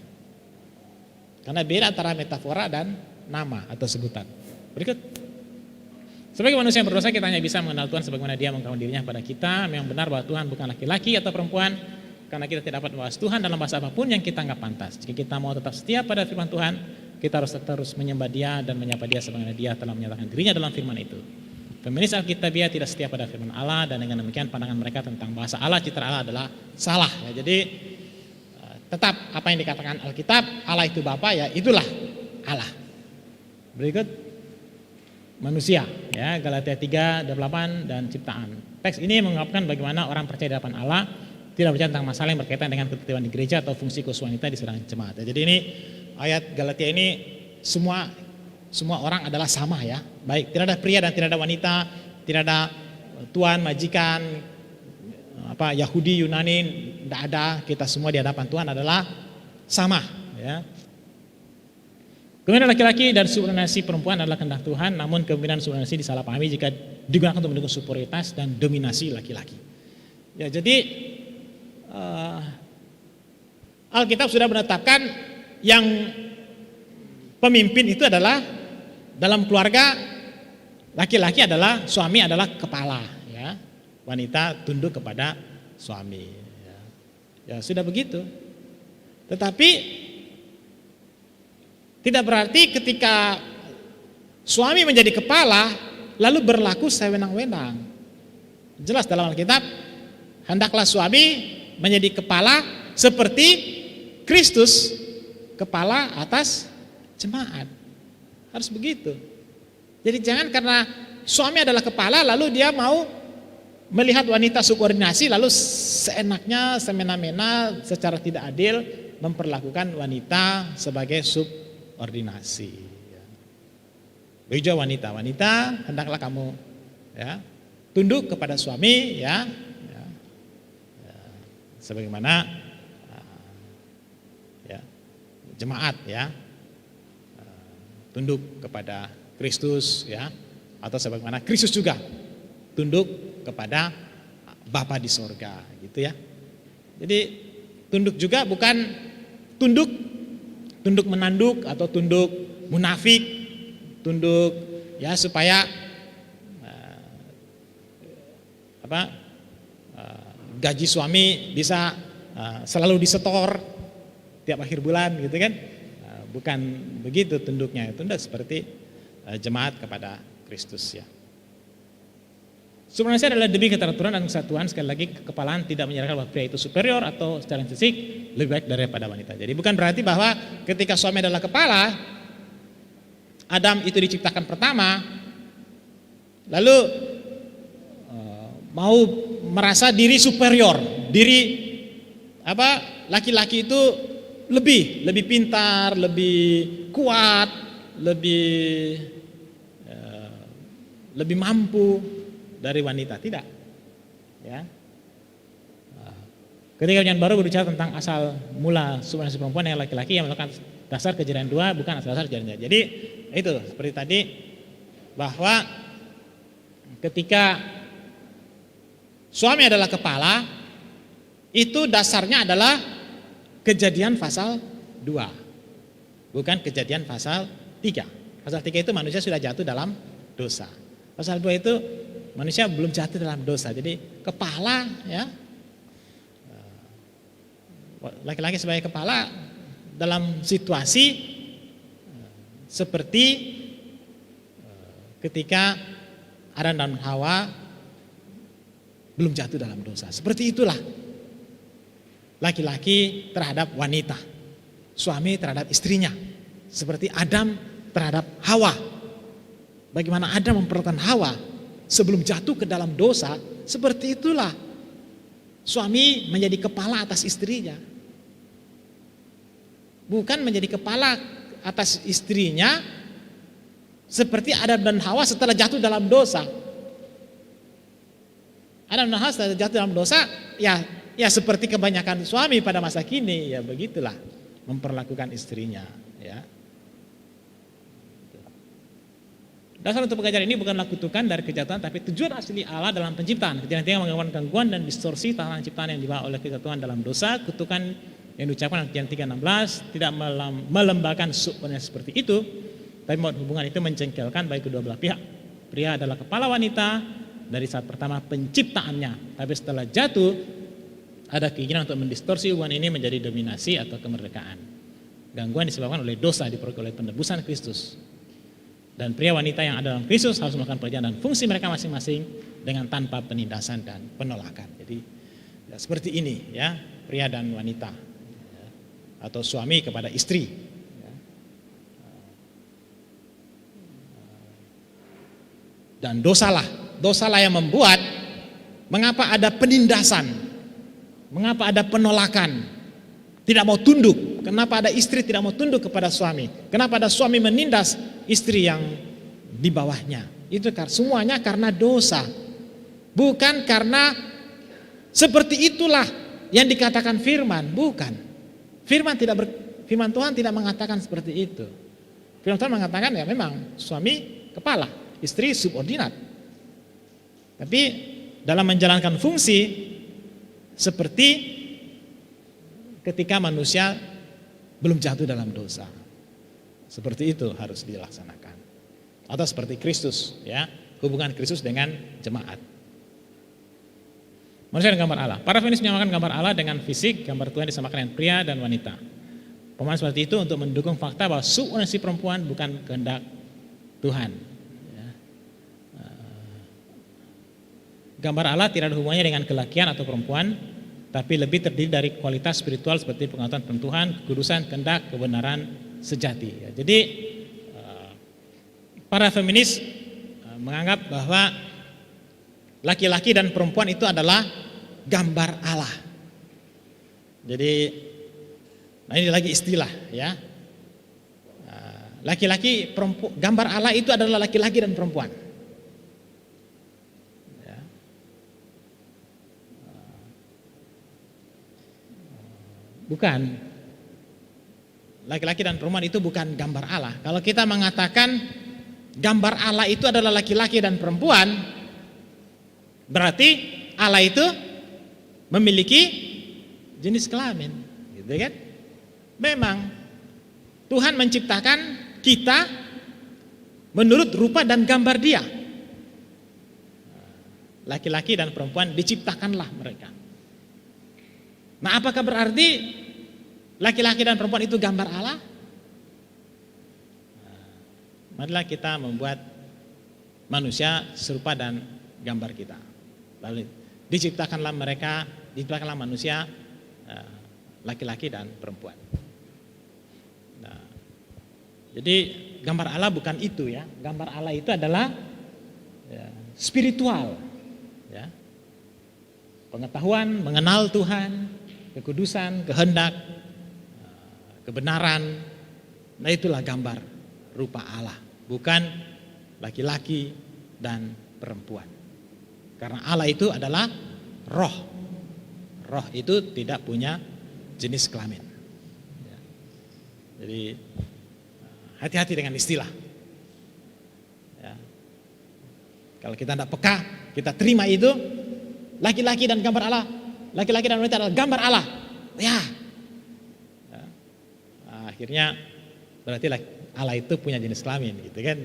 Karena beda antara metafora dan nama atau sebutan. Berikut. Sebagai manusia yang berdosa kita hanya bisa mengenal Tuhan sebagaimana dia mengungkapkan dirinya pada kita. Memang benar bahwa Tuhan bukan laki-laki atau perempuan. Karena kita tidak dapat membahas Tuhan dalam bahasa apapun yang kita anggap pantas. Jika kita mau tetap setia pada firman Tuhan, kita harus terus menyembah dia dan menyapa dia sebagaimana dia telah menyatakan dirinya dalam firman itu. Feminis Alkitabiah tidak setia pada firman Allah dan dengan demikian pandangan mereka tentang bahasa Allah, citra Allah adalah salah. Ya, jadi tetap apa yang dikatakan Alkitab, Allah itu Bapa, ya itulah Allah. Berikut manusia, ya Galatia 3:8 dan ciptaan. Teks ini mengungkapkan bagaimana orang percaya di hadapan Allah tidak bicara tentang masalah yang berkaitan dengan ketertiban di gereja atau fungsi khusus wanita di sedang jemaat. Ya, jadi ini ayat Galatia ini semua orang adalah sama ya. Baik, tidak ada pria dan tidak ada wanita, tidak ada tuan, majikan, Yahudi, Yunani, tidak ada. Kita semua di hadapan Tuhan adalah sama ya. Kemudian laki-laki dan subordinasi perempuan adalah kehendak Tuhan, namun kepemimpinan subordinasi disalahpahami jika digunakan untuk mendukung superioritas dan dominasi laki-laki. Ya, jadi Alkitab sudah menetapkan yang pemimpin itu adalah dalam keluarga, laki-laki adalah, suami adalah kepala, ya. Wanita tunduk kepada suami. Ya, sudah begitu. Tetapi tidak berarti ketika suami menjadi kepala lalu berlaku sewenang-wenang. Jelas dalam Alkitab, hendaklah suami menjadi kepala seperti Kristus kepala atas jemaat. Harus begitu. Jadi jangan karena suami adalah kepala lalu dia mau melihat wanita subordinasi lalu seenaknya, semena-mena, secara tidak adil memperlakukan wanita sebagai subordinasi. Begitu wanita, hendaklah kamu ya tunduk kepada suami ya, sebagaimana ya, jemaat ya tunduk kepada Kristus ya, atau sebagaimana Kristus juga tunduk kepada Bapa di sorga gitu ya. Jadi tunduk juga bukan tunduk menanduk atau tunduk munafik, tunduk ya supaya gaji suami bisa selalu disetor tiap akhir bulan gitu kan. Bukan begitu tunduknya, tunduk seperti jemaat kepada Kristus ya. Subordinasi adalah demi keteraturan dan kesatuan. Sekali lagi, kekepalaan tidak menyerahkan bahwa pria itu superior atau secara fisik lebih baik daripada wanita. Jadi bukan berarti bahwa ketika suami adalah kepala, Adam itu diciptakan pertama, lalu mau merasa diri superior, diri laki-laki itu lebih pintar, lebih kuat, lebih mampu dari wanita. Tidak ya. Ketika Perjanjian Baru berbicara tentang asal mula subordinasi perempuan yang laki-laki yang melakukan dasar kejadian 2 bukan asal dasar kejadian 3. Jadi itu seperti tadi bahwa ketika suami adalah kepala, itu dasarnya adalah kejadian pasal 2, bukan kejadian pasal 3. Pasal 3 itu manusia sudah jatuh dalam dosa. Pasal 2 itu manusia belum jatuh dalam dosa. Jadi kepala ya, laki-laki sebagai kepala dalam situasi seperti ketika Adam dan Hawa belum jatuh dalam dosa. Seperti itulah laki-laki terhadap wanita, suami terhadap istrinya, seperti Adam terhadap Hawa. Bagaimana Adam memperlakukan Hawa sebelum jatuh ke dalam dosa, seperti itulah suami menjadi kepala atas istrinya. Bukan menjadi kepala atas istrinya seperti Adam dan Hawa setelah jatuh dalam dosa. Adam dan Hawa setelah jatuh dalam dosa, ya seperti kebanyakan suami pada masa kini, ya begitulah memperlakukan istrinya, ya. Dasar untuk pengajaran ini bukanlah kutukan dari kejatuhan, tapi tujuan asli Allah dalam penciptaan. Kejadian 3 menggambarkan gangguan dan distorsi tatanan ciptaan yang dibawa oleh kejatuhan dalam dosa. Kutukan yang diucapkan dalam Kejadian 3:16 tidak melembagakan subordinasi seperti itu, tapi membuat hubungan itu mencengkelkan bagi kedua belah pihak. Pria adalah kepala wanita dari saat pertama penciptaannya, tapi setelah jatuh ada keinginan untuk mendistorsi hubungan ini menjadi dominasi atau kemerdekaan. Gangguan disebabkan oleh dosa diperoleh oleh penebusan Kristus. Dan pria wanita yang ada dalam Kristus harus melakukan pekerjaan dan fungsi mereka masing-masing dengan tanpa penindasan dan penolakan. Jadi ya, seperti ini ya, pria dan wanita ya, atau suami kepada istri ya. Dan dosalah yang membuat mengapa ada penindasan, mengapa ada penolakan, tidak mau tunduk. Kenapa ada istri tidak mau tunduk kepada suami? Kenapa ada suami menindas istri yang di bawahnya? Itu semuanya karena dosa. Bukan karena seperti itulah yang dikatakan firman, bukan. Firman Tuhan tidak mengatakan seperti itu. Firman Tuhan mengatakan ya memang suami kepala, istri subordinat. Tapi dalam menjalankan fungsi seperti ketika manusia belum jatuh dalam dosa. Seperti itu harus dilaksanakan. Atau seperti Kristus, ya, hubungan Kristus dengan jemaat. Manusia dan gambar Allah. Para feminis menyamakan gambar Allah dengan fisik, gambar Tuhan disamakan dengan pria dan wanita. Pemahaman seperti itu untuk mendukung fakta bahwa subordinasi perempuan bukan kehendak Tuhan. Ya. Gambar Allah tidak ada hubungannya dengan kelakian atau perempuan, tapi lebih terdiri dari kualitas spiritual seperti pengetahuan tentang Tuhan, kekudusan, kehendak, kebenaran sejati. Ya. Jadi para feminis menganggap bahwa laki-laki dan perempuan itu adalah gambar Allah. Jadi, nah ini lagi istilah ya. Laki-laki, perempuan, gambar Allah itu adalah laki-laki dan perempuan. Ya. Bukan. Laki-laki dan perempuan itu bukan gambar Allah. Kalau kita mengatakan gambar Allah itu adalah laki-laki dan perempuan, berarti Allah itu memiliki jenis kelamin, gitu kan? Memang Tuhan menciptakan kita menurut rupa dan gambar Dia. Laki-laki dan perempuan diciptakanlah mereka. Nah, apakah berarti laki-laki dan perempuan itu gambar Allah? Marilah kita membuat manusia serupa dan gambar kita. Lalu diciptakanlah manusia laki-laki dan perempuan. Nah, jadi gambar Allah bukan itu ya. Gambar Allah itu adalah ya, spiritual, ya. Pengetahuan, mengenal Tuhan, kekudusan, kehendak, kebenaran. Nah, itulah gambar rupa Allah. Bukan laki-laki dan perempuan. Karena Allah itu adalah roh. Roh itu tidak punya jenis kelamin. Jadi hati-hati dengan istilah. Ya. Kalau kita tidak peka, kita terima itu laki-laki dan gambar Allah, laki-laki dan wanita adalah gambar Allah. Ya. Akhirnya berarti Allah itu punya jenis kelamin, gitu kan?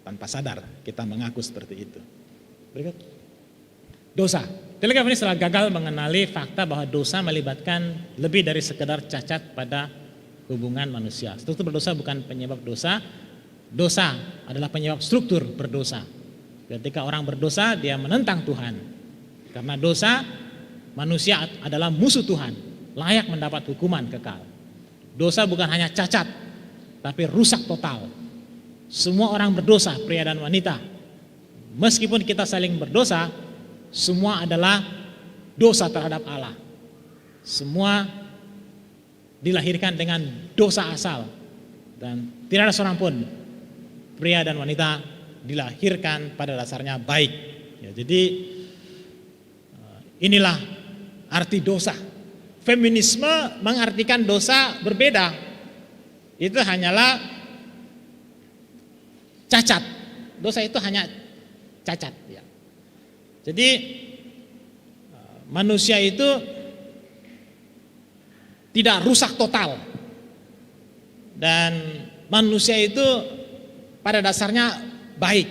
Tanpa sadar kita mengaku seperti itu. Berikut. Dosa. Teologi feminis telah gagal mengenali fakta bahwa dosa melibatkan lebih dari sekedar cacat pada hubungan manusia. Struktur berdosa bukan penyebab dosa. Dosa adalah penyebab struktur berdosa. Ketika orang berdosa, dia menentang Tuhan. Karena dosa, manusia adalah musuh Tuhan, layak mendapat hukuman kekal. Dosa bukan hanya cacat, tapi rusak total. Semua orang berdosa, pria dan wanita. Meskipun kita saling berdosa, semua adalah dosa terhadap Allah. Semua dilahirkan dengan dosa asal. Dan tidak ada seorang pun pria dan wanita dilahirkan pada dasarnya baik. Ya, jadi inilah arti dosa. Feminisme mengartikan dosa berbeda. Itu hanyalah cacat. Dosa itu hanya cacat. Ya. Jadi manusia itu tidak rusak total. Dan manusia itu pada dasarnya baik.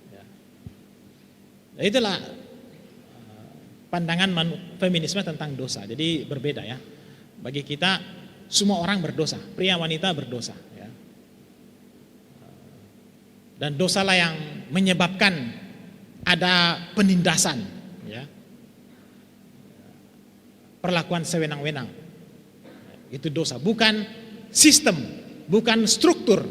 Ya. Itulah pandangan feminisme tentang dosa. Jadi berbeda ya. Bagi kita semua orang berdosa, pria wanita berdosa. Ya. Dan dosalah yang menyebabkan ada penindasan, ya. Perlakuan sewenang-wenang. Itu dosa, bukan sistem, bukan struktur.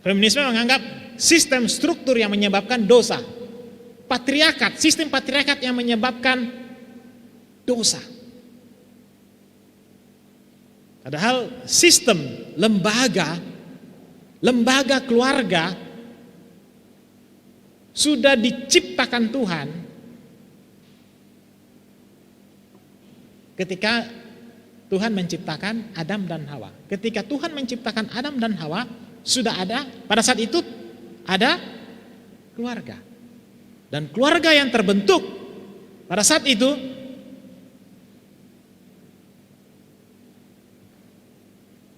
Feminisme menganggap sistem struktur yang menyebabkan dosa. Patriarkat, sistem patriarkat yang menyebabkan dosa. Padahal sistem lembaga keluarga sudah diciptakan Tuhan ketika Tuhan menciptakan Adam dan Hawa. Ketika Tuhan menciptakan Adam dan Hawa, sudah ada, pada saat itu ada keluarga. Dan keluarga yang terbentuk pada saat itu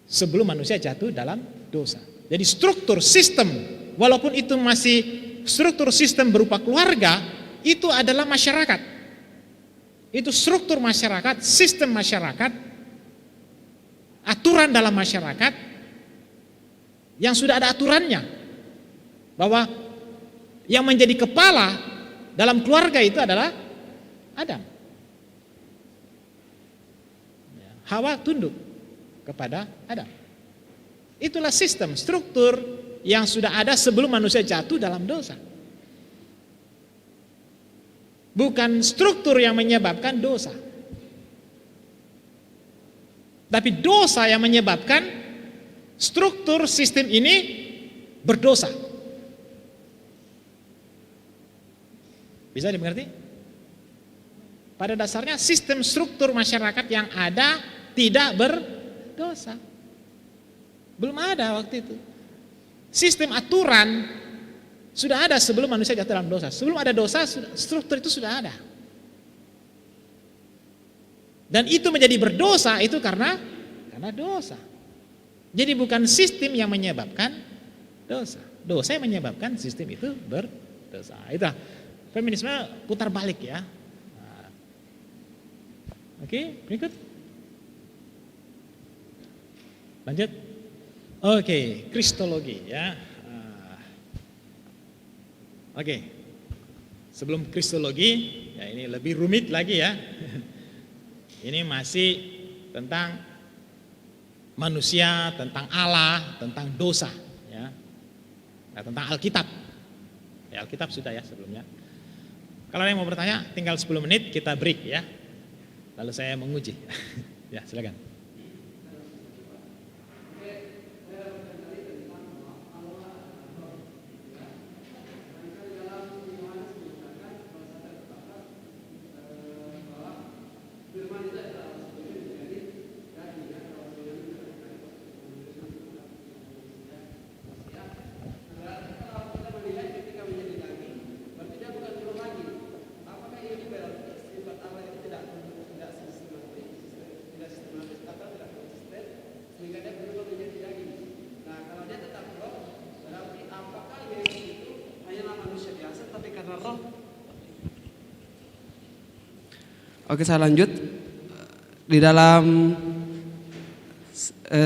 sebelum manusia jatuh dalam dosa. Jadi struktur sistem, walaupun itu masih struktur sistem berupa keluarga, itu adalah masyarakat. Itu struktur masyarakat, sistem masyarakat, aturan dalam masyarakat yang sudah ada aturannya. Bahwa yang menjadi kepala dalam keluarga itu adalah Adam. Hawa tunduk kepada Adam. Itulah sistem, struktur yang sudah ada sebelum manusia jatuh dalam dosa. Bukan struktur yang menyebabkan dosa. Tapi dosa yang menyebabkan struktur sistem ini berdosa. Bisa dimengerti? Pada dasarnya sistem struktur masyarakat yang ada tidak berdosa. Belum ada waktu itu. Sistem aturan sudah ada sebelum manusia jatuh dalam dosa. Sebelum ada dosa, struktur itu sudah ada. Dan itu menjadi berdosa itu karena dosa. Jadi bukan sistem yang menyebabkan dosa. Dosa yang menyebabkan sistem itu berdosa. Itulah feminisme putar balik ya. Nah. Oke, berikut. Lanjut. Oke, kristologi ya. Oke. Sebelum kristologi, ya ini lebih rumit lagi ya. Ini masih tentang manusia, tentang Allah, tentang dosa ya. Nah, tentang Alkitab. Ya, Alkitab sudah ya sebelumnya. Kalau ada yang mau bertanya, tinggal 10 menit kita break ya. Lalu saya menguji. Ya, silakan. Oke, saya lanjut di dalam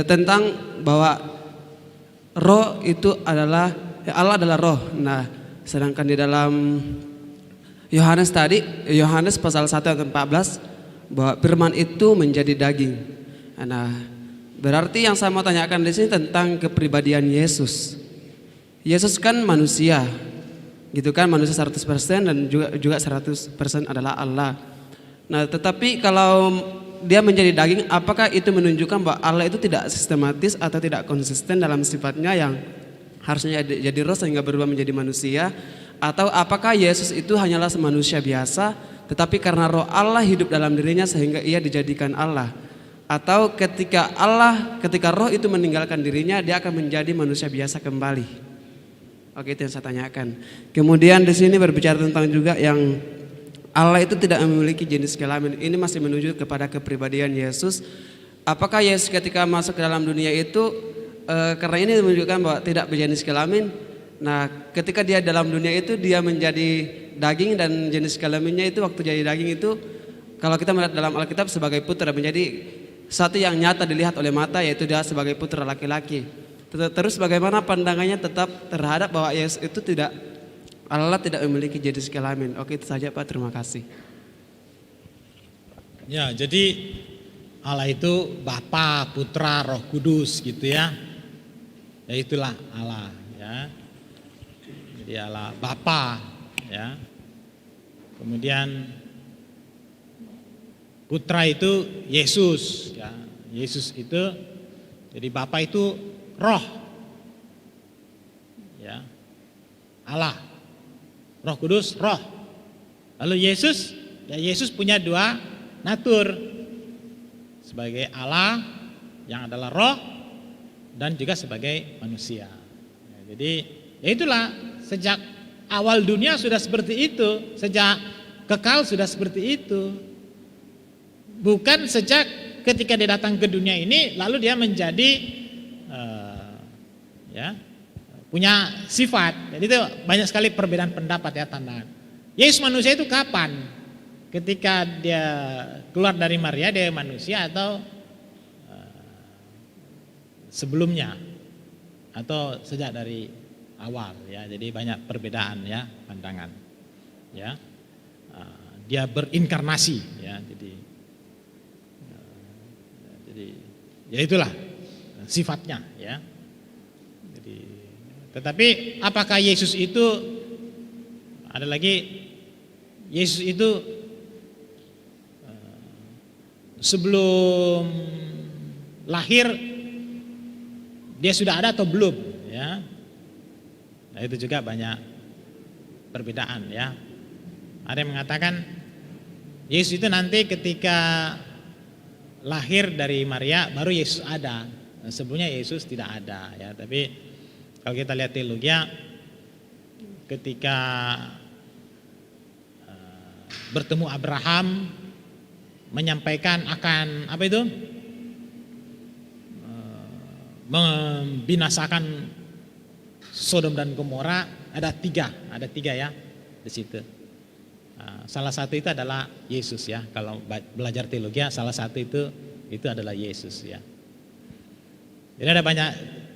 tentang bahwa roh itu adalah Allah adalah roh. Nah, sedangkan di dalam Yohanes tadi, Yohanes pasal 1 ayat 14 bahwa firman itu menjadi daging. Nah, berarti yang saya mau tanyakan di sini tentang kepribadian Yesus. Yesus kan manusia, gitu kan, manusia 100% dan juga 100% adalah Allah. Nah, tetapi kalau dia menjadi daging, apakah itu menunjukkan bahwa Allah itu tidak sistematis atau tidak konsisten dalam sifatnya yang harusnya jadi roh sehingga berubah menjadi manusia? Atau apakah Yesus itu hanyalah manusia biasa, tetapi karena roh Allah hidup dalam dirinya sehingga ia dijadikan Allah? Atau ketika roh itu meninggalkan dirinya, dia akan menjadi manusia biasa kembali? Oke, itu yang saya tanyakan. Kemudian di sini berbicara tentang juga yang Allah itu tidak memiliki jenis kelamin. Ini masih menuju kepada kepribadian Yesus. Apakah Yesus ketika masuk ke dalam dunia itu karena ini menunjukkan bahwa tidak berjenis kelamin. Nah, ketika dia dalam dunia itu dia menjadi daging dan jenis kelaminnya itu waktu jadi daging itu kalau kita melihat dalam Alkitab sebagai putra menjadi satu yang nyata dilihat oleh mata, yaitu dia sebagai putra laki-laki. Terus bagaimana pandangannya tetap terhadap bahwa Yesus itu Allah tidak memiliki jenis kelamin. Oke, itu saja Pak, terima kasih. Ya, jadi Allah itu Bapa, Putra, Roh Kudus gitu ya. Ya itulah Allah ya. Jadi Allah Bapa ya. Kemudian Putra itu Yesus ya. Yesus itu jadi Bapa itu Roh. Ya. Allah. Roh Kudus, roh. Lalu Yesus punya dua natur. sebagai Allah yang adalah roh dan juga sebagai manusia. Ya, jadi ya itulah, sejak awal dunia sudah seperti itu, sejak kekal sudah seperti itu. Bukan sejak ketika dia datang ke dunia ini lalu dia menjadi punya sifat. Jadi itu banyak sekali perbedaan pendapat ya, tantangan. Yesus manusia itu kapan? Ketika dia keluar dari Maria dia manusia atau sebelumnya atau sejak dari awal ya. Jadi banyak perbedaan ya pandangan. Ya. Dia berinkarnasi ya. Jadi ya itulah sifatnya ya. Jadi, tetapi apakah Yesus itu ada lagi, Yesus itu sebelum lahir dia sudah ada atau belum ya? Nah itu juga banyak perbedaan ya. Ada yang mengatakan Yesus itu nanti ketika lahir dari Maria baru Yesus ada. Nah, sebelumnya Yesus tidak ada ya. Tapi kalau kita lihat teologi ketika bertemu Abraham menyampaikan akan apa itu? Membinasakan Sodom dan Gomora, ada tiga ya di situ. Salah satu itu adalah Yesus ya. Kalau belajar teologi salah satu itu adalah Yesus ya. Jadi ada banyak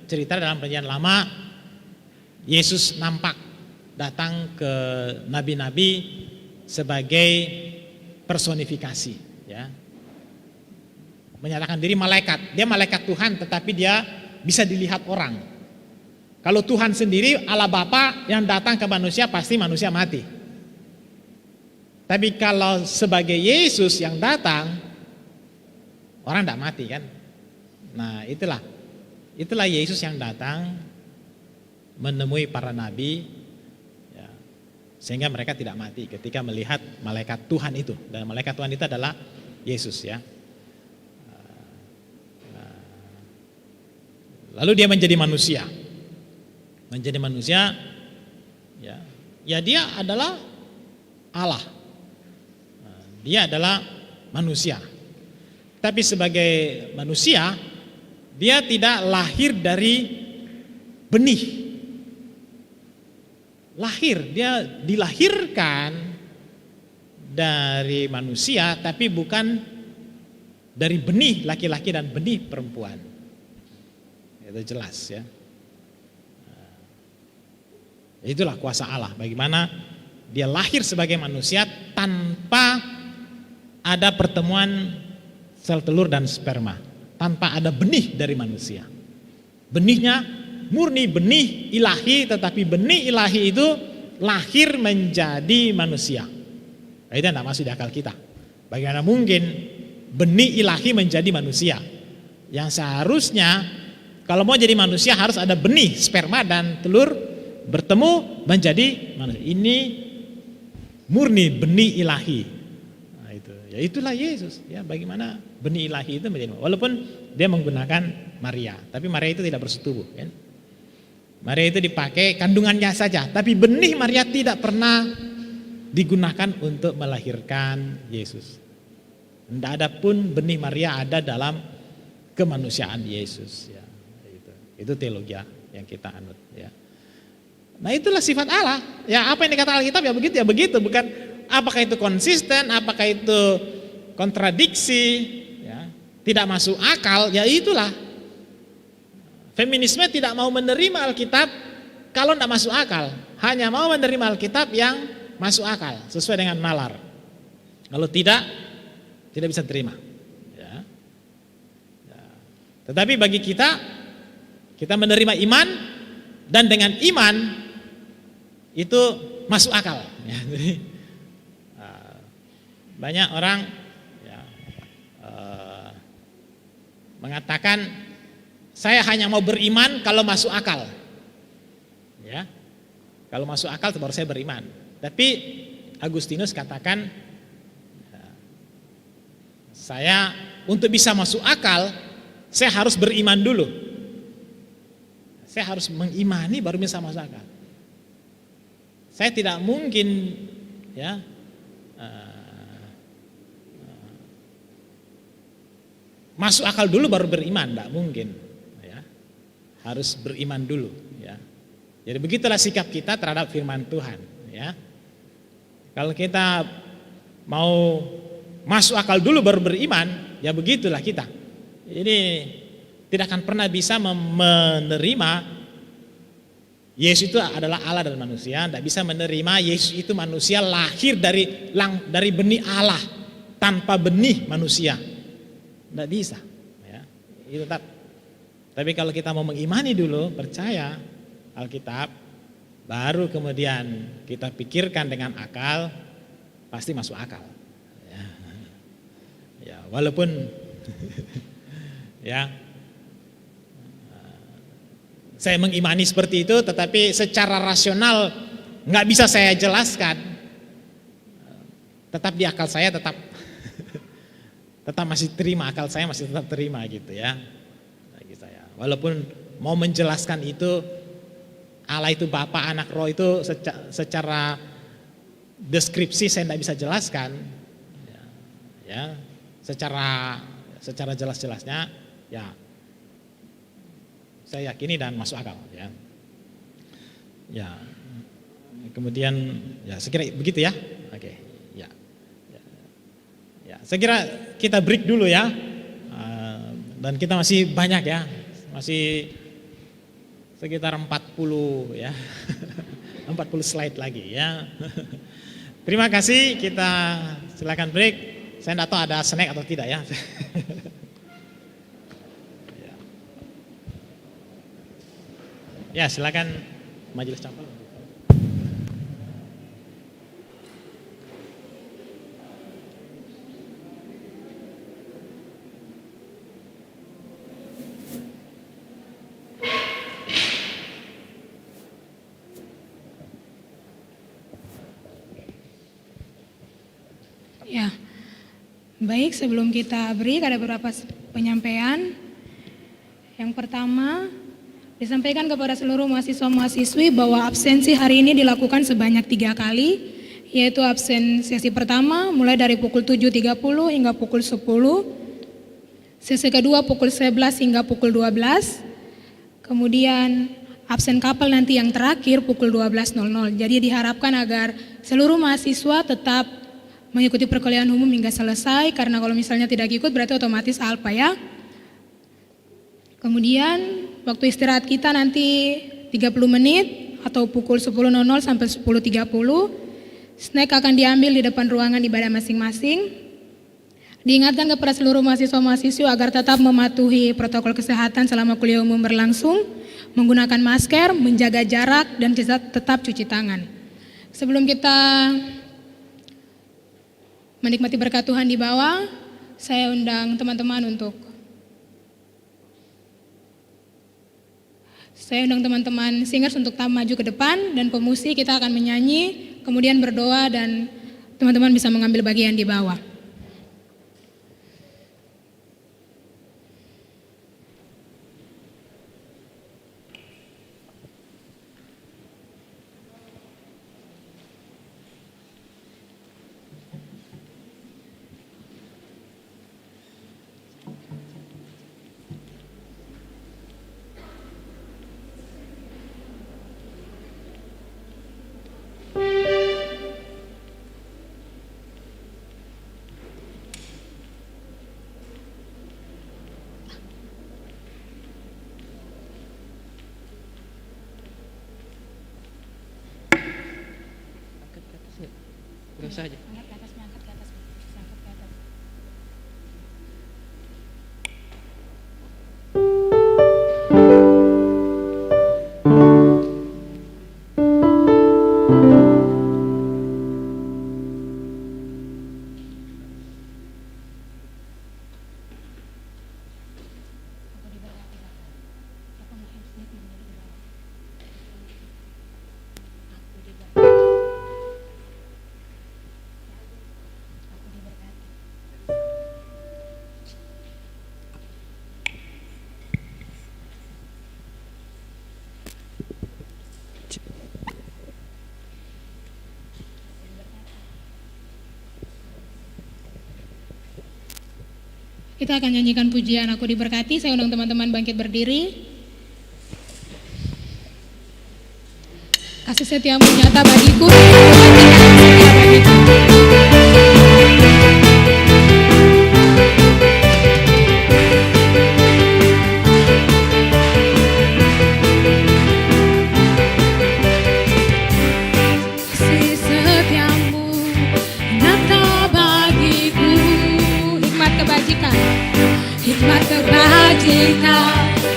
cerita dalam Perjanjian Lama Yesus nampak datang ke nabi-nabi sebagai personifikasi ya. Menyatakan diri malaikat. Dia malaikat Tuhan tetapi dia bisa dilihat orang. Kalau Tuhan sendiri Allah Bapa yang datang ke manusia pasti manusia mati. Tapi kalau sebagai Yesus yang datang, orang tidak mati kan? Nah itulah Yesus yang datang menemui para nabi, ya, sehingga mereka tidak mati ketika melihat malaikat Tuhan itu. Dan malaikat Tuhan itu adalah Yesus ya. Lalu dia menjadi manusia, ya dia adalah Allah. Dia adalah manusia. Tapi sebagai manusia, dia tidak lahir dari benih. Dia dilahirkan dari manusia, tapi bukan dari benih laki-laki dan benih perempuan. Itu jelas ya. Itulah kuasa Allah. Bagaimana dia lahir sebagai manusia tanpa ada pertemuan sel telur dan sperma, tanpa ada benih dari manusia. Benihnya murni benih ilahi, tetapi benih ilahi itu lahir menjadi manusia. Nah, itu tidak masuk di akal kita. Bagaimana mungkin benih ilahi menjadi manusia? Yang seharusnya kalau mau jadi manusia harus ada benih sperma dan telur bertemu menjadi manusia. Ini murni benih ilahi. Ya itulah Yesus ya, bagaimana benih ilahi itu menjadi, walaupun dia menggunakan Maria, tapi Maria itu tidak bersetubuh kan? Maria itu dipakai kandungannya saja, tapi benih Maria tidak pernah digunakan untuk melahirkan Yesus. Tidak ada pun benih Maria ada dalam kemanusiaan Yesus ya. Itu teologi yang kita anut ya. Nah itulah sifat Allah ya, apa yang dikatakan Alkitab ya begitu, bukan apakah itu konsisten, apakah itu kontradiksi, ya, tidak masuk akal, ya itulah. Feminisme tidak mau menerima Alkitab kalau tidak masuk akal, hanya mau menerima Alkitab yang masuk akal, sesuai dengan nalar. Kalau tidak bisa terima. Ya. Ya. Tetapi bagi kita menerima iman, dan dengan iman itu masuk akal. Ya, jadi, banyak orang ya, mengatakan saya hanya mau beriman kalau masuk akal, ya, kalau masuk akal baru saya beriman. Tapi Agustinus katakan saya untuk bisa masuk akal, saya harus beriman dulu. Saya harus mengimani baru bisa masuk akal. Saya tidak mungkin ya masuk akal dulu baru beriman, tidak mungkin. Ya. Harus beriman dulu. Ya. Jadi begitulah sikap kita terhadap firman Tuhan. Ya. Kalau kita mau masuk akal dulu baru beriman, ya begitulah kita. Ini tidak akan pernah bisa menerima Yesus itu adalah Allah dan manusia. Tidak bisa menerima Yesus itu manusia lahir dari benih Allah tanpa benih manusia. Tidak bisa. Ya. Itu tetap. Tapi kalau kita mau mengimani dulu, percaya Alkitab, baru kemudian kita pikirkan dengan akal, pasti masuk akal. Ya, ya walaupun ya saya mengimani seperti itu, tetapi secara rasional nggak bisa saya jelaskan. Tetap di akal saya tetap masih terima, akal saya masih tetap terima gitu ya. Bagi saya. Walaupun mau menjelaskan itu Allah itu Bapa, Anak, Roh itu secara deskripsi saya tidak bisa jelaskan. Ya, secara jelas-jelasnya ya saya yakini dan masuk akal ya. Ya. Kemudian ya saya kira begitu ya. Oke. Ya. Ya, saya kira kita break dulu ya. Dan kita masih banyak ya. Masih sekitar 40 ya. 40 slide lagi ya. Terima kasih, kita silakan break. Saya tidak tahu ada snack atau tidak ya. Ya, silakan majelis campur. Ya, baik, sebelum kita break ada beberapa penyampaian. Yang pertama, disampaikan kepada seluruh mahasiswa-mahasiswi bahwa absensi hari ini dilakukan sebanyak 3 kali, yaitu absen sesi pertama mulai dari pukul 7.30 hingga pukul 10, sesi kedua pukul 11 hingga pukul 12, kemudian absen kapal nanti yang terakhir pukul 12.00. Jadi diharapkan agar seluruh mahasiswa tetap mengikuti perkuliahan umum hingga selesai, karena kalau misalnya tidak ikut berarti otomatis alpa ya. Kemudian waktu istirahat kita nanti 30 menit atau pukul 10.00 sampai 10.30. Snack akan diambil di depan ruangan ibadah masing-masing. Diingatkan kepada seluruh mahasiswa-mahasiswa agar tetap mematuhi protokol kesehatan selama kuliah umum berlangsung, menggunakan masker, menjaga jarak, dan tetap cuci tangan. Sebelum kita menikmati berkat Tuhan di bawah, saya undang teman-teman singers untuk maju ke depan, dan pemusik kita akan menyanyi, kemudian berdoa, dan teman-teman bisa mengambil bagian di bawah. Gak usah aja. Kita akan nyanyikan pujian Aku Diberkati. Saya undang teman-teman bangkit berdiri. Kasih setiamu nyata bagiku, setia bagiku. Kasih setiamu nyata bagiku, hikmat kebajikan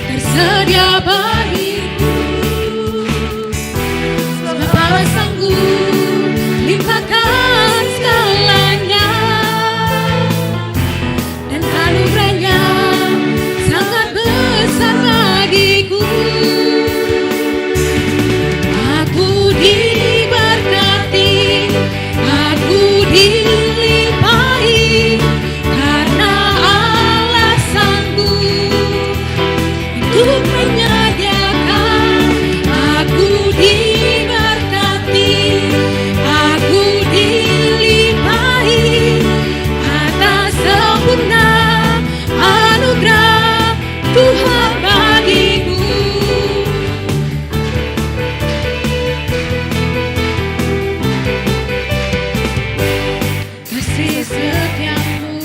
tersedia bagiku. Sebab Allah sanggup limpahkan segalanya, dan anugerahnya sangat besar bagiku. Aku diberkati, aku dilimpahi, karena Allah sanggup untuk menyediakan. Aku diberkati, aku dilimpahi atas sempurna anugerah Tuhan bagiku. Kasih setiamu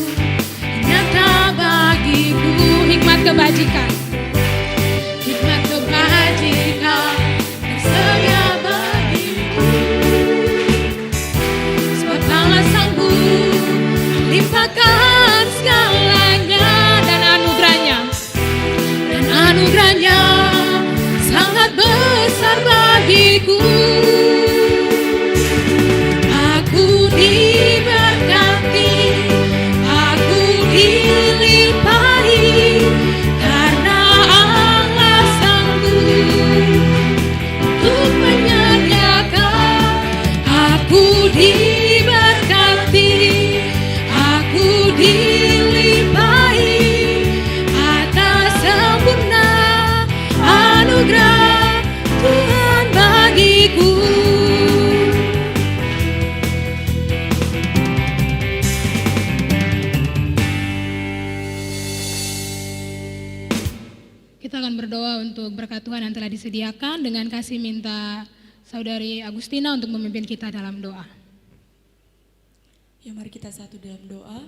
nyata bagiku, hikmat kebajikan tersedia bagiku. Sebab Allah sanggup limpahkan segalanya, dan anugerahnya sangat besar bagiku. Aku diberkati, aku dilimpahi, karena Allah sanggup untuk menyediakan. Aku diberkati, aku dilimpahi atas sempurna anugerah Tuhan bagiku. Kita akan berdoa untuk berkat Tuhan yang telah disediakan. Dengan kasih minta Saudari Agustina untuk memimpin kita dalam doa. Ya, mari kita satu dalam doa.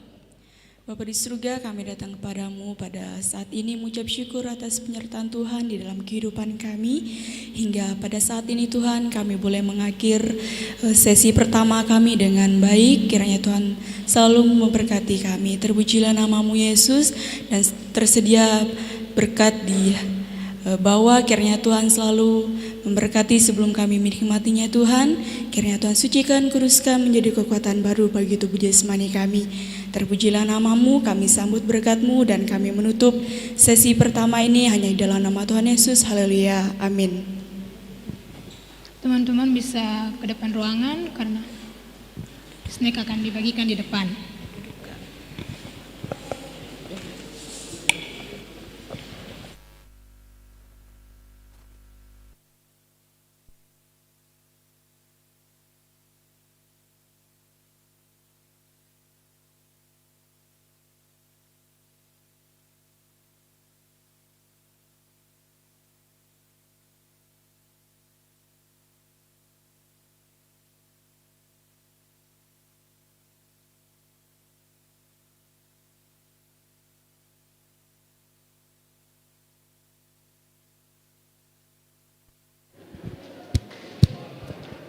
Bapa di surga, kami datang kepadamu pada saat ini mengucap syukur atas penyertaan Tuhan di dalam kehidupan kami. Hingga pada saat ini Tuhan, kami boleh mengakhir sesi pertama kami dengan baik. Kiranya Tuhan selalu memberkati kami. Terpujilah namamu Yesus, dan tersedia berkat di bawah. Kiranya Tuhan selalu memberkati sebelum kami menikmatinya Tuhan. Kiranya Tuhan sucikan, kuduskan menjadi kekuatan baru bagi tubuh jasmani kami. Terpujilah namamu, kami sambut berkat-Mu, dan kami menutup sesi pertama ini hanya di dalam nama Tuhan Yesus. Haleluya, amin. Teman-teman bisa ke depan ruangan karena snack akan dibagikan di depan.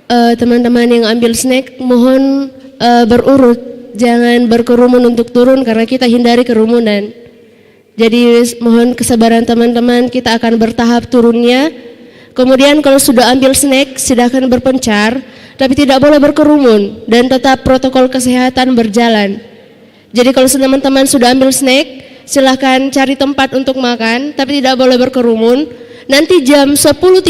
Teman-teman yang ambil snack mohon berurut, jangan berkerumun untuk turun karena kita hindari kerumunan. Jadi mohon kesabaran teman-teman, kita akan bertahap turunnya. Kemudian kalau sudah ambil snack silakan berpencar, tapi tidak boleh berkerumun dan tetap protokol kesehatan berjalan. Jadi kalau teman-teman sudah ambil snack silakan cari tempat untuk makan, tapi tidak boleh berkerumun. Nanti jam 10.30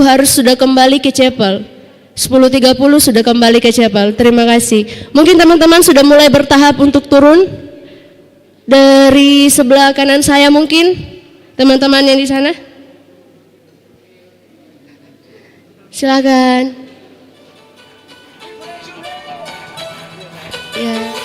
harus sudah kembali ke chapel. 10.30 sudah kembali ke chapel. Terima kasih. Mungkin teman-teman sudah mulai bertahap untuk turun. Dari sebelah kanan saya mungkin teman-teman yang di sana. Silakan. Ya.